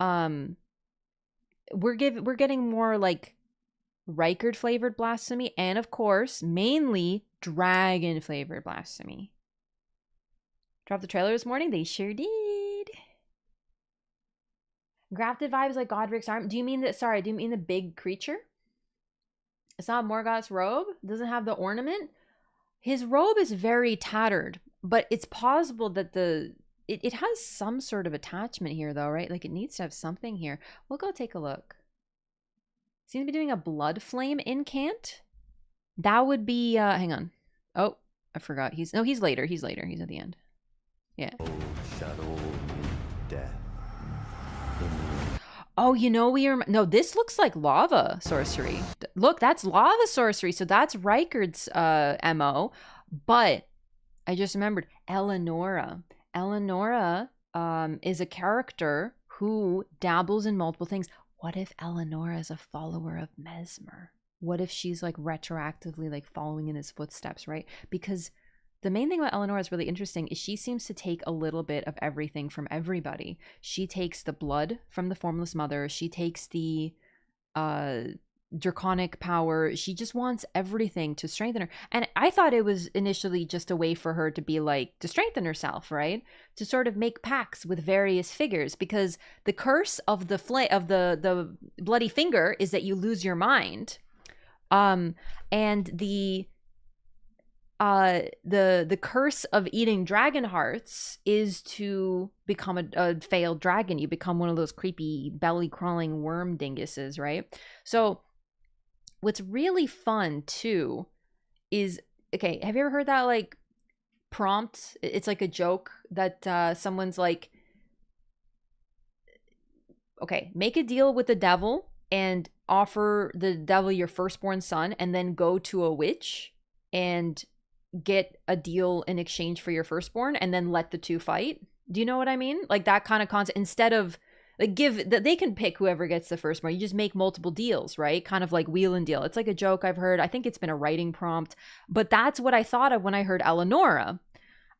We're getting more like Rykard flavored blasphemy, and of course mainly dragon flavored blasphemy. Dropped the trailer this morning. They sure did. Grafted vibes like Godric's arm. Do you mean that? Sorry, do you mean the big creature? It's not Morgoth's robe. Doesn't have the ornament. His robe is very tattered, but it's possible that it has some sort of attachment here, though, right? Like it needs to have something here. We'll go take a look. Seems to be doing a blood flame incant. That would be. Hang on. Oh, I forgot. He's later. He's later. He's at the end. Yeah. Shadow death. Oh, you know, no, this looks like lava sorcery. Look, that's lava sorcery. So that's Rykard's MO. But I just remembered Eleonora. Eleonora is a character who dabbles in multiple things. What if Eleonora is a follower of Mesmer? What if she's like retroactively like following in his footsteps, right? Because the main thing about Eleanor is really interesting is she seems to take a little bit of everything from everybody. She takes the blood from the formless mother. She takes the draconic power. She just wants everything to strengthen her. And I thought it was initially just a way for her to be like, to strengthen herself, right? To sort of make pacts with various figures, because the curse of the bloody finger is that you lose your mind. And the curse of eating dragon hearts is to become a failed dragon. You become one of those creepy belly crawling worm dinguses, right? So what's really fun too is, okay, have you ever heard that like prompt? It's like a joke that someone's like, okay, make a deal with the devil and offer the devil your firstborn son, and then go to a witch and get a deal in exchange for your firstborn, and then let the two fight. Do you know what I mean? Like that kind of concept. Instead of like they can pick whoever gets the firstborn. You just make multiple deals, right? Kind of like wheel and deal. It's like a joke I've heard. I think it's been a writing prompt, but that's what I thought of when I heard Eleonora.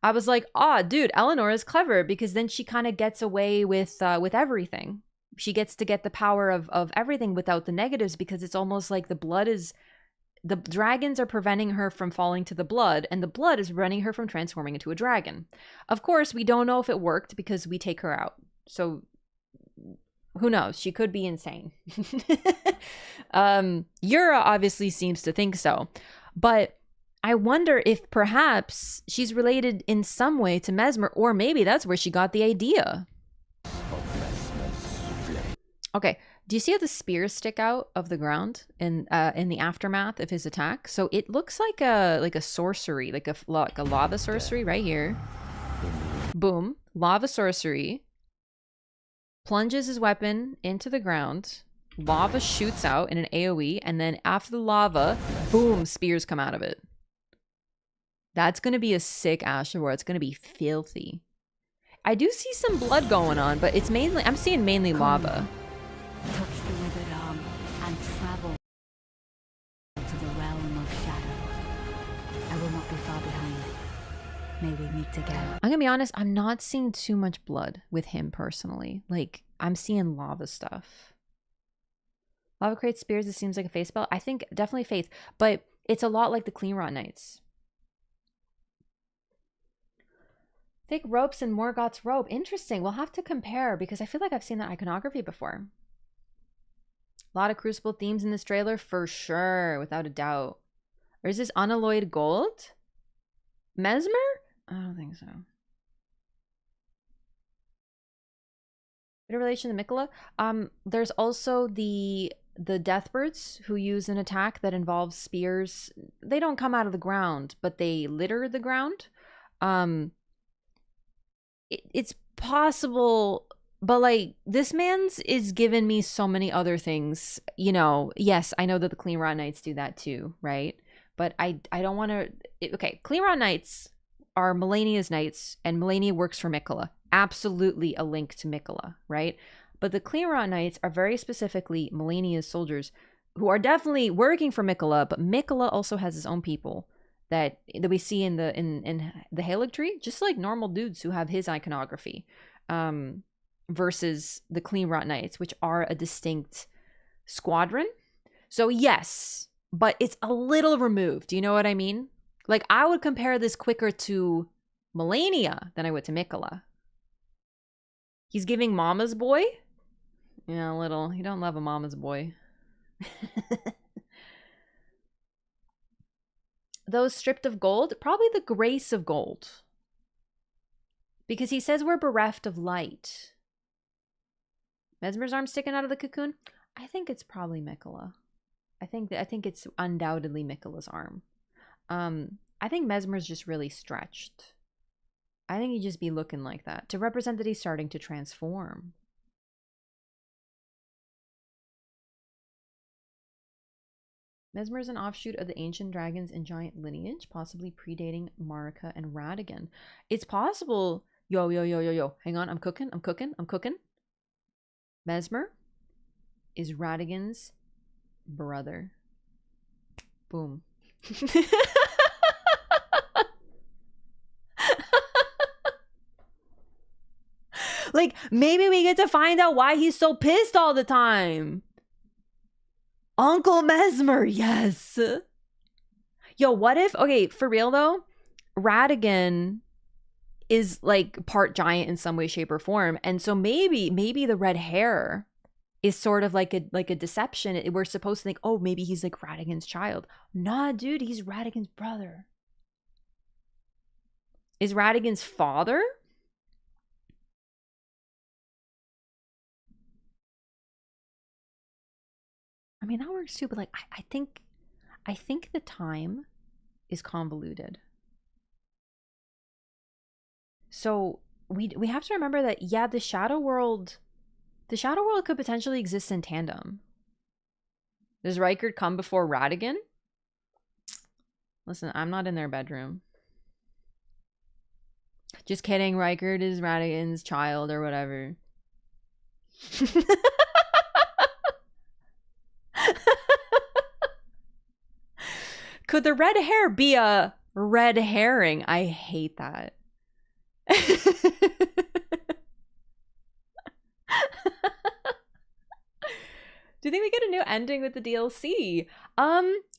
I was like, dude, Eleanor is clever, because then she kind of gets away with everything. She gets to get the power of everything without the negatives, because it's almost like the dragons are preventing her from falling to the blood, and the blood is preventing her from transforming into a dragon. Of course, we don't know if it worked because we take her out. So who knows? She could be insane. Yura obviously seems to think so. But I wonder if perhaps she's related in some way to Mesmer, or maybe that's where she got the idea. Okay. Do you see how the spears stick out of the ground in the aftermath of his attack? So it looks like a sorcery, like a lava sorcery right here. Boom, lava sorcery. Plunges his weapon into the ground. Lava shoots out in an AoE, and then after the lava, boom, spears come out of it. That's gonna be a sick Asher War. It's gonna be filthy. I do see some blood going on, but it's mainly, I'm seeing mainly lava. Touch the withered arm and travel to the realm of shadow. I will not be far behind. May we meet again. I'm gonna be honest, I'm not seeing too much blood with him personally. Like, I'm seeing lava stuff. Lava creates spears, it seems like a faith spell. I think definitely faith, but it's a lot like the Clean Rot Knights. Thick ropes and Morgoth's robe. Interesting. We'll have to compare, because I feel like I've seen that iconography before. A lot of Crucible themes in this trailer, for sure, without a doubt. Or is this unalloyed gold? Mesmer? I don't think so. Bit of relation to Mikola. There's also the the Deathbirds, who use an attack that involves spears, they don't come out of the ground, but they litter the ground. It's possible, but like this man's is giving me so many other things. You know, yes, I know that the Clean Rot Knights do that too, right? But I don't want to. Okay, Clean Rot Knights are Melania's knights, and Melania works for Mikola. Absolutely a link to Mikola, right? But the Clean Rot Knights are very specifically Melania's soldiers, who are definitely working for Mikola. But Mikola also has his own people that we see in the Halig tree, just like normal dudes who have his iconography, versus the Clean Rot Knights, which are a distinct squadron. So yes, but it's a little removed. Do you know what I mean? Like, I would compare this quicker to Melania than I would to Mikola. He's giving mama's boy? Yeah, a little. You don't love a mama's boy. Those stripped of gold? Probably the grace of gold. Because he says we're bereft of light. Mesmer's arm sticking out of the cocoon? I think it's probably Mikola. I think it's undoubtedly Mikola's arm. I think Mesmer's just really stretched. I think he'd just be looking like that to represent that he's starting to transform. Mesmer is an offshoot of the ancient dragons and giant lineage, possibly predating Marika and Radigan. It's possible. Yo. Hang on, I'm cooking. Mesmer is Radigan's brother. Boom. Like, maybe we get to find out why he's so pissed all the time. Uncle Mesmer, yes. Yo, what if, okay, for real though, Radigan is like part giant in some way, shape, or form. And so maybe the red hair is sort of like a deception. We're supposed to think, oh, maybe he's like Radigan's child. Nah, dude, he's Radigan's brother. Is Radigan's father? I mean, that works too, but like, I think the time is convoluted. So we have to remember that, yeah, the Shadow World could potentially exist in tandem. Does Rykard come before Radigan? Listen, I'm not in their bedroom. Just kidding, Rykard is Radigan's child or whatever. Could the red hair be a red herring? I hate that. Do you think we get a new ending with the DLC?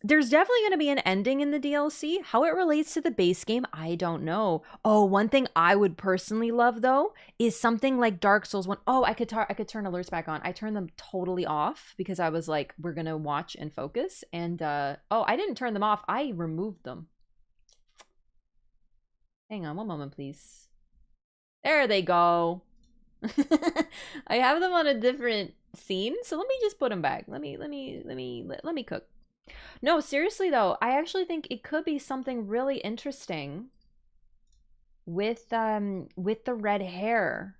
There's definitely going to be an ending in the DLC. How it relates to the base game, I don't know. Oh, one thing I would personally love though is something like Dark Souls 1. Oh, I could turn alerts back on. I turned them totally off because I was like, we're going to watch and focus. And oh, I didn't turn them off. I removed them. Hang on one moment, please. There they go. I have them on a different scene, so let me just put them back. Let me cook. No, seriously though, I actually think it could be something really interesting with the red hair.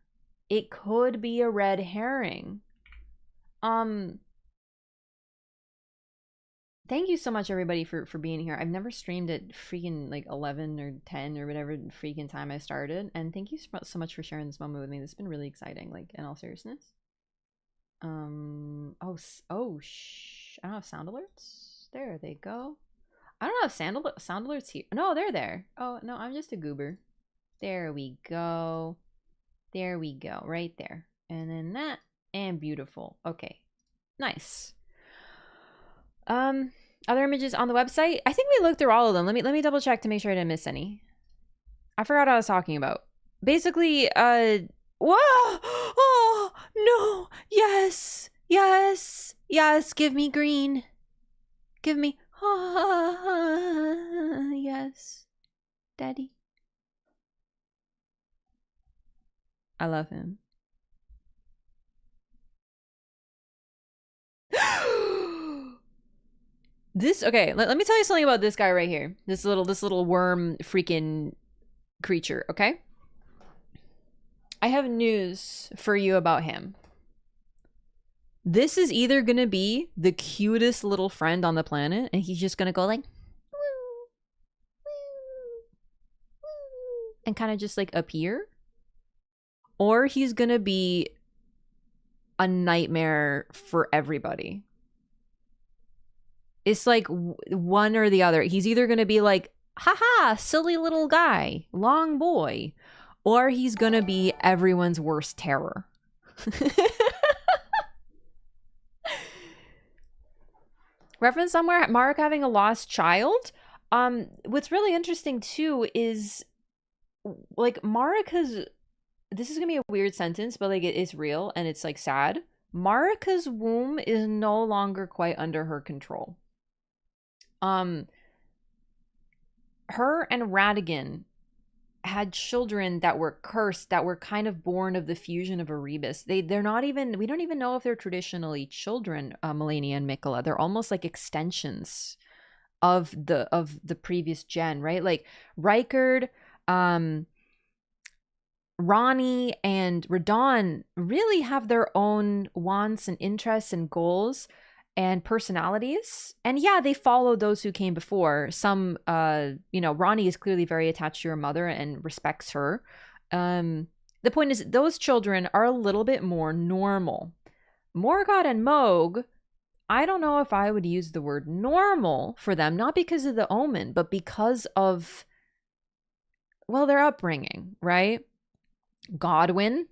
It could be a red herring. Thank you so much everybody for being here. I've never streamed at freaking like 11 or 10 or whatever freaking time I started, and thank you so much for sharing this moment with me. This has been really exciting, like, in all seriousness. I don't have sound alerts. There they go. I don't have sound alerts here. No, they're there. Oh no, I'm just a goober. There we go. There we go. Right there. And then that, and beautiful. Okay. Nice. Other images on the website? I think we looked through all of them. Let me double check to make sure I didn't miss any. I forgot what I was talking about. Basically, whoa! Oh, no! Yes! Yes! Yes! Give me green. Give me... yes. Daddy. I love him. This okay, let me tell you something about this guy right here. This little worm freaking creature, okay? I have news for you about him. This is either gonna be the cutest little friend on the planet, and he's just gonna go like woo, woo, woo, and kind of just like appear, or he's gonna be a nightmare for everybody. It's like one or the other. He's either gonna be like, haha, silly little guy, long boy, or he's gonna be everyone's worst terror. Reference somewhere, Mark having a lost child. What's really interesting too is like Marika's, this is gonna be a weird sentence, but like it is real and it's like sad. Marika's womb is no longer quite under her control. Her and Radigan had children that were cursed, that were kind of born of the fusion of Erebus. They're not even, we don't even know if they're traditionally children, Melania and Mikola. They're almost like extensions of the previous gen, right? Like Rykard, Ronnie and Radon really have their own wants and interests and goals and personalities. And yeah, they follow those who came before. Some, Ronnie is clearly very attached to her mother and respects her. The point is, those children are a little bit more normal. Morgoth and Moog, I don't know if I would use the word normal for them, not because of the omen, but because of, well, their upbringing, right? Godwyn,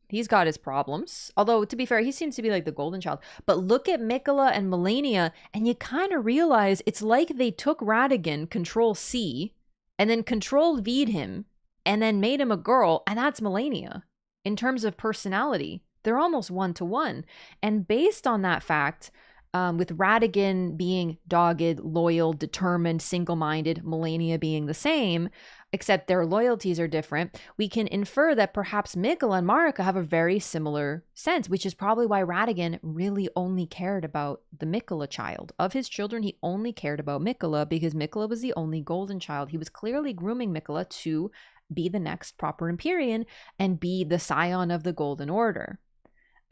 he's got his problems. Although, to be fair, he seems to be like the golden child. But look at Mikola and Melania, and you kind of realize it's like they took Radigan, Control-C, and then Control-V'd him, and then made him a girl, and that's Melania. In terms of personality, they're almost one-to-one. And based on that fact, with Radigan being dogged, loyal, determined, single-minded, Melania being the same, except their loyalties are different, we can infer that perhaps Mikola and Marika have a very similar sense, which is probably why Radigan really only cared about the Mikola child. Of his children, he only cared about Mikola because Mikola was the only golden child. He was clearly grooming Mikola to be the next proper Empyrean and be the scion of the Golden Order.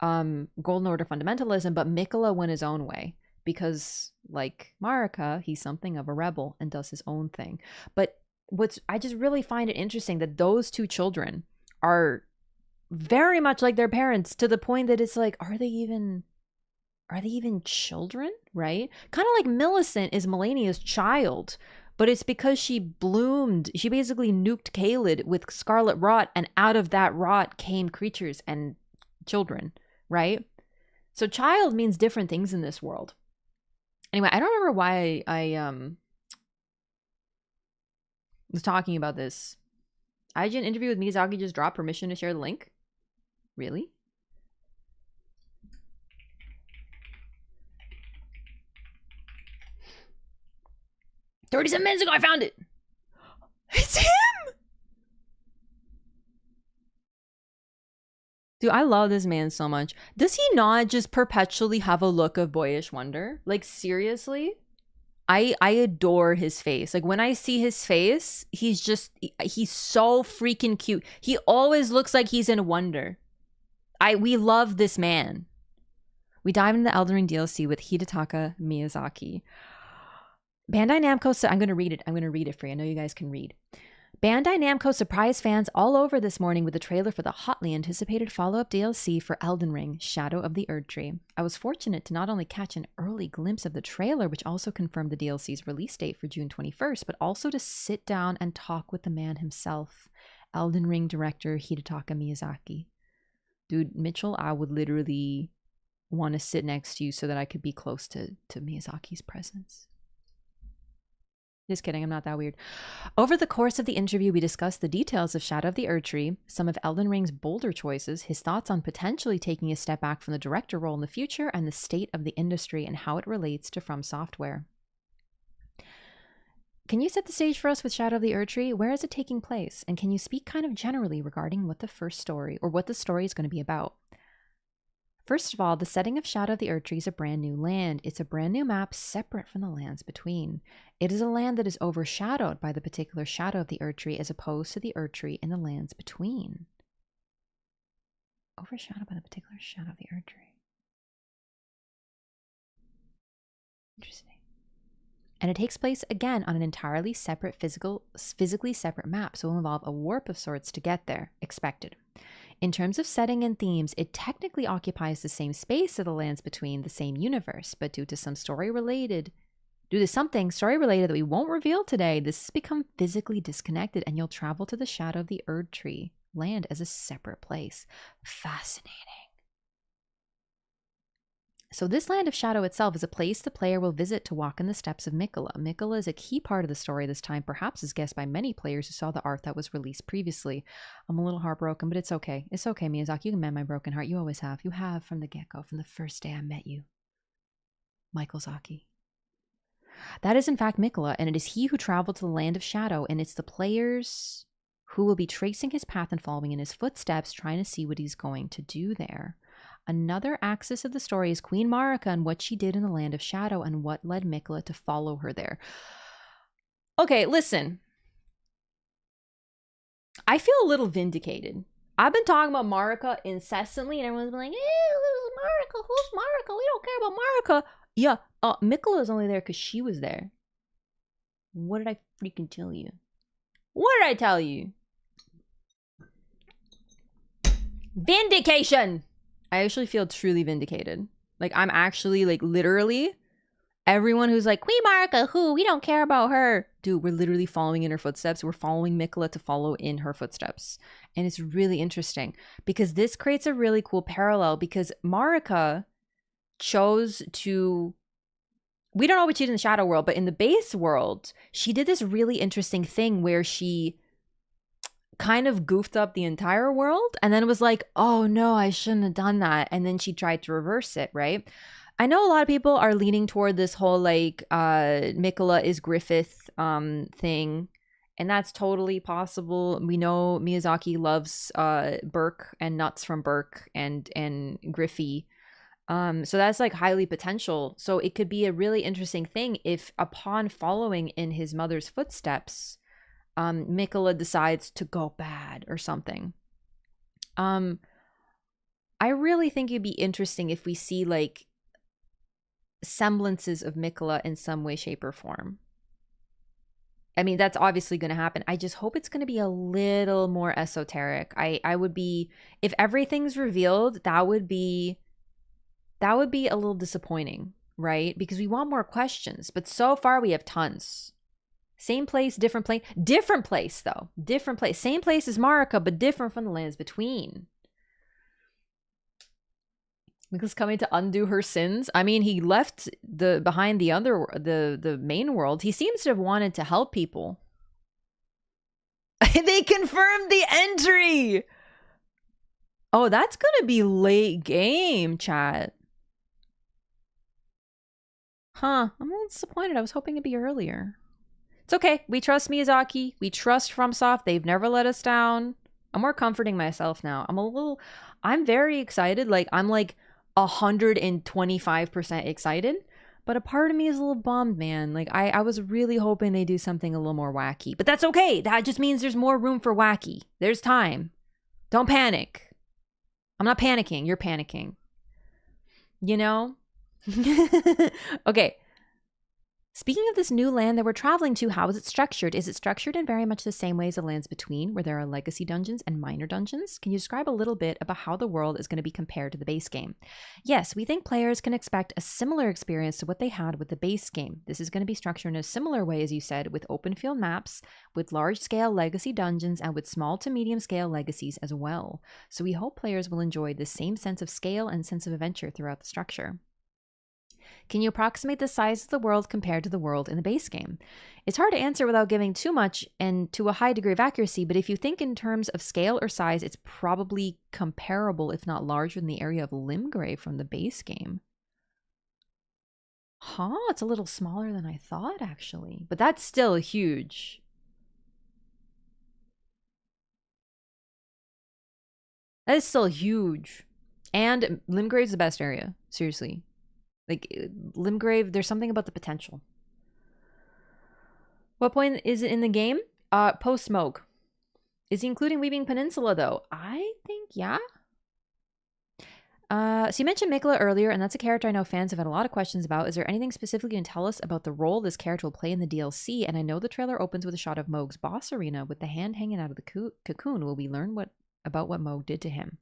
Golden Order fundamentalism, but Mikola went his own way because, like Marika, he's something of a rebel and does his own thing. But I just really find it interesting that those two children are very much like their parents, to the point that it's like, are they even children, right? Kind of like Millicent is Melania's child, but it's because she bloomed. She basically nuked Caelid with scarlet rot, and out of that rot came creatures and children, right? So child means different things in this world. Anyway, I don't remember why I was talking about this. IGN interview with Miyazaki just dropped permission to share the link. Really? "37 minutes ago, I found it." It's him! Dude, I love this man so much. Does he not just perpetually have a look of boyish wonder? Like, seriously? I adore his face. Like, when I see his face, he's so freaking cute. He always looks like he's in wonder. We love this man. We dive into the Elden Ring DLC with Hidetaka Miyazaki. Bandai Namco, I'm going to read it. I'm going to read it for you. I know you guys can read. Bandai Namco surprised fans all over this morning with a trailer for the hotly anticipated follow-up DLC for Elden Ring, Shadow of the Erdtree. I was fortunate to not only catch an early glimpse of the trailer, which also confirmed the DLC's release date for June 21st, but also to sit down and talk with the man himself, Elden Ring director Hidetaka Miyazaki. Dude, Mitchell, I would literally want to sit next to you so that I could be close to Miyazaki's presence. Just kidding, I'm not that weird. Over the course of the interview, we discussed the details of Shadow of the Erdtree, some of Elden Ring's bolder choices, his thoughts on potentially taking a step back from the director role in the future, and the state of the industry and how it relates to From Software. Can you set the stage for us with Shadow of the Erdtree? Where is it taking place? And can you speak kind of generally regarding what the first story, or what the story is going to be about? First of all, the setting of Shadow of the Erdtree is a brand new land. It's a brand new map separate from the lands between. It is a land that is overshadowed by the particular shadow of the Erdtree as opposed to the Erdtree in the lands between. Overshadowed by the particular shadow of the Erdtree. Interesting. And it takes place again on an entirely separate physically separate map, so it will involve a warp of sorts to get there, expected. In terms of setting and themes, it technically occupies the same space of the lands between the same universe, but due to something story related that we won't reveal today, this has become physically disconnected, and you'll travel to the shadow of the Erdtree land as a separate place. Fascinating. So this land of shadow itself is a place the player will visit to walk in the steps of Miquella. Miquella is a key part of the story this time, perhaps as guessed by many players who saw the art that was released previously. I'm a little heartbroken, but it's okay. It's okay, Miyazaki. You can mend my broken heart. You always have. You have from the get-go, from the first day I met you. Michael Zaki. That is in fact Miquella, and it is he who traveled to the land of shadow, and it's the players who will be tracing his path and following in his footsteps, trying to see what he's going to do there. Another axis of the story is Queen Marika and what she did in the land of shadow and what led Miquella to follow her there. Okay, listen. I feel a little vindicated. I've been talking about Marika incessantly, and everyone's been like, who's Marika? Who's Marika? We don't care about Marika. Yeah, Miquella is only there because she was there. What did I freaking tell you? What did I tell you? Vindication! I actually feel truly vindicated. Like, I'm actually, like, literally, everyone who's like, Queen Marika, who? We don't care about her. Dude, we're literally following in her footsteps. We're following Miquella to follow in her footsteps. And it's really interesting because this creates a really cool parallel because Marika chose to... We don't know what she did in the Shadow World, but in the base world, she did this really interesting thing where she kind of goofed up the entire world and then was like, oh no, I shouldn't have done that. And then she tried to reverse it, right? I know a lot of people are leaning toward this whole like Miquella is Griffith thing, and that's totally possible. We know Miyazaki loves Burke and nuts from Burke and Griffey. So that's like highly potential. So it could be a really interesting thing if upon following in his mother's footsteps, Miquella decides to go bad or something. I really think it'd be interesting if we see like semblances of Miquella in some way, shape, or form. I mean, that's obviously going to happen. I just hope it's going to be a little more esoteric. I would be, if everything's revealed, that would be a little disappointing, right? Because we want more questions, but so far we have tons. Same place, different place. Different place, though. Different place. Same place as Marika, but different from the lands between. Miquella's coming to undo her sins. I mean, he left behind the main world. He seems to have wanted to help people. They confirmed the entry! Oh, that's gonna be late game, chat. Huh. I'm a little disappointed. I was hoping it'd be earlier. It's okay. We trust Miyazaki. We trust FromSoft. They've never let us down. I'm more comforting myself now. I'm very excited. Like, I'm like 125% excited. But a part of me is a little bummed, man. Like, I was really hoping they do something a little more wacky. But that's okay. That just means there's more room for wacky. There's time. Don't panic. I'm not panicking. You're panicking. You know? Okay. Speaking of this new land that we're traveling to, how is it structured? Is it structured in very much the same way as the lands between, where there are legacy dungeons and minor dungeons? Can you describe a little bit about how the world is going to be compared to the base game? Yes, we think players can expect a similar experience to what they had with the base game. This is going to be structured in a similar way, as you said, with open field maps, with large-scale legacy dungeons, and with small to medium-scale legacies as well. So we hope players will enjoy the same sense of scale and sense of adventure throughout the structure. Can you approximate the size of the world compared to the world in the base game? It's hard to answer without giving too much and to a high degree of accuracy, but if you think in terms of scale or size, it's probably comparable, if not larger, than the area of Limgrave from the base game. Huh, it's a little smaller than I thought, actually. But that's still huge. That is still huge. And Limgrave's the best area. Seriously. Like, Limgrave, there's something about the potential. What point is it in the game? Post-smoke. Is he including Weeping Peninsula, though? I think, yeah. So you mentioned Mikola earlier, and that's a character I know fans have had a lot of questions about. Is there anything specifically you can tell us about the role this character will play in the DLC? And I know the trailer opens with a shot of Mohg's boss arena with the hand hanging out of the cocoon. Will we learn about what Mohg did to him?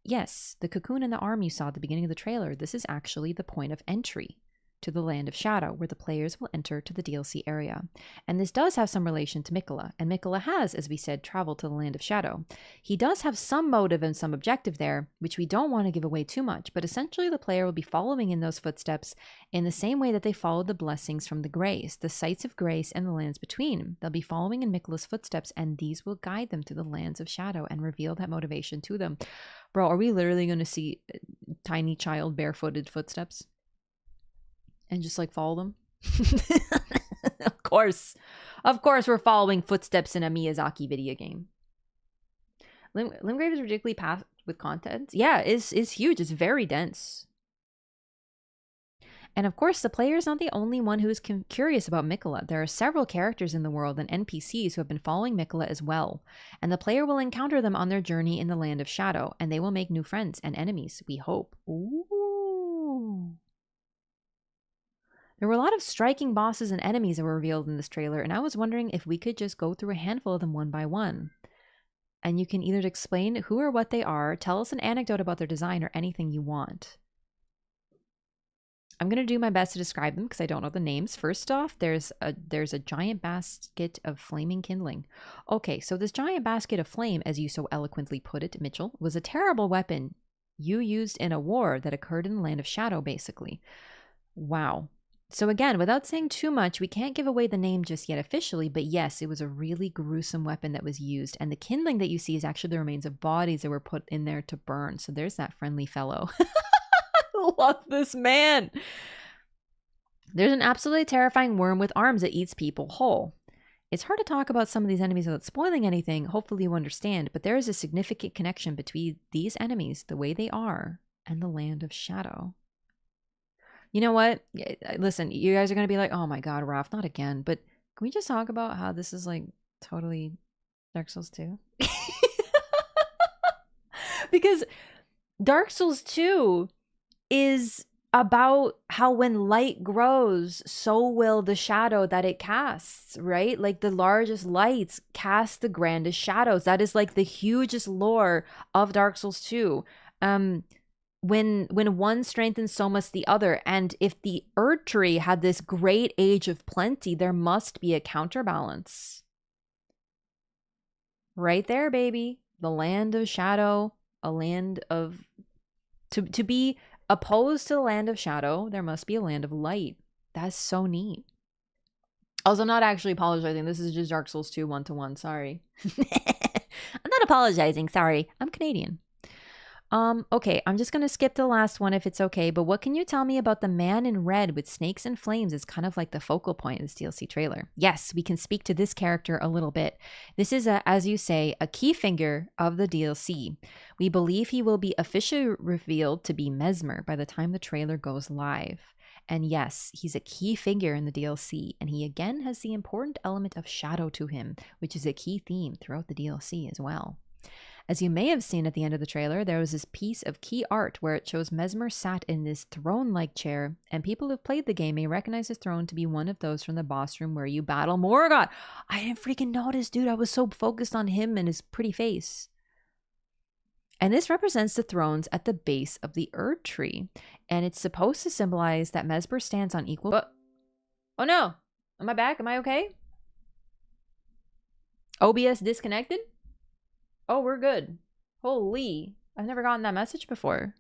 Yes, the cocoon and the arm you saw at the beginning of the trailer, this is actually the point of entry to the Land of Shadow, where the players will enter to the DLC area. And this does have some relation to Mikola, and Mikola has, as we said, traveled to the Land of Shadow. He does have some motive and some objective there, which we don't want to give away too much, but essentially the player will be following in those footsteps in the same way that they followed the blessings from the Grace, the sites of grace and the lands between. They'll be following in Mikola's footsteps, and these will guide them to the Lands of Shadow and reveal that motivation to them. Bro, are we literally going to see tiny child barefooted footsteps? And just like follow them? Of course we're following footsteps in a Miyazaki video game. Limgrave is ridiculously packed with content. Yeah, it's huge. It's very dense. And of course, the player is not the only one who is curious about Mikola. There are several characters in the world and NPCs who have been following Mikola as well. And the player will encounter them on their journey in the Land of Shadow, and they will make new friends and enemies, we hope. Ooh. There were a lot of striking bosses and enemies that were revealed in this trailer, and I was wondering if we could just go through a handful of them one by one. And you can either explain who or what they are, tell us an anecdote about their design, or anything you want. I'm going to do my best to describe them because I don't know the names. First off, there's a giant basket of flaming kindling. Okay, so this giant basket of flame, as you so eloquently put it, Mitchell, was a terrible weapon you used in a war that occurred in the Land of Shadow, basically. Wow. So again, without saying too much, we can't give away the name just yet officially, but yes, it was a really gruesome weapon that was used. And the kindling that you see is actually the remains of bodies that were put in there to burn. So there's that friendly fellow. I love this man. There's an absolutely terrifying worm with arms that eats people whole. It's hard to talk about some of these enemies without spoiling anything. Hopefully you understand, but there is a significant connection between these enemies, the way they are, and the Land of Shadow. You know what? Listen, you guys are going to be like, oh my God, Raph, not again. But can we just talk about how this is like totally Dark Souls 2? Because Dark Souls 2 is about how when light grows, so will the shadow that it casts, right? Like the largest lights cast the grandest shadows. That is like the hugest lore of Dark Souls 2. When one strengthens, so must the other. And if the Erd Tree had this great age of plenty, there must be a counterbalance. Right there, baby. The Land of Shadow, a land of... To be opposed to the Land of Shadow, there must be a Land of Light. That's so neat. Also, not actually apologizing. This is just Dark Souls 2 1-to-1. Sorry. I'm not apologizing. Sorry. I'm Canadian. Okay, I'm just going to skip the last one if it's okay, but what can you tell me about the man in red with snakes and flames is kind of like the focal point of this DLC trailer? Yes, we can speak to this character a little bit. This is, as you say, a key figure of the DLC. We believe he will be officially revealed to be Mesmer by the time the trailer goes live. And yes, he's a key figure in the DLC, and he again has the important element of shadow to him, which is a key theme throughout the DLC as well. As you may have seen at the end of the trailer, there was this piece of key art where it shows Mesmer sat in this throne-like chair, and people who've played the game may recognize his throne to be one of those from the boss room where you battle Morgoth. I didn't freaking notice, dude. I was so focused on him and his pretty face. And this represents the thrones at the base of the Erd Tree, and it's supposed to symbolize that Mesmer stands on equal... Oh no! Am I back? Am I okay? OBS disconnected? Oh, we're good. Holy. I've never gotten that message before.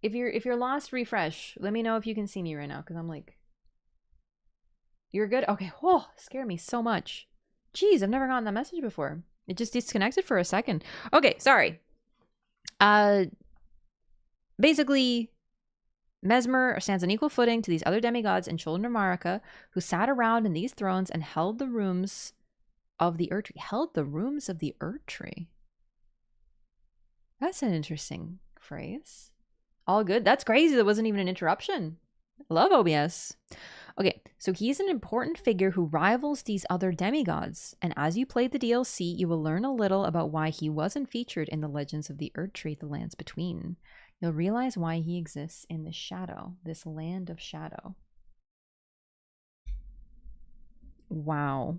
If you're lost, refresh. Let me know if you can see me right now, because I'm like... You're good? Okay. Oh, scared me so much. Jeez, I've never gotten that message before. It just disconnected for a second. Okay, sorry. Basically, Mesmer stands on equal footing to these other demigods and children of Marika, who sat around in these thrones and held the rooms... of the Erd Tree. Held the rooms of the Erd Tree. What? Oh no. Am I back? Am I okay? You're good? Okay. That's an interesting phrase. All good. That's crazy. That wasn't even an interruption. I love OBS. Okay, so he's an important figure who rivals these other demigods. And as you play the DLC, you will learn a little about why he wasn't featured in the Legends of the Erdtree, the Lands Between. You'll realize why he exists in the shadow, this land of shadow. Wow.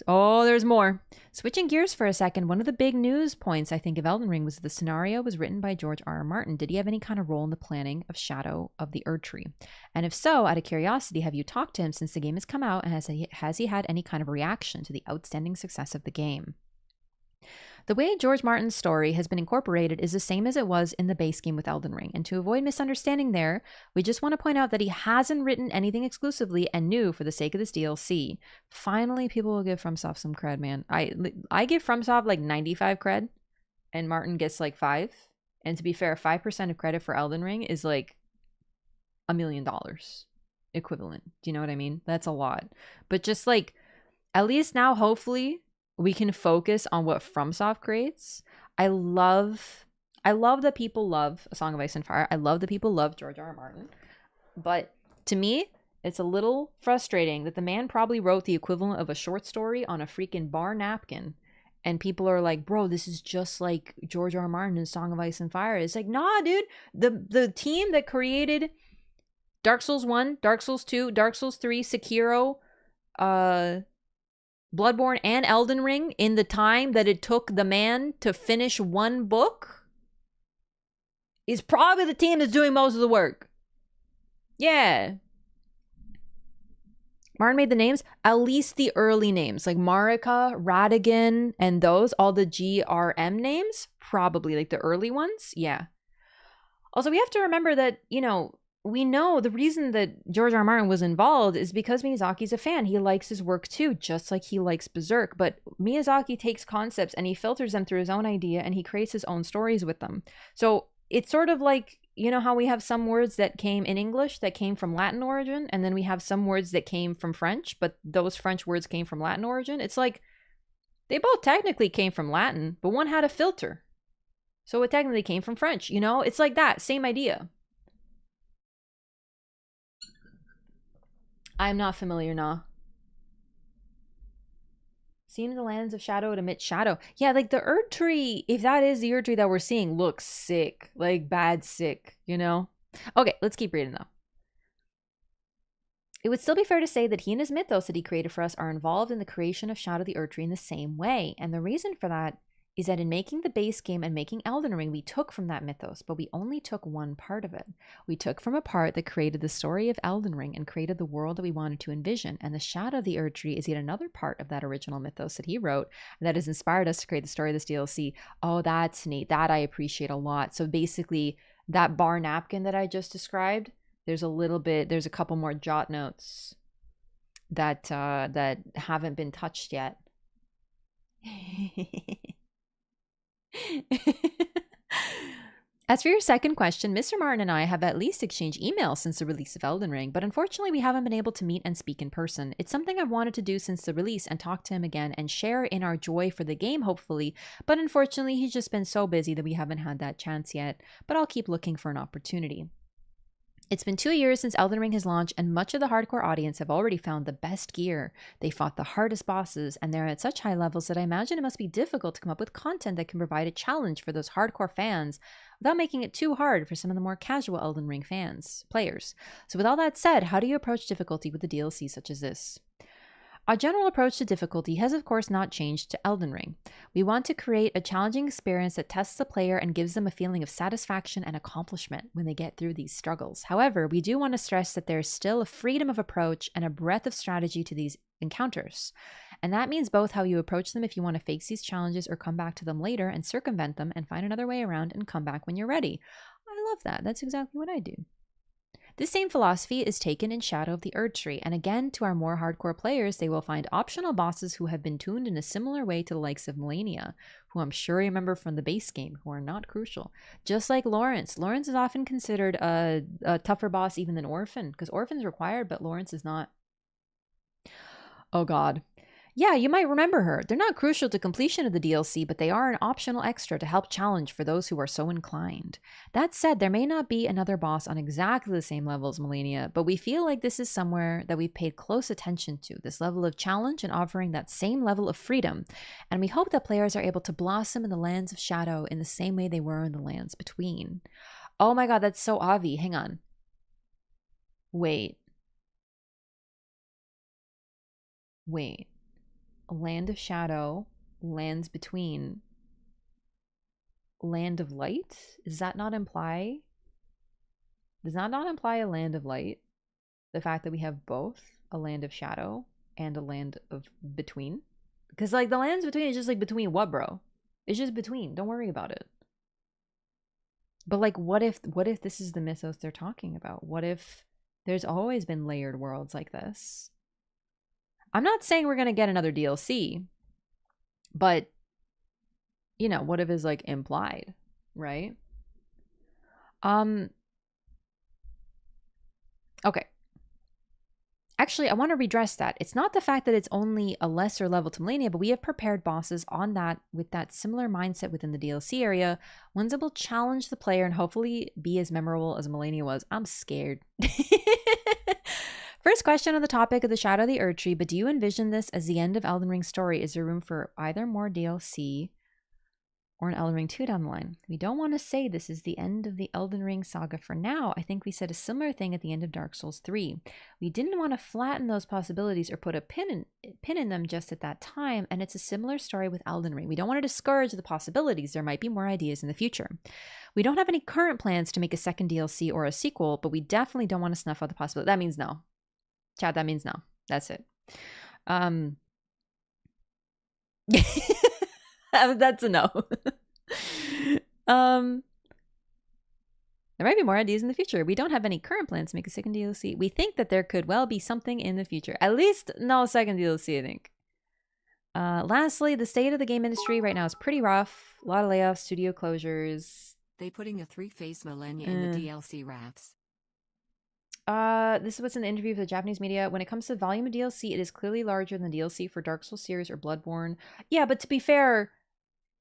Oh, there's more. Switching gears for a second, one of the big news points, I think, of Elden Ring was that the scenario was written by George R. R. Martin. Did he have any kind of role in the planning of Shadow of the Erdtree? And if so, out of curiosity, have you talked to him since the game has come out, and has he had any kind of reaction to the outstanding success of the game? The way George Martin's story has been incorporated is the same as it was in the base game with Elden Ring, and to avoid misunderstanding there, we just want to point out that he hasn't written anything exclusively and new for the sake of this DLC. Finally, people will give FromSoft some cred, man. I give FromSoft like 95 cred, and Martin gets like 5. And to be fair, 5% of credit for Elden Ring is like $1 million equivalent. Do you know what I mean? That's a lot. But just like, at least now, hopefully, we can focus on what FromSoft creates. I love that people love A Song of Ice and Fire. I love that people love George R. R. Martin. But to me, it's a little frustrating that the man probably wrote the equivalent of a short story on a freaking bar napkin. And people are like, bro, this is just like George R. R. Martin and Song of Ice and Fire. It's like, nah, dude. The team that created Dark Souls 1, Dark Souls 2, Dark Souls 3, Sekiro, Bloodborne, and Elden Ring in the time that it took the man to finish one book is probably the team that's doing most of the work. Yeah. Martin made the names, at least the early names, like Marika, Radigan, and those, all the GRM names, probably like the early ones. Yeah. Also, we have to remember that, you know, we know the reason that George R. R. Martin was involved is because Miyazaki's a fan. He likes his work too, just like he likes Berserk. But Miyazaki takes concepts and he filters them through his own idea and he creates his own stories with them. So it's sort of like, you know how we have some words that came in English that came from Latin origin, and then we have some words that came from French, but those French words came from Latin origin. It's like they both technically came from Latin, but one had a filter. So it technically came from French, you know? It's like that, same idea. I'm not familiar, nah. Seems the lands of shadow would emit shadow. Yeah, like the Erdtree, if that is the Erdtree that we're seeing, looks sick. Like bad sick, you know? Okay, let's keep reading though. It would still be fair to say that he and his mythos that he created for us are involved in the creation of Shadow the Erdtree in the same way. And the reason for that is that in making the base game and making Elden Ring, we took from that mythos, but we only took one part of it. We took from a part that created the story of Elden Ring and created the world that we wanted to envision, and the Shadow of the Erdtree is yet another part of that original mythos that he wrote and that has inspired us to create the story of this DLC. Oh, that's neat. That I appreciate a lot. So basically, that bar napkin that I just described, there's a couple more jot notes that haven't been touched yet. As for your second question, Mr. Martin and I have at least exchanged emails since the release of Elden Ring, but unfortunately we haven't been able to meet and speak in person. It's something I've wanted to do since the release and talk to him again and share in our joy for the game, hopefully, but unfortunately he's just been so busy that we haven't had that chance yet, but I'll keep looking for an opportunity. It's been 2 years since Elden Ring has launched, and much of the hardcore audience have already found the best gear. They fought the hardest bosses, and they're at such high levels that I imagine it must be difficult to come up with content that can provide a challenge for those hardcore fans without making it too hard for some of the more casual Elden Ring players. So with all that said, how do you approach difficulty with a DLC such as this? Our general approach to difficulty has of course not changed to Elden Ring. We want to create a challenging experience that tests the player and gives them a feeling of satisfaction and accomplishment when they get through these struggles. However, we do want to stress that there is still a freedom of approach and a breadth of strategy to these encounters. And that means both how you approach them if you want to face these challenges or come back to them later and circumvent them and find another way around and come back when you're ready. I love that. That's exactly what I do. This same philosophy is taken in Shadow of the Erdtree, and again, to our more hardcore players, they will find optional bosses who have been tuned in a similar way to the likes of Melania, who I'm sure you remember from the base game, who are not crucial. Just like Lawrence. Lawrence is often considered a tougher boss even than Orphan, because Orphan's required, but Lawrence is not. Oh god. Yeah, you might remember her. They're not crucial to completion of the DLC, but they are an optional extra to help challenge for those who are so inclined. That said, there may not be another boss on exactly the same level as Melania, but we feel like this is somewhere that we've paid close attention to, this level of challenge and offering that same level of freedom. And we hope that players are able to blossom in the lands of shadow in the same way they were in the lands between. Oh my god, that's so Avi. Hang on. Wait. A land of shadow, lands between, land of light? Does that not imply a land of light? The fact that we have both a land of shadow and a land of between? Because like the lands between is just like between what, bro? It's just between. Don't worry about it. But like what if this is the mythos they're talking about? What if there's always been layered worlds like this? I'm not saying we're going to get another DLC, but, you know, what if it's like implied, right? Okay. Actually, I want to redress that. It's not the fact that it's only a lesser level to Melania, but we have prepared bosses on that with that similar mindset within the DLC area, ones that will challenge the player and hopefully be as memorable as Melania was. I'm scared. First question on the topic of the Shadow of the Erdtree, but do you envision this as the end of Elden Ring's story? Is there room for either more DLC or an Elden Ring 2 down the line? We don't want to say this is the end of the Elden Ring saga for now. I think we said a similar thing at the end of Dark Souls 3. We didn't want to flatten those possibilities or put a pin in them just at that time, and it's a similar story with Elden Ring. We don't want to discourage the possibilities. There might be more ideas in the future. We don't have any current plans to make a second DLC or a sequel, but we definitely don't want to snuff out the possibility. That means no. Chad, that means no. That's it. That's a no. There might be more ideas in the future. We don't have any current plans to make a second DLC. We think that there could well be something in the future. At least no second DLC, I think. Lastly, the state of the game industry right now is pretty rough. A lot of layoffs, studio closures. They putting a 3-phase Millennia in the DLC wraps. This is what's in the interview with the Japanese media. When it comes to the volume of DLC, it is clearly larger than the DLC for Dark Souls series or Bloodborne. Yeah, but to be fair,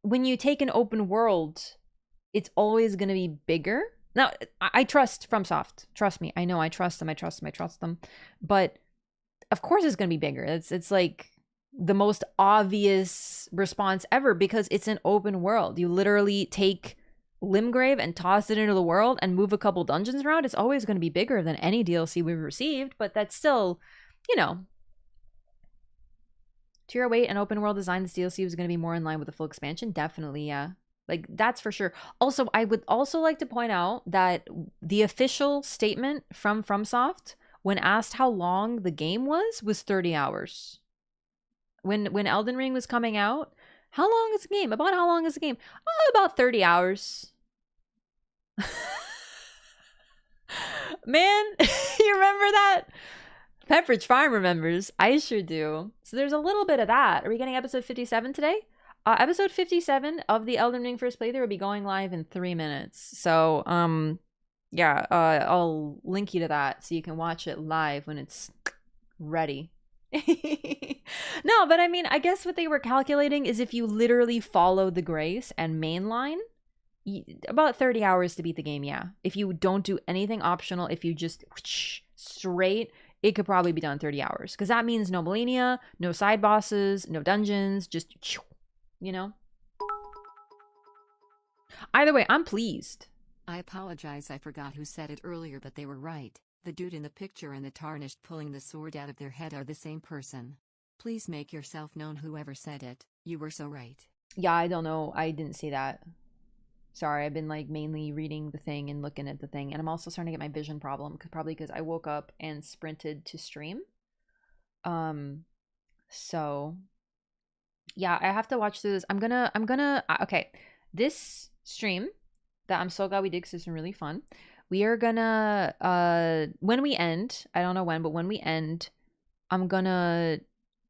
when you take an open world, it's always going to be bigger. Now, I trust FromSoft. Trust me. I know I trust them. But of course it's going to be bigger. It's like the most obvious response ever because it's an open world. You literally take Limgrave and toss it into the world and move a couple dungeons around. It's always going to be bigger than any DLC we've received, but that's still, you know, to your weight and open world design, this DLC was going to be more in line with the full expansion. Definitely, yeah. Like, that's for sure. Also, I would also like to point out that the official statement from FromSoft, when asked how long the game was 30 hours. When Elden Ring was coming out, how long is the game? About how long is the game? Oh, about 30 hours. Man, you remember that? Pepperidge Farm remembers. I sure do. So there's a little bit of that. Are we getting episode 57 today? Episode 57 of the Elden Ring First Playthrough will be going live in 3 minutes. So, yeah, I'll link you to that so you can watch it live when it's ready. No, but I mean, I guess what they were calculating is if you literally follow the grace and mainline, about 30 hours to beat the game, yeah. If you don't do anything optional, if you just straight, it could probably be done in 30 hours. Because that means no Melania, no side bosses, no dungeons, just, you know? Either way, I'm pleased. I apologize, I forgot who said it earlier, but they were right. The dude in the picture and the tarnished pulling the sword out of their head are the same person. Please make yourself known, whoever said it. You were so right. Yeah, I don't know. I didn't see that. Sorry, I've been like mainly reading the thing and looking at the thing. And I'm also starting to get my vision problem, probably because I woke up and sprinted to stream. So yeah, I have to watch through this. I'm gonna okay. This stream that I'm so glad we did because it's been really fun. We are gonna when we end, I don't know when, but when we end, I'm gonna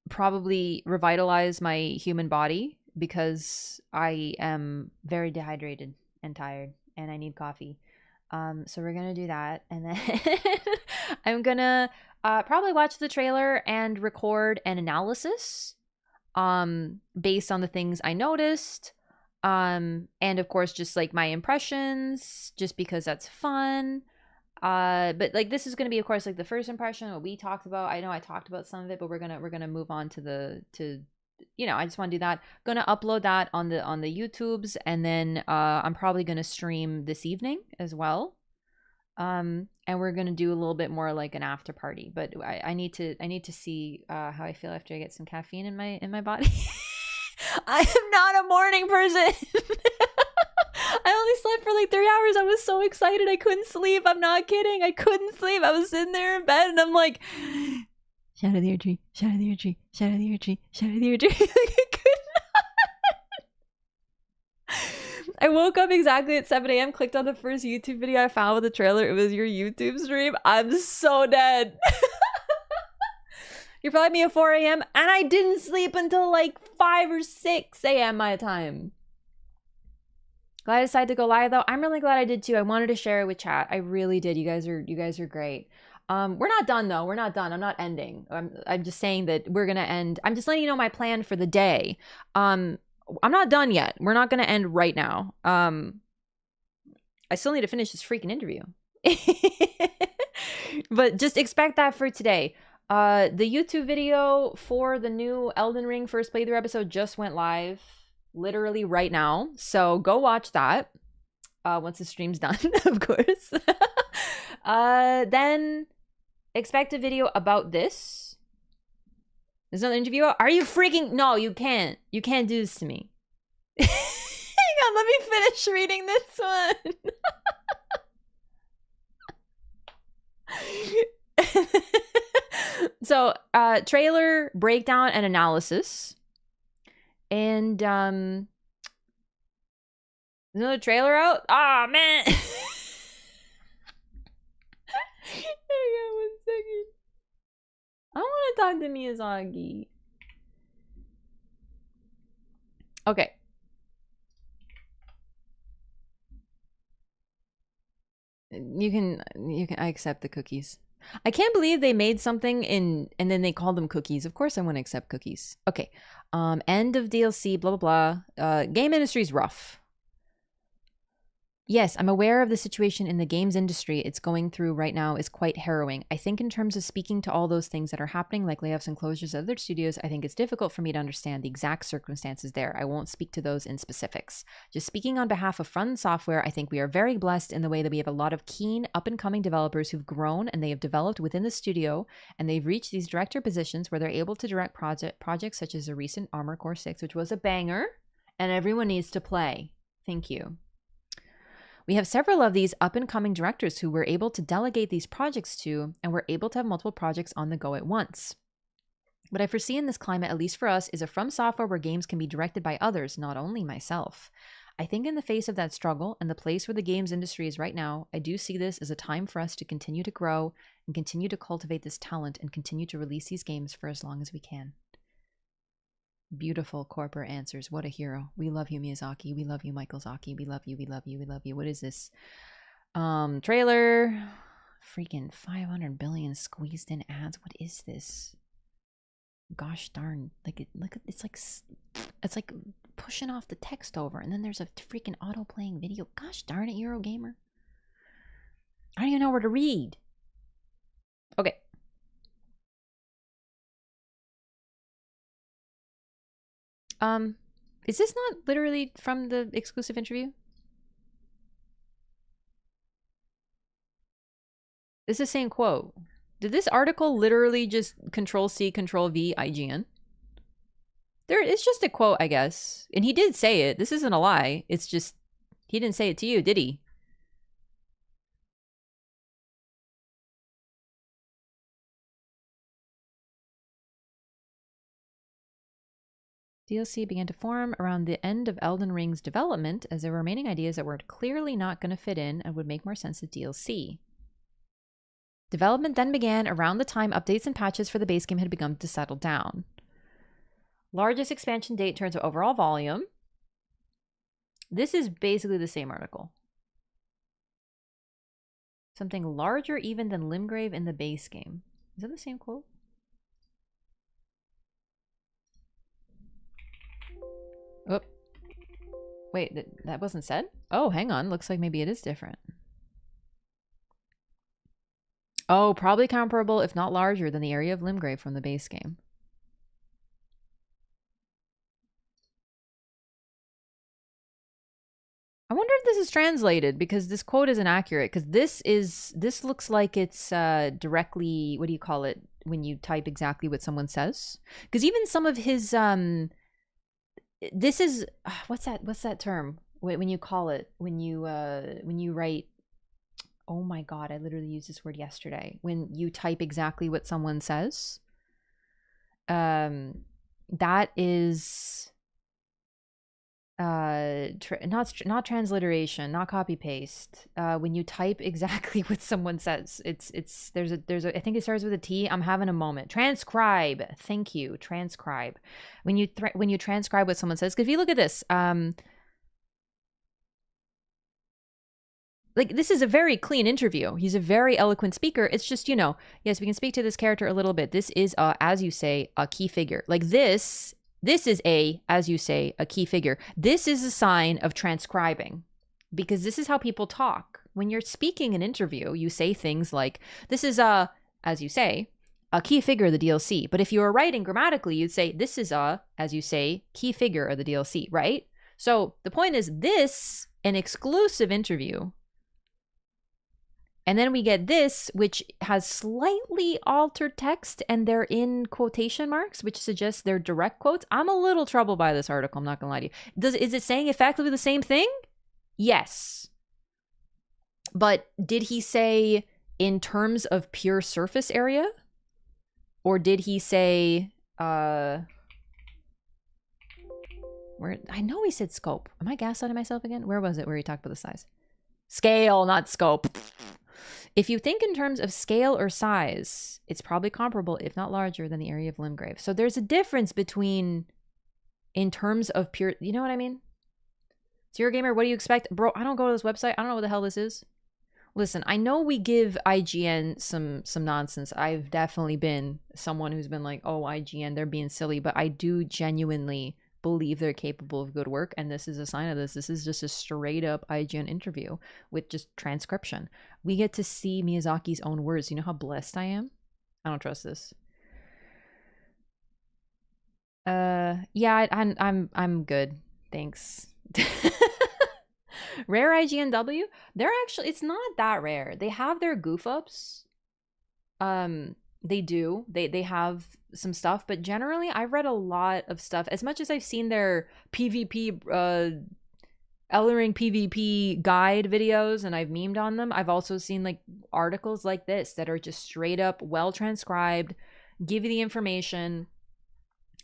probably revitalize my human body because I am very dehydrated and tired and I need coffee. So we're gonna do that, and then I'm gonna probably watch the trailer and record an analysis based on the things I noticed. And of course, just like my impressions, just because that's fun. But like this is gonna be, of course, like the first impression, what we talked about. I know I talked about some of it, but we're gonna move on to you know, I just want to do that. Gonna upload that on the YouTubes, and then I'm probably gonna stream this evening as well. And we're gonna do a little bit more like an after party. But I need to see how I feel after I get some caffeine in my body. I am not a morning person. I only slept for like 3 hours. I was so excited. I couldn't sleep. I'm not kidding. I couldn't sleep. I was sitting there in bed and I'm like, Shadow the Erdtree, Shadow the Erdtree, Shadow the Erdtree, Shadow the Erdtree. Like, I could not. I woke up exactly at 7 a.m., clicked on the first YouTube video I found with the trailer. It was your YouTube stream. I'm so dead. You probably me at 4 a.m. and I didn't sleep until like 5 or 6 a.m. my time. Glad I decided to go live though. I'm really glad I did too. I wanted to share it with chat. I really did. You guys are great. We're not done though. We're not done. I'm not ending. I'm just saying that we're gonna end. I'm just letting you know my plan for the day. I'm not done yet. We're not gonna end right now. I still need to finish this freaking interview. But just expect that for today. The YouTube video for the new Elden Ring first playthrough episode just went live literally right now. So go watch that once the stream's done, of course. Then expect a video about this. There's another interview. Are you freaking... No, you can't. You can't do this to me. Hang on, let me finish reading this one. So, trailer breakdown and analysis. And there's another trailer out. Ah, man. Hang on 1 second. I want to talk to Miyazaki. Okay. You can I accept the cookies. I can't believe they made something and then they called them cookies. Of course I want to accept cookies. Okay. End of DLC, blah, blah, blah. Game industry's rough. Yes, I'm aware of the situation in the games industry it's going through right now is quite harrowing. I think in terms of speaking to all those things that are happening, like layoffs and closures at other studios, I think it's difficult for me to understand the exact circumstances there. I won't speak to those in specifics. Just speaking on behalf of Front Software, I think we are very blessed in the way that we have a lot of keen, up-and-coming developers who've grown and they have developed within the studio, and they've reached these director positions where they're able to direct projects such as the recent Armored Core 6, which was a banger, and everyone needs to play. Thank you. We have several of these up-and-coming directors who we're able to delegate these projects to, and we're able to have multiple projects on the go at once. What I foresee in this climate, at least for us, is a From Software where games can be directed by others, not only myself. I think in the face of that struggle and the place where the games industry is right now, I do see this as a time for us to continue to grow and continue to cultivate this talent and continue to release these games for as long as we can. Beautiful corporate answers. What a hero. We love you, Miyazaki. We love you, Michael Zaki. We love you. We love you. We love you. What is this? Trailer. Freaking 500 billion squeezed in ads. What is this? Gosh darn. Like it's like pushing off the text over and then there's a freaking auto playing video. Gosh darn it, Eurogamer. I don't even know where to read. Okay. Is this not literally from the exclusive interview? It's the same quote. Did this article literally just Control-C, Control-V, IGN? It's just a quote, I guess. And he did say it. This isn't a lie. It's just, he didn't say it to you, did he? DLC began to form around the end of Elden Ring's development as there were remaining ideas that were clearly not going to fit in and would make more sense as DLC. Development then began around the time updates and patches for the base game had begun to settle down. Largest expansion date in terms of overall volume. This is basically the same article. Something larger even than Limgrave in the base game. Is that the same quote? Oh, wait, that wasn't said? Oh, hang on. Looks like maybe it is different. Oh, probably comparable, if not larger, than the area of Limgrave from the base game. I wonder if this is translated, because this quote isn't accurate, because this looks like it's directly, what do you call it, when you type exactly what someone says? Because even some of his this is what's that term when you call it, when you write, oh my god, I literally used this word yesterday, when you type exactly what someone says, that is not transliteration, not copy paste. When you type exactly what someone says, there's a I think it starts with a T. I'm having a moment. Transcribe. Thank you. Transcribe. When you transcribe what someone says, because if you look at this, like, this is a very clean interview. He's a very eloquent speaker. It's just, you know, yes, we can speak to this character a little bit. This is as you say, a key figure. Like this is as you say, a key figure. This is a sign of transcribing, because this is how people talk. When you're speaking an interview, you say things like, this is as you say, a key figure of the DLC. But if you were writing grammatically, you'd say, this is as you say, key figure of the DLC, right? So the point is, this, an exclusive interview. And then we get this, which has slightly altered text, and they're in quotation marks, which suggests they're direct quotes. I'm a little troubled by this article, I'm not gonna lie to you. Is it saying effectively the same thing? Yes. But did he say in terms of pure surface area? Or did he say, where, I know he said scope. Am I gaslighting myself again? Where was it where he talked about the size? Scale, not scope. If you think in terms of scale or size, it's probably comparable, if not larger, than the area of Limgrave. So there's a difference between, in terms of pure, you know what I mean? Zero Gamer, what do you expect? Bro, I don't go to this website. I don't know what the hell this is. Listen, I know we give IGN some nonsense. I've definitely been someone who's been like, oh, IGN, they're being silly. But I do genuinely believe they're capable of good work, and this is a sign of this. This is just a straight up IGN interview with just transcription. We get to see Miyazaki's own words. You know how blessed I am? I don't trust this. Yeah, I'm good. Thanks. Rare IGNW? They're actually, it's not that rare. They have their goof ups. They do. They have some stuff, but generally I've read a lot of stuff. As much as I've seen their PvP Elden Ring PvP guide videos and I've memed on them, I've also seen like articles like this that are just straight up well transcribed, give you the information,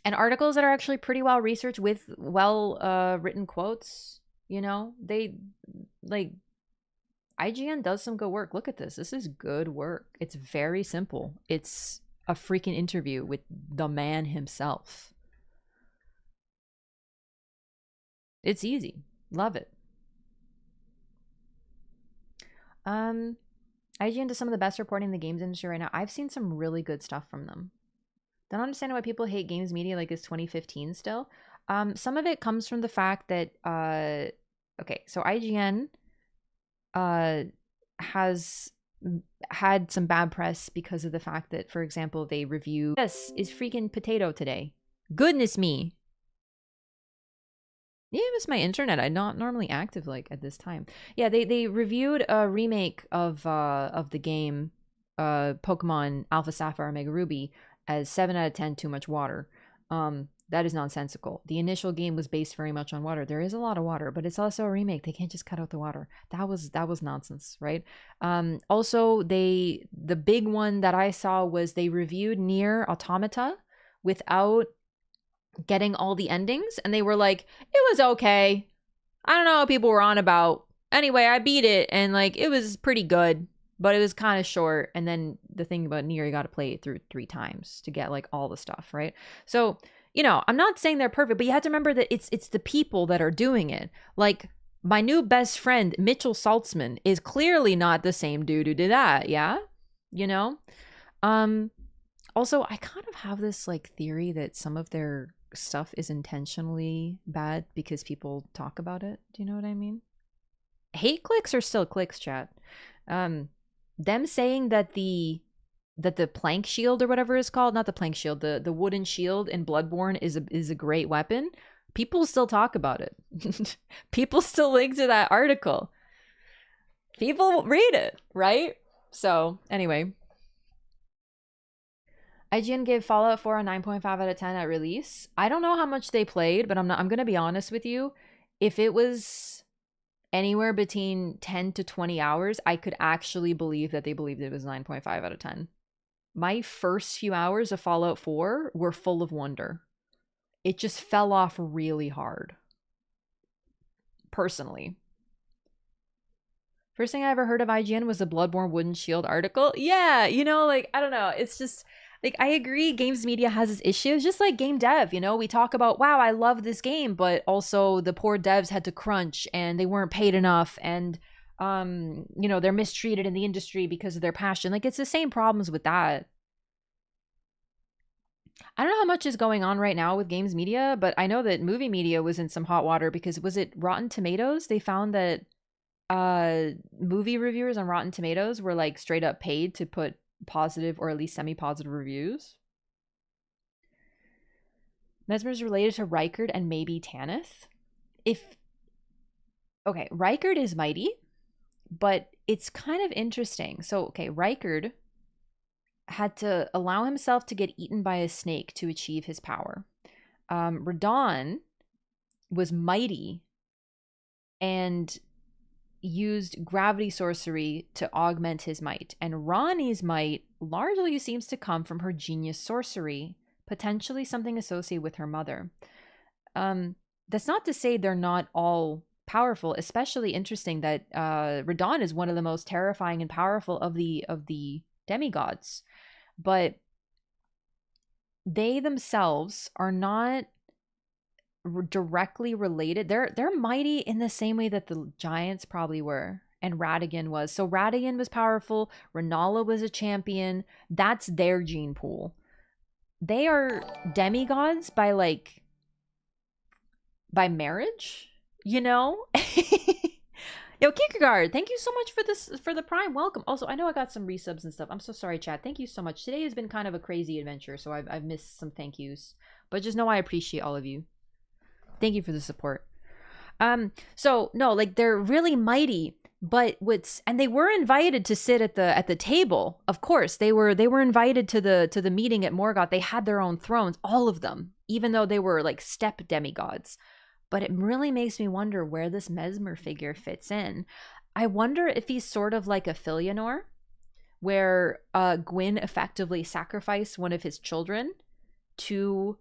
and articles that are actually pretty well researched with well written quotes. You know, they like, IGN does some good work. Look at this. This is good work. It's very simple. It's a freaking interview with the man himself. It's easy. Love it. IGN does some of the best reporting in the games industry right now. I've seen some really good stuff from them. Don't understand why people hate games media like it's 2015 still. Some of it comes from the fact that okay, so IGN has had some bad press because of the fact that, for example, they review Yes, is freaking potato today. Goodness me. Yeah, it was my internet. I'm not normally active like at this time. Yeah, they reviewed a remake of the game Pokemon Alpha Sapphire Omega Ruby as 7 out of 10 too much water. That is nonsensical. The initial game was based very much on water. There is a lot of water, but it's also a remake. They can't just cut out the water. That was nonsense, right? Also, the big one that I saw was they reviewed Nier Automata without getting all the endings, and they were like, it was okay. I don't know what people were on about. Anyway, I beat it, and like it was pretty good, but it was kind of short. And then the thing about Nier, you got to play it through 3 times to get like all the stuff, right? So, you know, I'm not saying they're perfect, but you have to remember that it's the people that are doing it. Like, my new best friend, Mitchell Saltzman, is clearly not the same dude who did that, yeah? You know? Also, I kind of have this, like, theory that some of their stuff is intentionally bad because people talk about it. Do you know what I mean? Hate clicks are still clicks, chat. Them saying that the plank shield or whatever it's called, not the plank shield, the wooden shield in Bloodborne is a great weapon. People still talk about it. People still link to that article. People read it, right? So anyway, IGN gave Fallout 4 a 9.5 out of 10 at release. I don't know how much they played, but I'm gonna be honest with you. If it was anywhere between 10 to 20 hours, I could actually believe that they believed it was 9.5 out of 10. My first few hours of Fallout 4 were full of wonder. It just fell off really hard. Personally. First thing I ever heard of IGN was the Bloodborne Wooden Shield article. Yeah, you know, like, I don't know. It's just, like, I agree games media has its issues, just like game dev, you know? We talk about, wow, I love this game, but also the poor devs had to crunch and they weren't paid enough and, you know, they're mistreated in the industry because of their passion. Like, it's the same problems with that. I don't know how much is going on right now with games media, but I know that movie media was in some hot water because, was it Rotten Tomatoes? They found that movie reviewers on Rotten Tomatoes were like straight up paid to put positive or at least semi-positive reviews. Mesmer's related to Rykard and maybe Tanith. Okay, Rykard is mighty, but it's kind of interesting. So, okay, Rykard had to allow himself to get eaten by a snake to achieve his power. Radon was mighty and used gravity sorcery to augment his might. And Ranni's might largely seems to come from her genius sorcery, potentially something associated with her mother. That's not to say they're not all powerful, especially interesting that Radon is one of the most terrifying and powerful of the demigods. But they themselves are not directly related. They're mighty in the same way that the giants probably were, and Radagon was. So Radagon was powerful, Renala was a champion. That's their gene pool. They are demigods by marriage, you know? Yo, Kierkegaard, thank you so much for the Prime. Welcome. Also, I know I got some resubs and stuff. I'm so sorry, chat. Thank you so much. Today has been kind of a crazy adventure, so I've missed some thank yous. But just know I appreciate all of you. Thank you for the support. So no, like, they're really mighty, but and they were invited to sit at the table. Of course, they were invited to the meeting at Morgoth. They had their own thrones, all of them, even though they were like step demigods. But it really makes me wonder where this Mesmer figure fits in. I wonder if he's sort of like a Filianor, where Gwyn effectively sacrificed one of his children to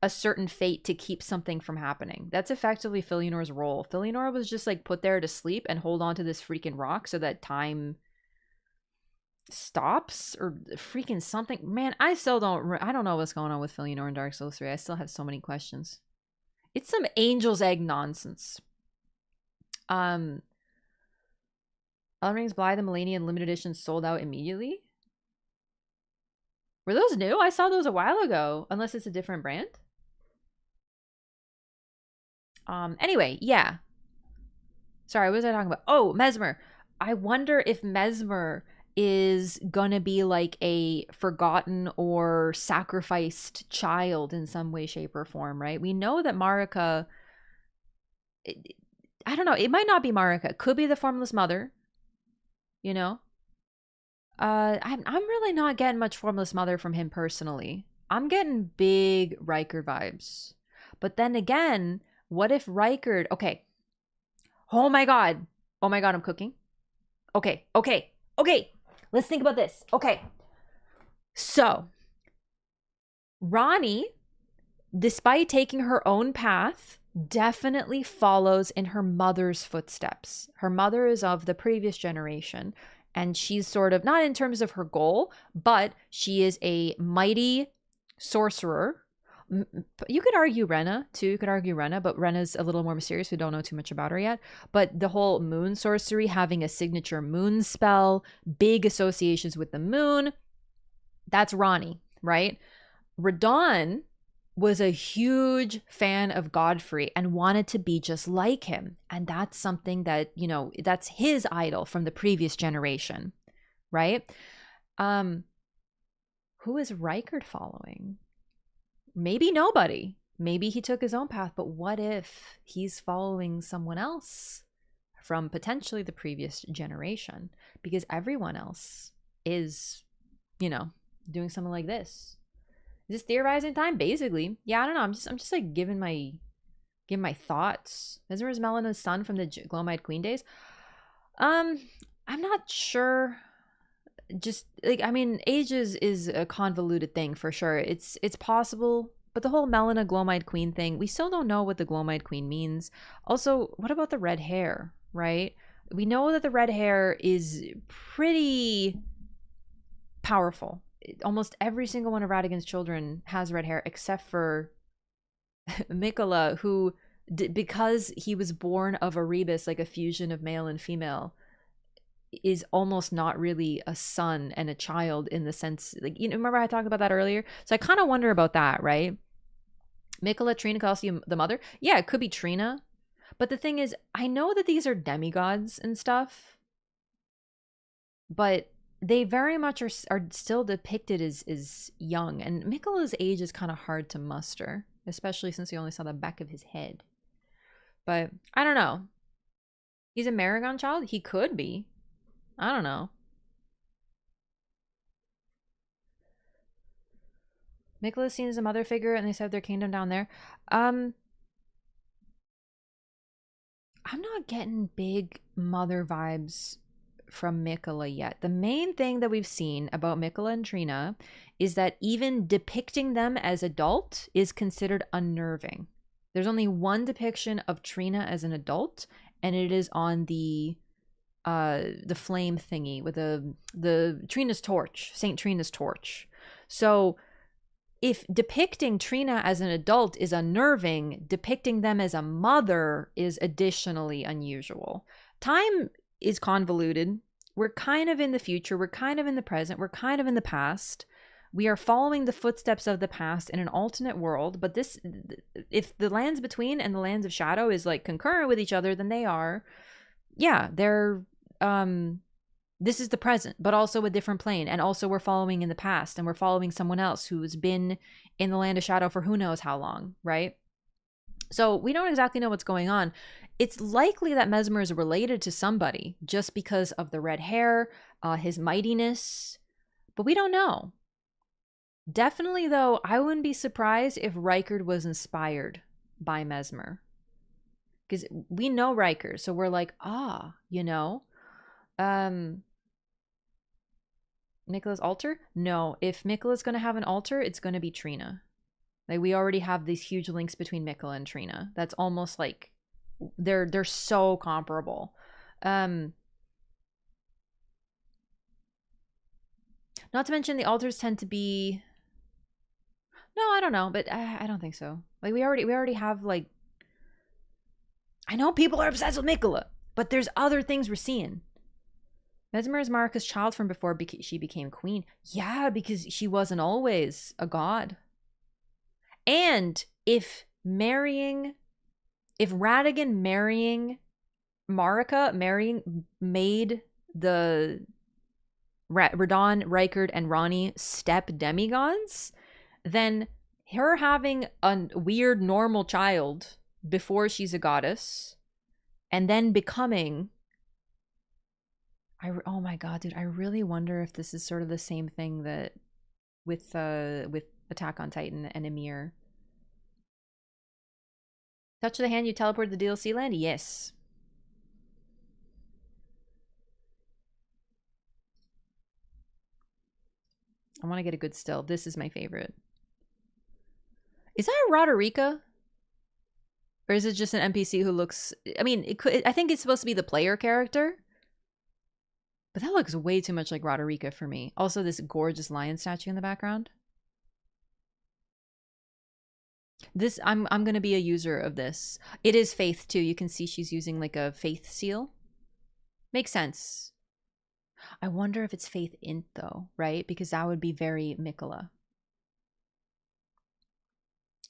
a certain fate to keep something from happening. That's effectively Filianor's role. Filianor was just like put there to sleep and hold on to this freaking rock so that time stops or freaking something. Man, I don't know what's going on with Filianor and Dark Souls 3. I still have so many questions. It's some angel's egg nonsense. Elden Rings Bly the Millennium limited edition sold out immediately. Were those new? I saw those a while ago, unless it's a different brand. Anyway, yeah. Sorry, what was I talking about? Oh, Mesmer. I wonder if Mesmer is gonna be like a forgotten or sacrificed child in some way, shape, or form, right? We know that Marika, I don't know, it might not be Marika. It could be the Formless Mother, you know? I'm really not getting much Formless Mother from him personally. I'm getting big Rykard vibes. But then again, what if Rykard... Okay. Oh my god. Oh my god, I'm cooking. Okay. Let's think about this. Okay. So, Ranni, despite taking her own path, definitely follows in her mother's footsteps. Her mother is of the previous generation, and she's sort of, not in terms of her goal, but she is a mighty sorcerer. You could argue Rena, too. You could argue Rena, but Rena's a little more mysterious. We don't know too much about her yet. But the whole moon sorcery, having a signature moon spell, big associations with the moon, that's Ranni, right? Radon was a huge fan of Godfrey and wanted to be just like him. And that's something that, you know, that's his idol from the previous generation, right? Who is Rykard following? Maybe nobody. Maybe he took his own path, but what if he's following someone else from potentially the previous generation? Because everyone else is, you know, doing something like this. Is this theorizing time? Basically. Yeah, I don't know. I'm just like giving my thoughts. Mesmer's Melena's son from the Glomide Queen days. I'm not sure. Just like, I mean, age is a convoluted thing for sure. It's possible, but the whole Melina Glomide Queen thing, we still don't know what the Glomide Queen means. Also, what about the red hair, right? We know that the red hair is pretty powerful. Almost every single one of Radigan's children has red hair except for Mikola, who because he was born of a rebus, like a fusion of male and female, is almost not really a son and a child in the sense, like, you know, remember I talked about that earlier? So I kind of wonder about that, right? Mikola, Trina, Kelsey, the mother. Yeah, it could be Trina. But the thing is, I know that these are demigods and stuff, but they very much are still depicted as young. And Mikola's age is kind of hard to muster, especially since we only saw the back of his head. But I don't know. He's a Maragon child? He could be. I don't know. Mikola's seen as a mother figure and they set their kingdom down there. I'm not getting big mother vibes from Mikola yet. The main thing that we've seen about Mikola and Trina is that even depicting them as adult is considered unnerving. There's only one depiction of Trina as an adult, and it is on the flame thingy with the Trina's torch, Saint Trina's torch. So if depicting Trina as an adult is unnerving, depicting them as a mother is additionally unusual. Time is convoluted. We're kind of in the future, we're kind of in the present, we're kind of in the past. We are following the footsteps of the past in an alternate world, but this, if the lands between and the lands of shadow is like concurrent with each other, then they are, yeah, they're this is the present, but also a different plane. And also we're following in the past, and we're following someone else who's been in the land of shadow for who knows how long, right? So we don't exactly know what's going on. It's likely that Mesmer is related to somebody just because of the red hair, his mightiness, but we don't know. Definitely, though, I wouldn't be surprised if Rykard was inspired by Mesmer. Because we know Rykard, so we're like, you know. Mikola's altar? No, if Mikola's going to have an altar, it's going to be Trina. Like, we already have these huge links between Mikola and Trina. That's almost like they're so comparable. Not to mention the altars tend to be, no, I don't know, but I don't think so. Like, we already have, like, I know people are obsessed with Mikola, but there's other things we're seeing. Mesmer is Marika's child from before she became queen. Yeah, because she wasn't always a god. And if Radigan marrying Marika, made the Radon, Rykard, and Ranni step demigods, then her having a weird normal child before she's a goddess, and then becoming... oh my god, dude, I really wonder if this is sort of the same thing that with Attack on Titan and Ymir. Touch of the hand, you teleport to the DLC land? Yes. I want to get a good still. This is my favorite. Is that a Roderica? Or is it just an NPC who looks... I mean, it could. I think it's supposed to be the player character. But that looks way too much like Roderica for me. Also, this gorgeous lion statue in the background. This, I'm going to be a user of this. It is Faith, too. You can see she's using, like, a Faith seal. Makes sense. I wonder if it's Faith Int, though, right? Because that would be very Mikola.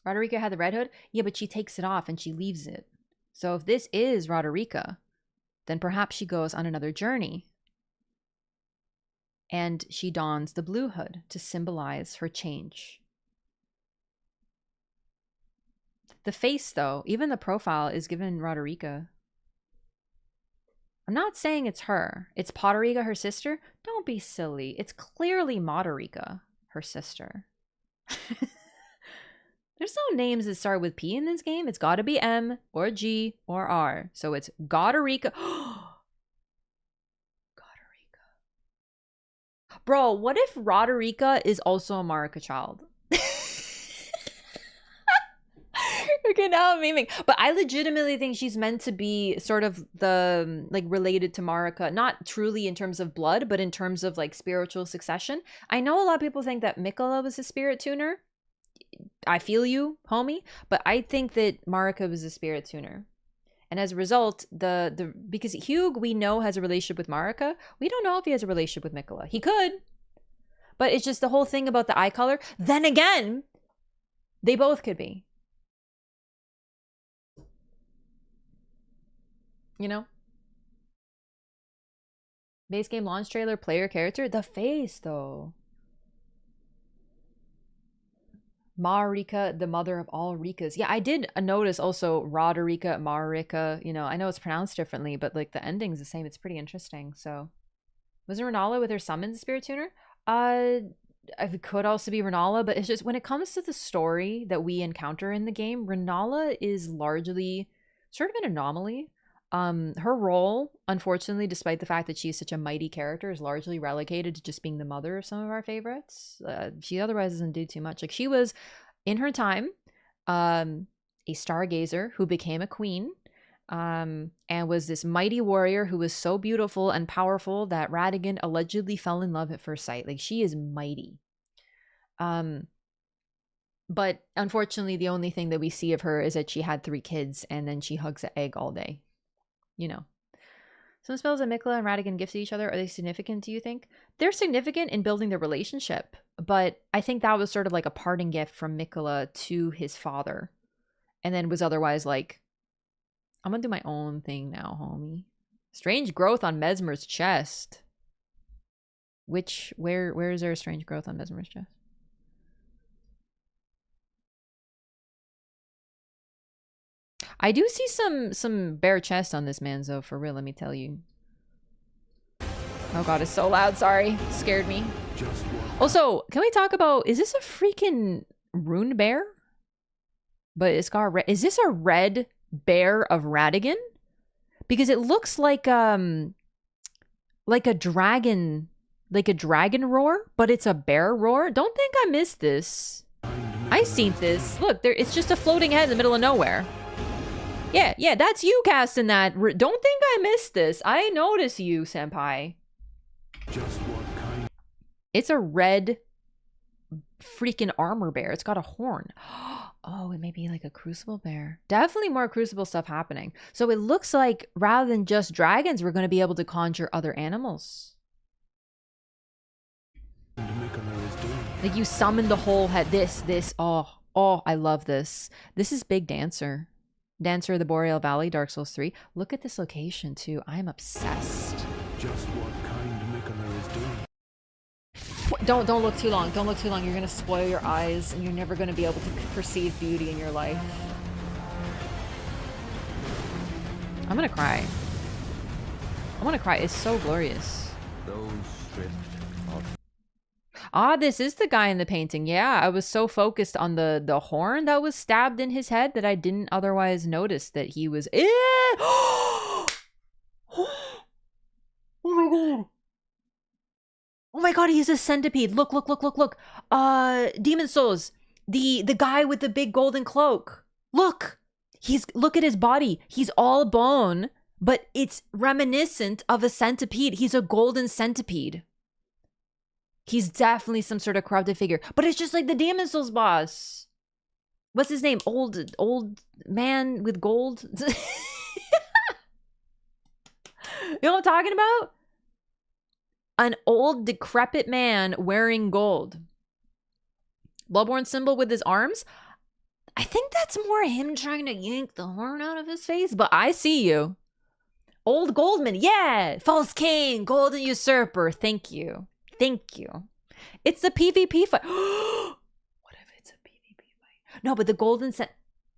Roderica had the red hood? Yeah, but she takes it off and she leaves it. So if this is Roderica, then perhaps she goes on another journey. And she dons the blue hood to symbolize her change. The face, though, even the profile is given Roderica. I'm not saying it's her. It's Potterica, her sister. Don't be silly. It's clearly Moderica, her sister. There's no names that start with P in this game. It's got to be M or G or R. So it's Goderica. Goderica. Bro, what if Roderica is also a Marika child? Okay, now I'm memeing. But I legitimately think she's meant to be sort of the, like, related to Marika. Not truly in terms of blood, but in terms of, like, spiritual succession. I know a lot of people think that Mikola was a spirit tuner. I feel you, homie. But I think that Marika was a spirit tuner. And as a result, because Hugh, we know, has a relationship with Marika. We don't know if he has a relationship with Mikola. He could. But it's just the whole thing about the eye color. Then again, they both could be. You know? Base game launch trailer, player character. The face, though. Marika, the mother of all Rikas. Yeah, I did notice also Roderica, Marika. You know, I know it's pronounced differently, but like the ending's the same. It's pretty interesting. So, was it Renala with her summons spirit tuner? It could also be Renala, but it's just when it comes to the story that we encounter in the game, Renala is largely sort of an anomaly. Her role, unfortunately, despite the fact that she's such a mighty character, is largely relegated to just being the mother of some of our favorites. She otherwise doesn't do too much. Like, she was, in her time, a stargazer who became a queen, and was this mighty warrior who was so beautiful and powerful that Radigan allegedly fell in love at first sight. Like, she is mighty. But unfortunately, the only thing that we see of her is that she had 3 kids, and then she hugs an egg all day. You know. Some spells that Mikola and Radigan give to each other, are they significant, do you think? They're significant in building their relationship, but I think that was sort of like a parting gift from Mikola to his father. And then was otherwise like, I'm gonna do my own thing now, homie. Strange growth on Mesmer's chest. Where is there a strange growth on Mesmer's chest? I do see some bare chest on this man, though, for real, let me tell you. Oh god, it's so loud, sorry. Scared me. Also, can we talk about, is this a freaking rune bear? But it's got red. Is this a red bear of Radigan? Because it looks like a dragon roar, but it's a bear roar. Don't think I missed this. I seen this. Look, there, it's just a floating head in the middle of nowhere. Yeah, that's you casting that. Don't think I missed this. I notice you, senpai. Just what kind? It's a red freaking armor bear. It's got a horn. Oh, it may be like a crucible bear. Definitely more crucible stuff happening. So it looks like rather than just dragons, we're going to be able to conjure other animals. Like you summon the whole head. This. Oh, I love this. This is Big Dancer. Dancer of the Boreal Valley, Dark Souls 3. Look at this location too. I'm obsessed. Just what kind Mikola is doing. Don't look too long. Don't look too long. You're gonna spoil your eyes, and you're never gonna be able to perceive beauty in your life. I'm gonna cry. I want to cry. It's so glorious. Those stripped of Ah, this is the guy in the painting. Yeah, I was so focused on the horn that was stabbed in his head that I didn't otherwise notice that he was... Oh my god. Oh my god, he's a centipede. Look. Demon Souls. The guy with the big golden cloak. Look at his body. He's all bone, but it's reminiscent of a centipede. He's a golden centipede. He's definitely some sort of corrupted figure. But it's just like the Demon Souls boss. What's his name? Old man with gold? You know what I'm talking about? An old decrepit man wearing gold. Bloodborne symbol with his arms? I think that's more him trying to yank the horn out of his face, but I see you. Old Goldman, yeah! False King, Golden Usurper, thank you. Thank you. It's the PvP fight. What if it's a PvP fight? No, but the Golden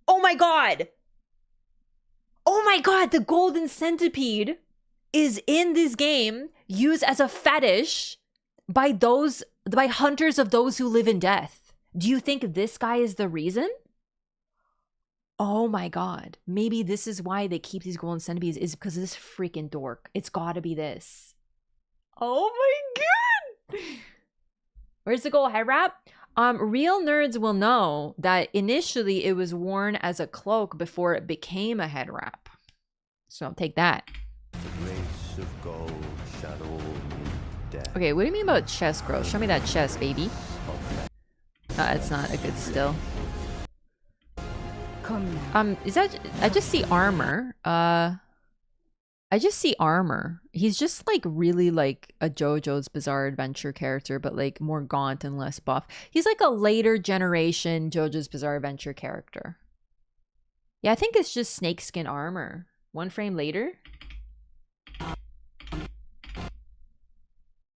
Oh my god! Oh my god, the Golden Centipede is in this game used as a fetish by hunters of those who live in death. Do you think this guy is the reason? Oh my god. Maybe this is why they keep these golden centipedes, is because of this freaking dork. It's gotta be this. Oh my god! Where's the gold head wrap? Real nerds will know that initially it was worn as a cloak before it became a head wrap. So take that. The race of gold shadow me death. Okay, what do you mean about chest growth? Show me that chest, baby. It's not a good still. Come now. Is that... I just see armor. I just see armor. He's just like really like a JoJo's Bizarre Adventure character, but like more gaunt and less buff. He's like a later generation JoJo's Bizarre Adventure character. Yeah, I think it's just snakeskin armor. One frame later.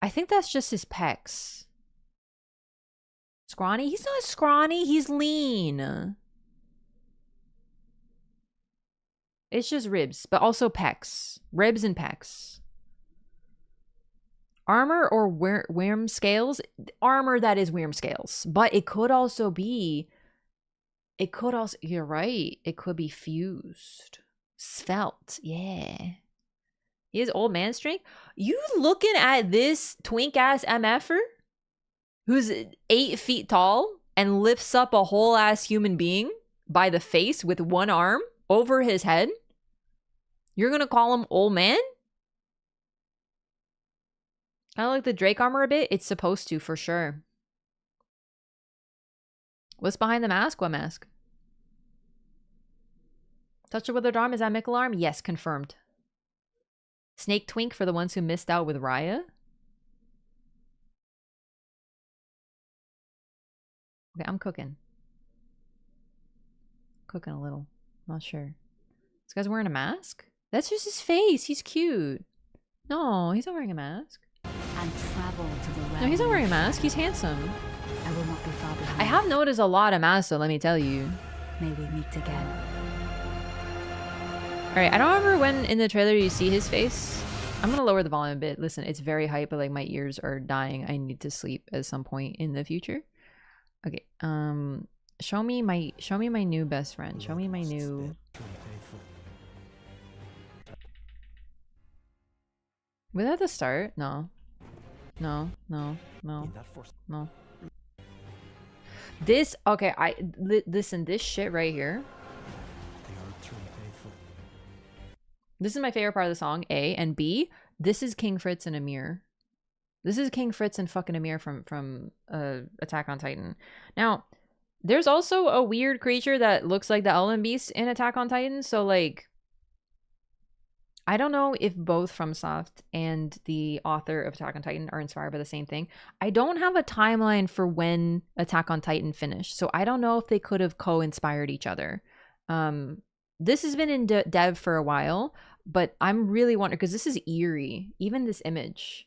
I think that's just his pecs. Scrawny? He's not scrawny, he's lean. It's just ribs, but also pecs. Ribs and pecs. Armor or worm scales? Armor that is worm scales. But it could also be... It could also... You're right. It could be fused. Svelte. Yeah. He has old man strength? You looking at this twink-ass MFer? Who's 8 feet tall and lifts up a whole-ass human being by the face with one arm over his head? You're gonna call him old man? I like the Drake armor a bit. It's supposed to, for sure. What's behind the mask? What mask? Touch the withered arm. Is that Mickle arm? Yes, confirmed. Snake twink for the ones who missed out with Raya. Okay, I'm cooking. Cooking a little. Not sure. This guy's wearing a mask? That's just his face. He's cute. No, he's not wearing a mask. And travel to the realm. No, he's not wearing a mask. He's handsome. I will not be far behind. I have noticed a lot of masks, so let me tell you. May we meet again. Alright, I don't remember when in the trailer you see his face. I'm gonna lower the volume a bit. Listen, it's very hype, but like my ears are dying. I need to sleep at some point in the future. Okay, show me my new best friend. Show me my new... Was that the start? No. No. No. This... Okay, listen, this shit right here. This is my favorite part of the song, A. And B, this is King Fritz and Amir. This is King Fritz and fucking Amir from Attack on Titan. Now, there's also a weird creature that looks like the Elden Beast in Attack on Titan. So, like, I don't know if both FromSoft and the author of Attack on Titan are inspired by the same thing. I don't have a timeline for when Attack on Titan finished. So I don't know if they could have co-inspired each other. This has been in dev for a while, but I'm really wondering, because this is eerie. Even this image.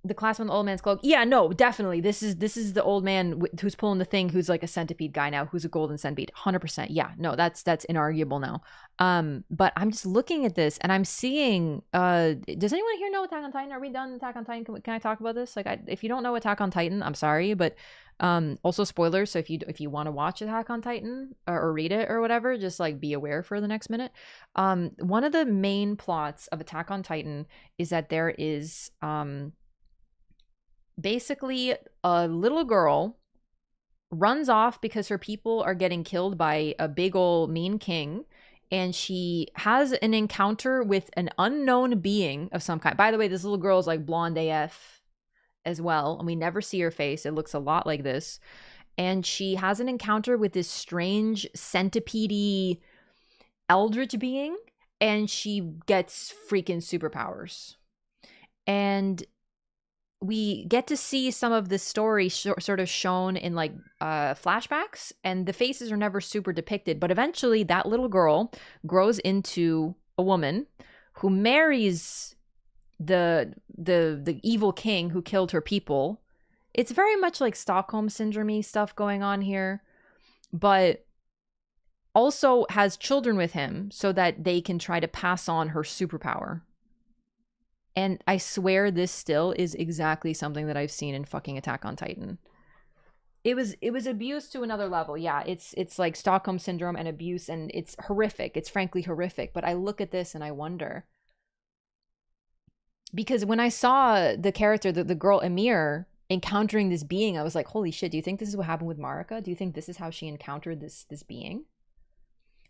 The class with the old man's cloak. Yeah, no, definitely. This is the old man who's pulling the thing, who's like a centipede guy now, who's a golden centipede. 100%. Yeah, no, that's inarguable now. But I'm just looking at this and I'm seeing. Does anyone here know Attack on Titan? Are we done Attack on Titan? Can I talk about this? Like, if you don't know Attack on Titan, I'm sorry, but also spoilers. So if you want to watch Attack on Titan or read it or whatever, just like be aware for the next minute. One of the main plots of Attack on Titan is that there is basically a little girl runs off because her people are getting killed by a big old mean king, and she has an encounter with an unknown being of some kind. By the way, this little girl is like blonde AF as well, and we never see her face. It looks a lot like this. And she has an encounter with this strange centipede eldritch being, and she gets freaking superpowers. And we get to see some of the story sort of shown in like flashbacks, and the faces are never super depicted, but eventually that little girl grows into a woman who marries the evil king who killed her people. It's very much like Stockholm syndrome stuff going on here, but also has children with him so that they can try to pass on her superpower. And I swear this still is exactly something that I've seen in fucking Attack on Titan. It was abuse to another level. Yeah, it's like Stockholm syndrome and abuse, and it's horrific. It's frankly horrific. But I look at this and I wonder. Because when I saw the character, the girl Emir, encountering this being, I was like, holy shit, do you think this is what happened with Marika? Do you think this is how she encountered this being?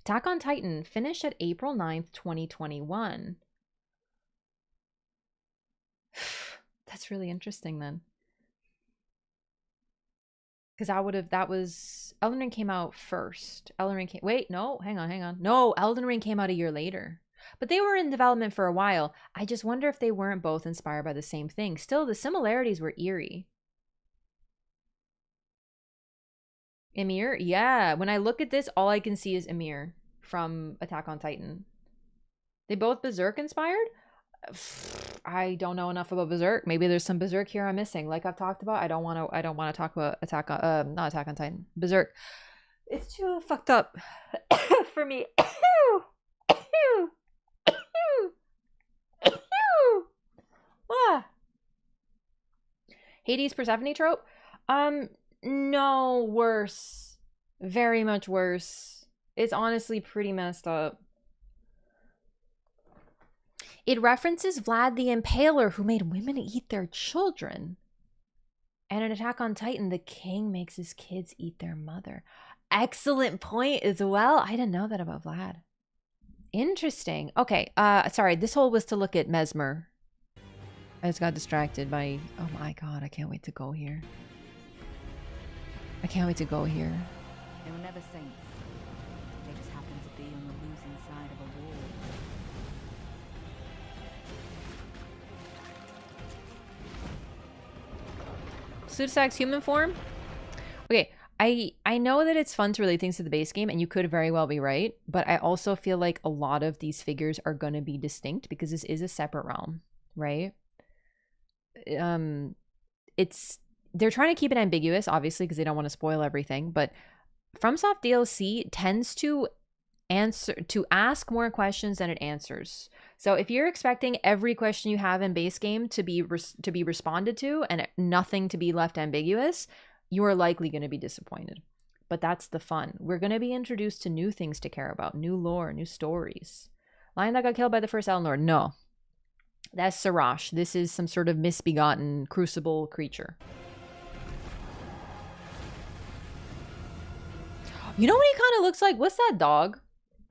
Attack on Titan finished at April 9th, 2021. That's really interesting then. Because that was Elden Ring came out first. Wait, no, hang on. No, Elden Ring came out a year later. But they were in development for a while. I just wonder if they weren't both inspired by the same thing. Still, the similarities were eerie. Emir? Yeah, when I look at this, all I can see is Emir from Attack on Titan. They both Berserk inspired? I don't know enough about Berserk. Maybe there's some Berserk here I'm missing. Like I've talked about, I don't want to talk about not Attack on Titan. Berserk. It's too fucked up for me. Hades Persephone trope? No, worse. Very much worse. It's honestly pretty messed up. It references Vlad the Impaler, who made women eat their children. And in Attack on Titan, the king makes his kids eat their mother. Excellent point as well. I didn't know that about Vlad. Interesting. Okay, sorry, this whole was to look at Mesmer. I just got distracted by... Oh my god, I can't wait to go here. I can't wait to go here. They were never saints. They just happened to be on the losing side of a war. Sudasak's human form? Okay, I know that it's fun to relate things to the base game, and you could very well be right, but I also feel like a lot of these figures are going to be distinct because this is a separate realm, right? They're trying to keep it ambiguous, obviously, because they don't want to spoil everything, but FromSoft DLC tends to ask more questions than it answers. So if you're expecting every question you have in base game to be responded to and nothing to be left ambiguous, you are likely going to be disappointed. But that's the fun. We're going to be introduced to new things to care about, new lore, new stories. Lion that got killed by the first Elden Lord? No. That's Sarash. This is some sort of misbegotten crucible creature. You know what he kind of looks like? What's that dog?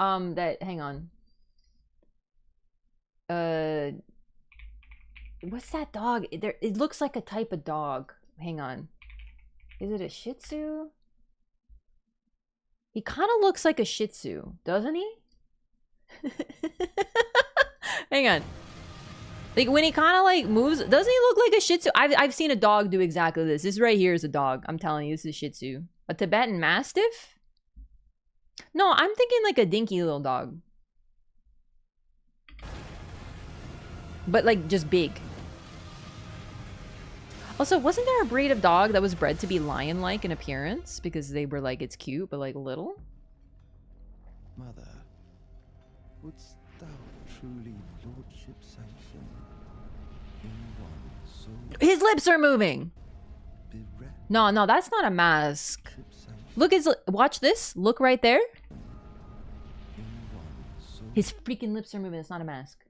Hang on. What's that dog? It looks like a type of dog. Hang on. Is it a Shih Tzu? He kind of looks like a Shih Tzu, doesn't he? Hang on. Like when he kind of like moves, doesn't he look like a Shih Tzu? I've seen a dog do exactly this. This right here is a dog. I'm telling you, this is Shih Tzu. A Tibetan Mastiff? No, I'm thinking like a dinky little dog. But like just big. Also, wasn't there a breed of dog that was bred to be lion-like in appearance? Because they were like, it's cute, but like little? Mother, wouldst thou truly lordship sanction in one so His lips are moving! bereft No, that's not a mask. sanction Look, watch this. Look right there. in one so His freaking lips are moving. It's not a mask.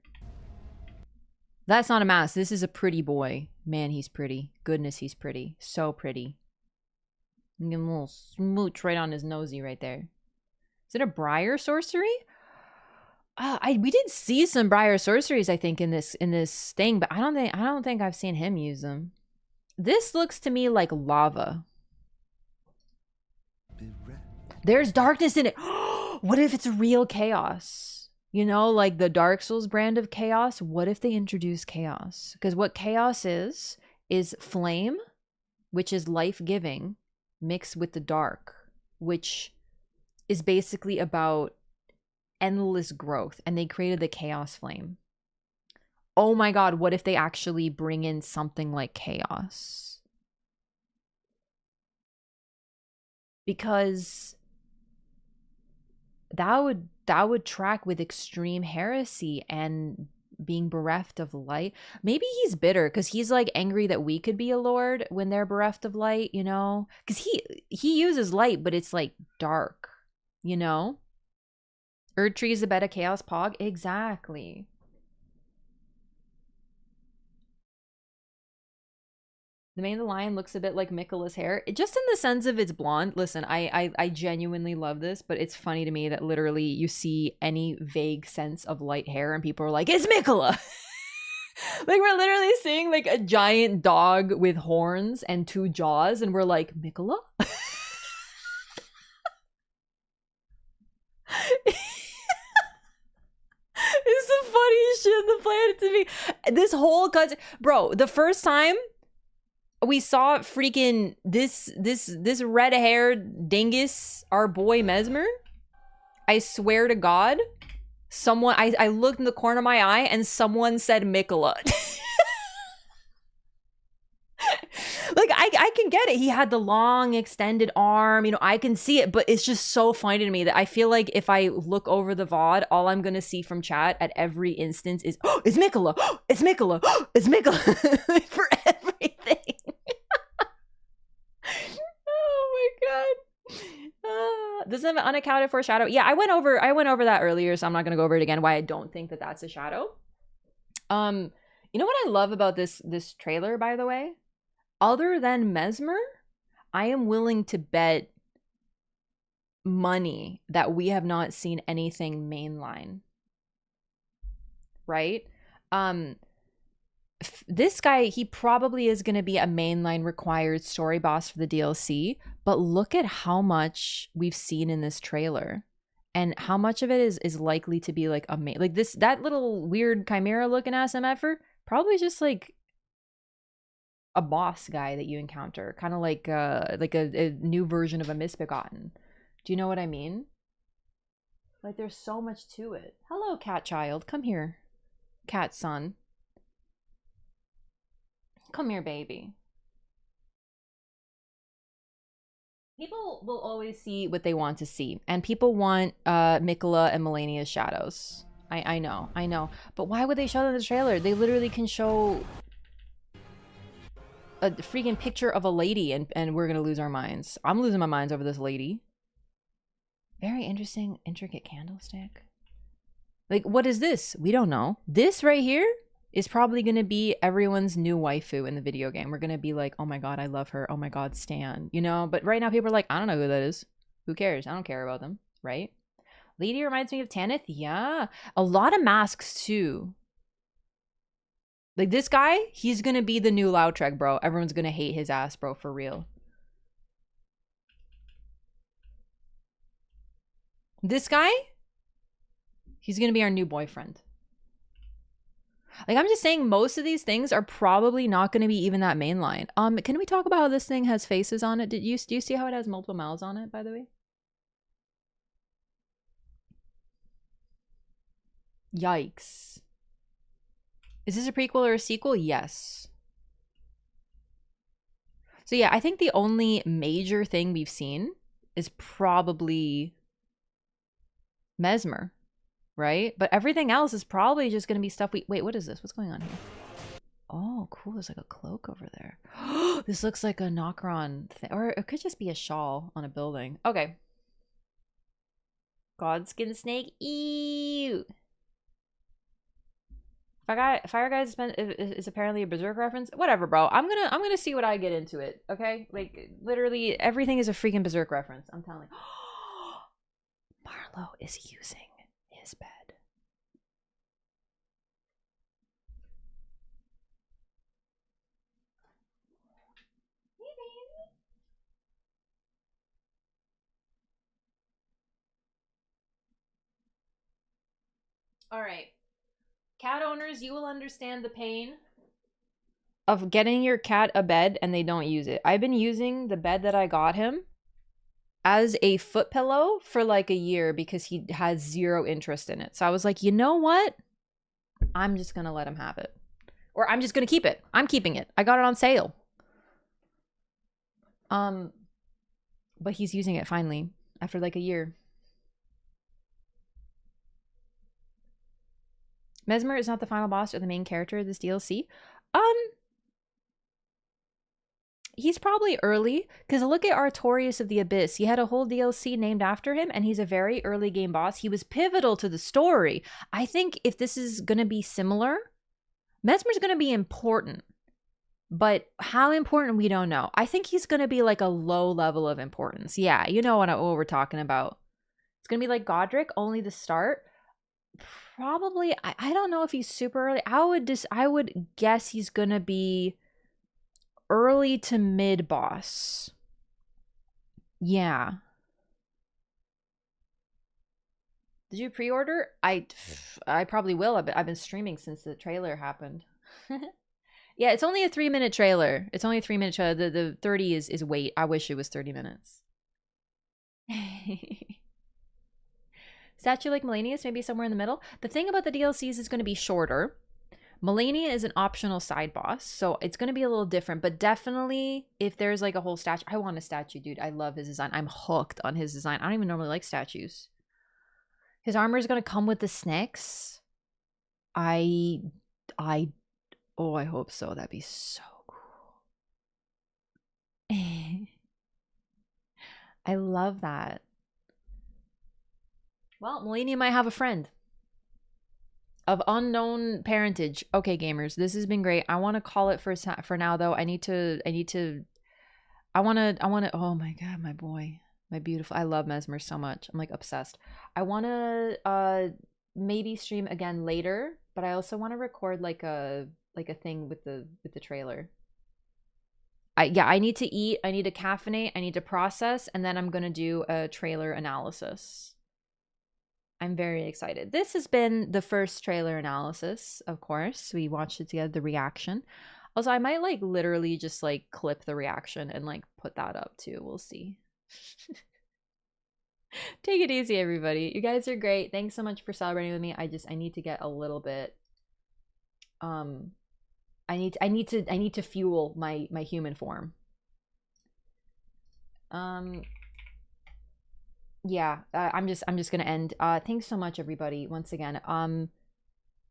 That's not a mask. This is a pretty boy. Man, he's pretty. Goodness, he's pretty. So pretty. Give him a little smooch right on his nosy right there. Is it a Briar sorcery? We did see some Briar sorceries, I think, in this thing, but I don't think I've seen him use them. This looks to me like lava. bereft There's darkness in it. What if it's real chaos? You know, like the Dark Souls brand of chaos. What if they introduce chaos? Because what chaos is is flame, which is life-giving, mixed with the dark, which is basically about endless growth. And they created the chaos flame. Oh my god, what if they actually bring in something like chaos? Because that would track with extreme heresy and being bereft of light. Maybe he's bitter because he's like angry that we could be a lord when they're bereft of light, you know? Because he uses light, but it's like dark, you know? Erdtree is a beta chaos pog. Exactly. The mane of the lion looks a bit like Mikkola's hair, just in the sense of it's blonde. Listen, I genuinely love this, but it's funny to me that literally you see any vague sense of light hair and people are like, it's Mikkola! Like, we're literally seeing like a giant dog with horns and 2 jaws, and we're like, Mikkola? It's the funniest shit on the planet to me. This whole cut, bro, the first time we saw freaking this red-haired dingus, our boy Mesmer, I swear to God, someone, I looked in the corner of my eye and someone said Mikkola. Like, I can get it. He had the long extended arm, you know, I can see it, but it's just so funny to me that I feel like if I look over the VOD, all I'm gonna see from chat at every instance is, oh, it's Mikkola, oh, it's Mikkola, oh, it's Mikkola, for everything. Oh my god. Doesn't have an unaccounted for shadow. Yeah, I went over that earlier, so I'm not gonna go over it again, why I don't think that that's a shadow. You know what I love about this trailer, by the way? Other than Mesmer, I am willing to bet money that we have not seen anything mainline. Right? This guy, he probably is going to be a mainline required story boss for the DLC, but look at how much we've seen in this trailer and how much of it is likely to be like that little weird chimera looking ass MFer, probably just like a boss guy that you encounter, kind of like a new version of a Misbegotten. Do you know what I mean? Like, there's so much to it. Hello, cat child. Come here, cat son. Come here, baby. People will always see what they want to see, and people want Mikkola and Melania's shadows. I know. But why would they show them in the trailer? They literally can show a freaking picture of a lady and we're gonna lose our minds. I'm losing my minds over this lady. Very interesting, intricate candlestick. Like, what is this? We don't know. This right here is probably gonna be everyone's new waifu in the video game. We're gonna be like, oh my god, I love her. Oh my god, Stan. You know? But right now people are like, I don't know who that is. Who cares? I don't care about them. Right? Lady reminds me of Tanith. Yeah. A lot of masks too. Like, this guy, he's gonna be the new Lautrec, bro. Everyone's gonna hate his ass, bro, for real. This guy, he's gonna be our new boyfriend. Like, I'm just saying, most of these things are probably not gonna be even that mainline. Can we talk about how this thing has faces on it? Do you see how it has multiple mouths on it, by the way? Yikes. Is this a prequel or a sequel? Yes. So yeah, I think the only major thing we've seen is probably Mesmer, right? But everything else is probably just going to be stuff we... Wait, what is this? What's going on here? Oh, cool. There's like a cloak over there. This looks like a Nokron thing. Or it could just be a shawl on a building. Okay. Godskin snake. Ew. Fire Guys is apparently a Berserk reference. Whatever, bro. I'm gonna see what I get into it. Okay, like literally everything is a freaking Berserk reference. I'm telling. Marlo is using his bed. Hey, baby. All right. Cat owners, you will understand the pain of getting your cat a bed and they don't use it. I've been using the bed that I got him as a foot pillow for like a year because he has zero interest in it. So I was like, you know what? I'm just gonna let him have it. Or I'm just gonna keep it. I'm keeping it. I got it on sale. But he's using it finally after like a year. Mesmer is not the final boss or the main character of this DLC. He's probably early, because look at Artorias of the Abyss. He had a whole DLC named after him, and he's a very early game boss. He was pivotal to the story. I think if this is going to be similar, Mesmer's going to be important. But how important, we don't know. I think he's going to be like a low level of importance. Yeah, you know what we're talking about. It's going to be like Godric, only the start. Probably, I don't know if he's super early. I would guess he's going to be early to mid boss. Yeah. Did you pre-order? I probably will. I've been streaming since the trailer happened. Yeah, it's only a 3-minute trailer. It's only a 3-minute trailer. The 30 is wait. I wish it was 30 minutes. Statue like Melanius, maybe somewhere in the middle. The thing about the DLCs is going to be shorter. Melania is an optional side boss, so it's going to be a little different, but definitely if there's like a whole statue, I want a statue, dude. I love his design. I'm hooked on his design. I don't even normally like statues. His armor is going to come with the snakes. Oh, I hope so. That'd be so cool. I love that. Well, Melania might have a friend of unknown parentage. Okay, gamers, this has been great. I want to call it for now, though. I want to, oh my God, my boy, my beautiful, I love Mesmer so much. I'm like obsessed. I want to maybe stream again later, but I also want to record like a thing with the trailer. I need to eat, I need to caffeinate, I need to process, and then I'm going to do a trailer analysis. I'm very excited. This has been the first trailer analysis, of course. We watched it together, the reaction. Also, I might like literally just like clip the reaction and like put that up too. We'll see. Take it easy, everybody. You guys are great. Thanks so much for celebrating with me. I need to get a little bit I need to fuel my human form. Yeah, I'm just gonna end. Thanks so much, everybody, once again.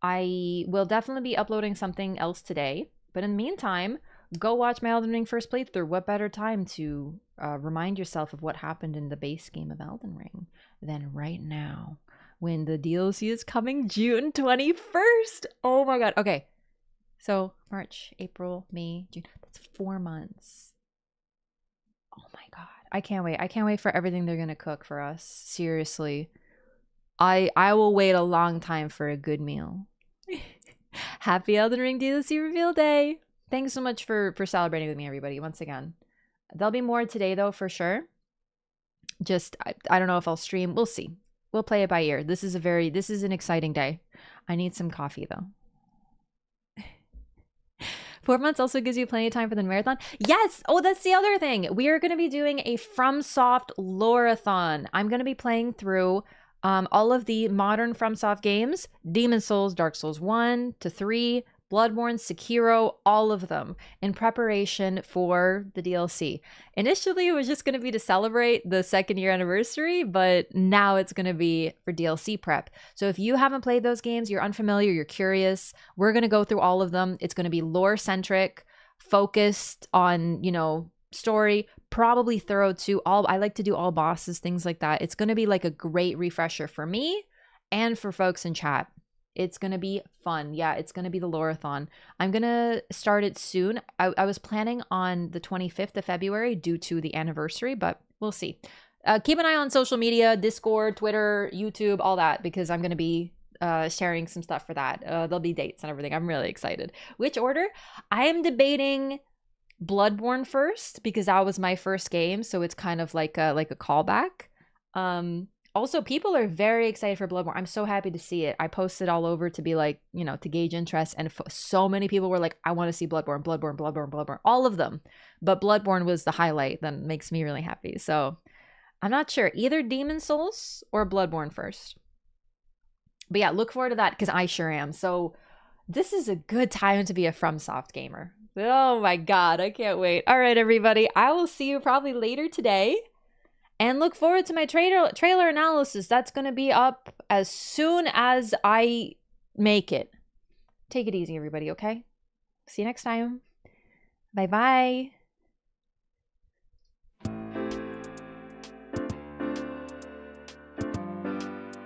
I will definitely be uploading something else today, but in the meantime, go watch my Elden Ring first playthrough. What better time to remind yourself of what happened in the base game of Elden Ring than right now, when the DLC is coming June 21st. Oh my God. Okay, so March, April, May, June. That's 4 months. Oh my God. I can't wait. I can't wait for everything they're going to cook for us. Seriously. I will wait a long time for a good meal. Happy Elden Ring DLC reveal day. Thanks so much for celebrating with me, everybody, once again. There'll be more today, though, for sure. Just, I don't know if I'll stream. We'll see. We'll play it by ear. This is an exciting day. I need some coffee, though. 4 months also gives you plenty of time for the marathon. Yes! Oh, that's the other thing. We are going to be doing a FromSoft Loreathon. I'm going to be playing through all of the modern FromSoft games. Demon's Souls, Dark Souls 1 to 3, Bloodborne, Sekiro, all of them, in preparation for the DLC. Initially, it was just going to be to celebrate the 2nd year anniversary, but now it's going to be for DLC prep. So if you haven't played those games, you're unfamiliar, you're curious, we're going to go through all of them. It's going to be lore-centric, focused on, you know, story, probably thorough too. I like to do all bosses, things like that. It's going to be like a great refresher for me and for folks in chat. It's going to be fun. Yeah, it's going to be the Loreathon. I'm going to start it soon. I was planning on the 25th of February due to the anniversary, but we'll see. Keep an eye on social media, Discord, Twitter, YouTube, all that, because I'm going to be sharing some stuff for that. There'll be dates and everything. I'm really excited. Which order? I am debating Bloodborne first, because that was my first game, so it's kind of like a callback. Also, people are very excited for Bloodborne. I'm so happy to see it. I posted all over to be like, you know, to gauge interest. And so many people were like, I want to see Bloodborne, Bloodborne, Bloodborne, Bloodborne. All of them. But Bloodborne was the highlight that makes me really happy. So I'm not sure. Either Demon Souls or Bloodborne first. But yeah, look forward to that because I sure am. So this is a good time to be a FromSoft gamer. Oh my God, I can't wait. All right, everybody. I will see you probably later today. And look forward to my trailer analysis. That's going to be up as soon as I make it. Take it easy, everybody, okay? See you next time. Bye-bye.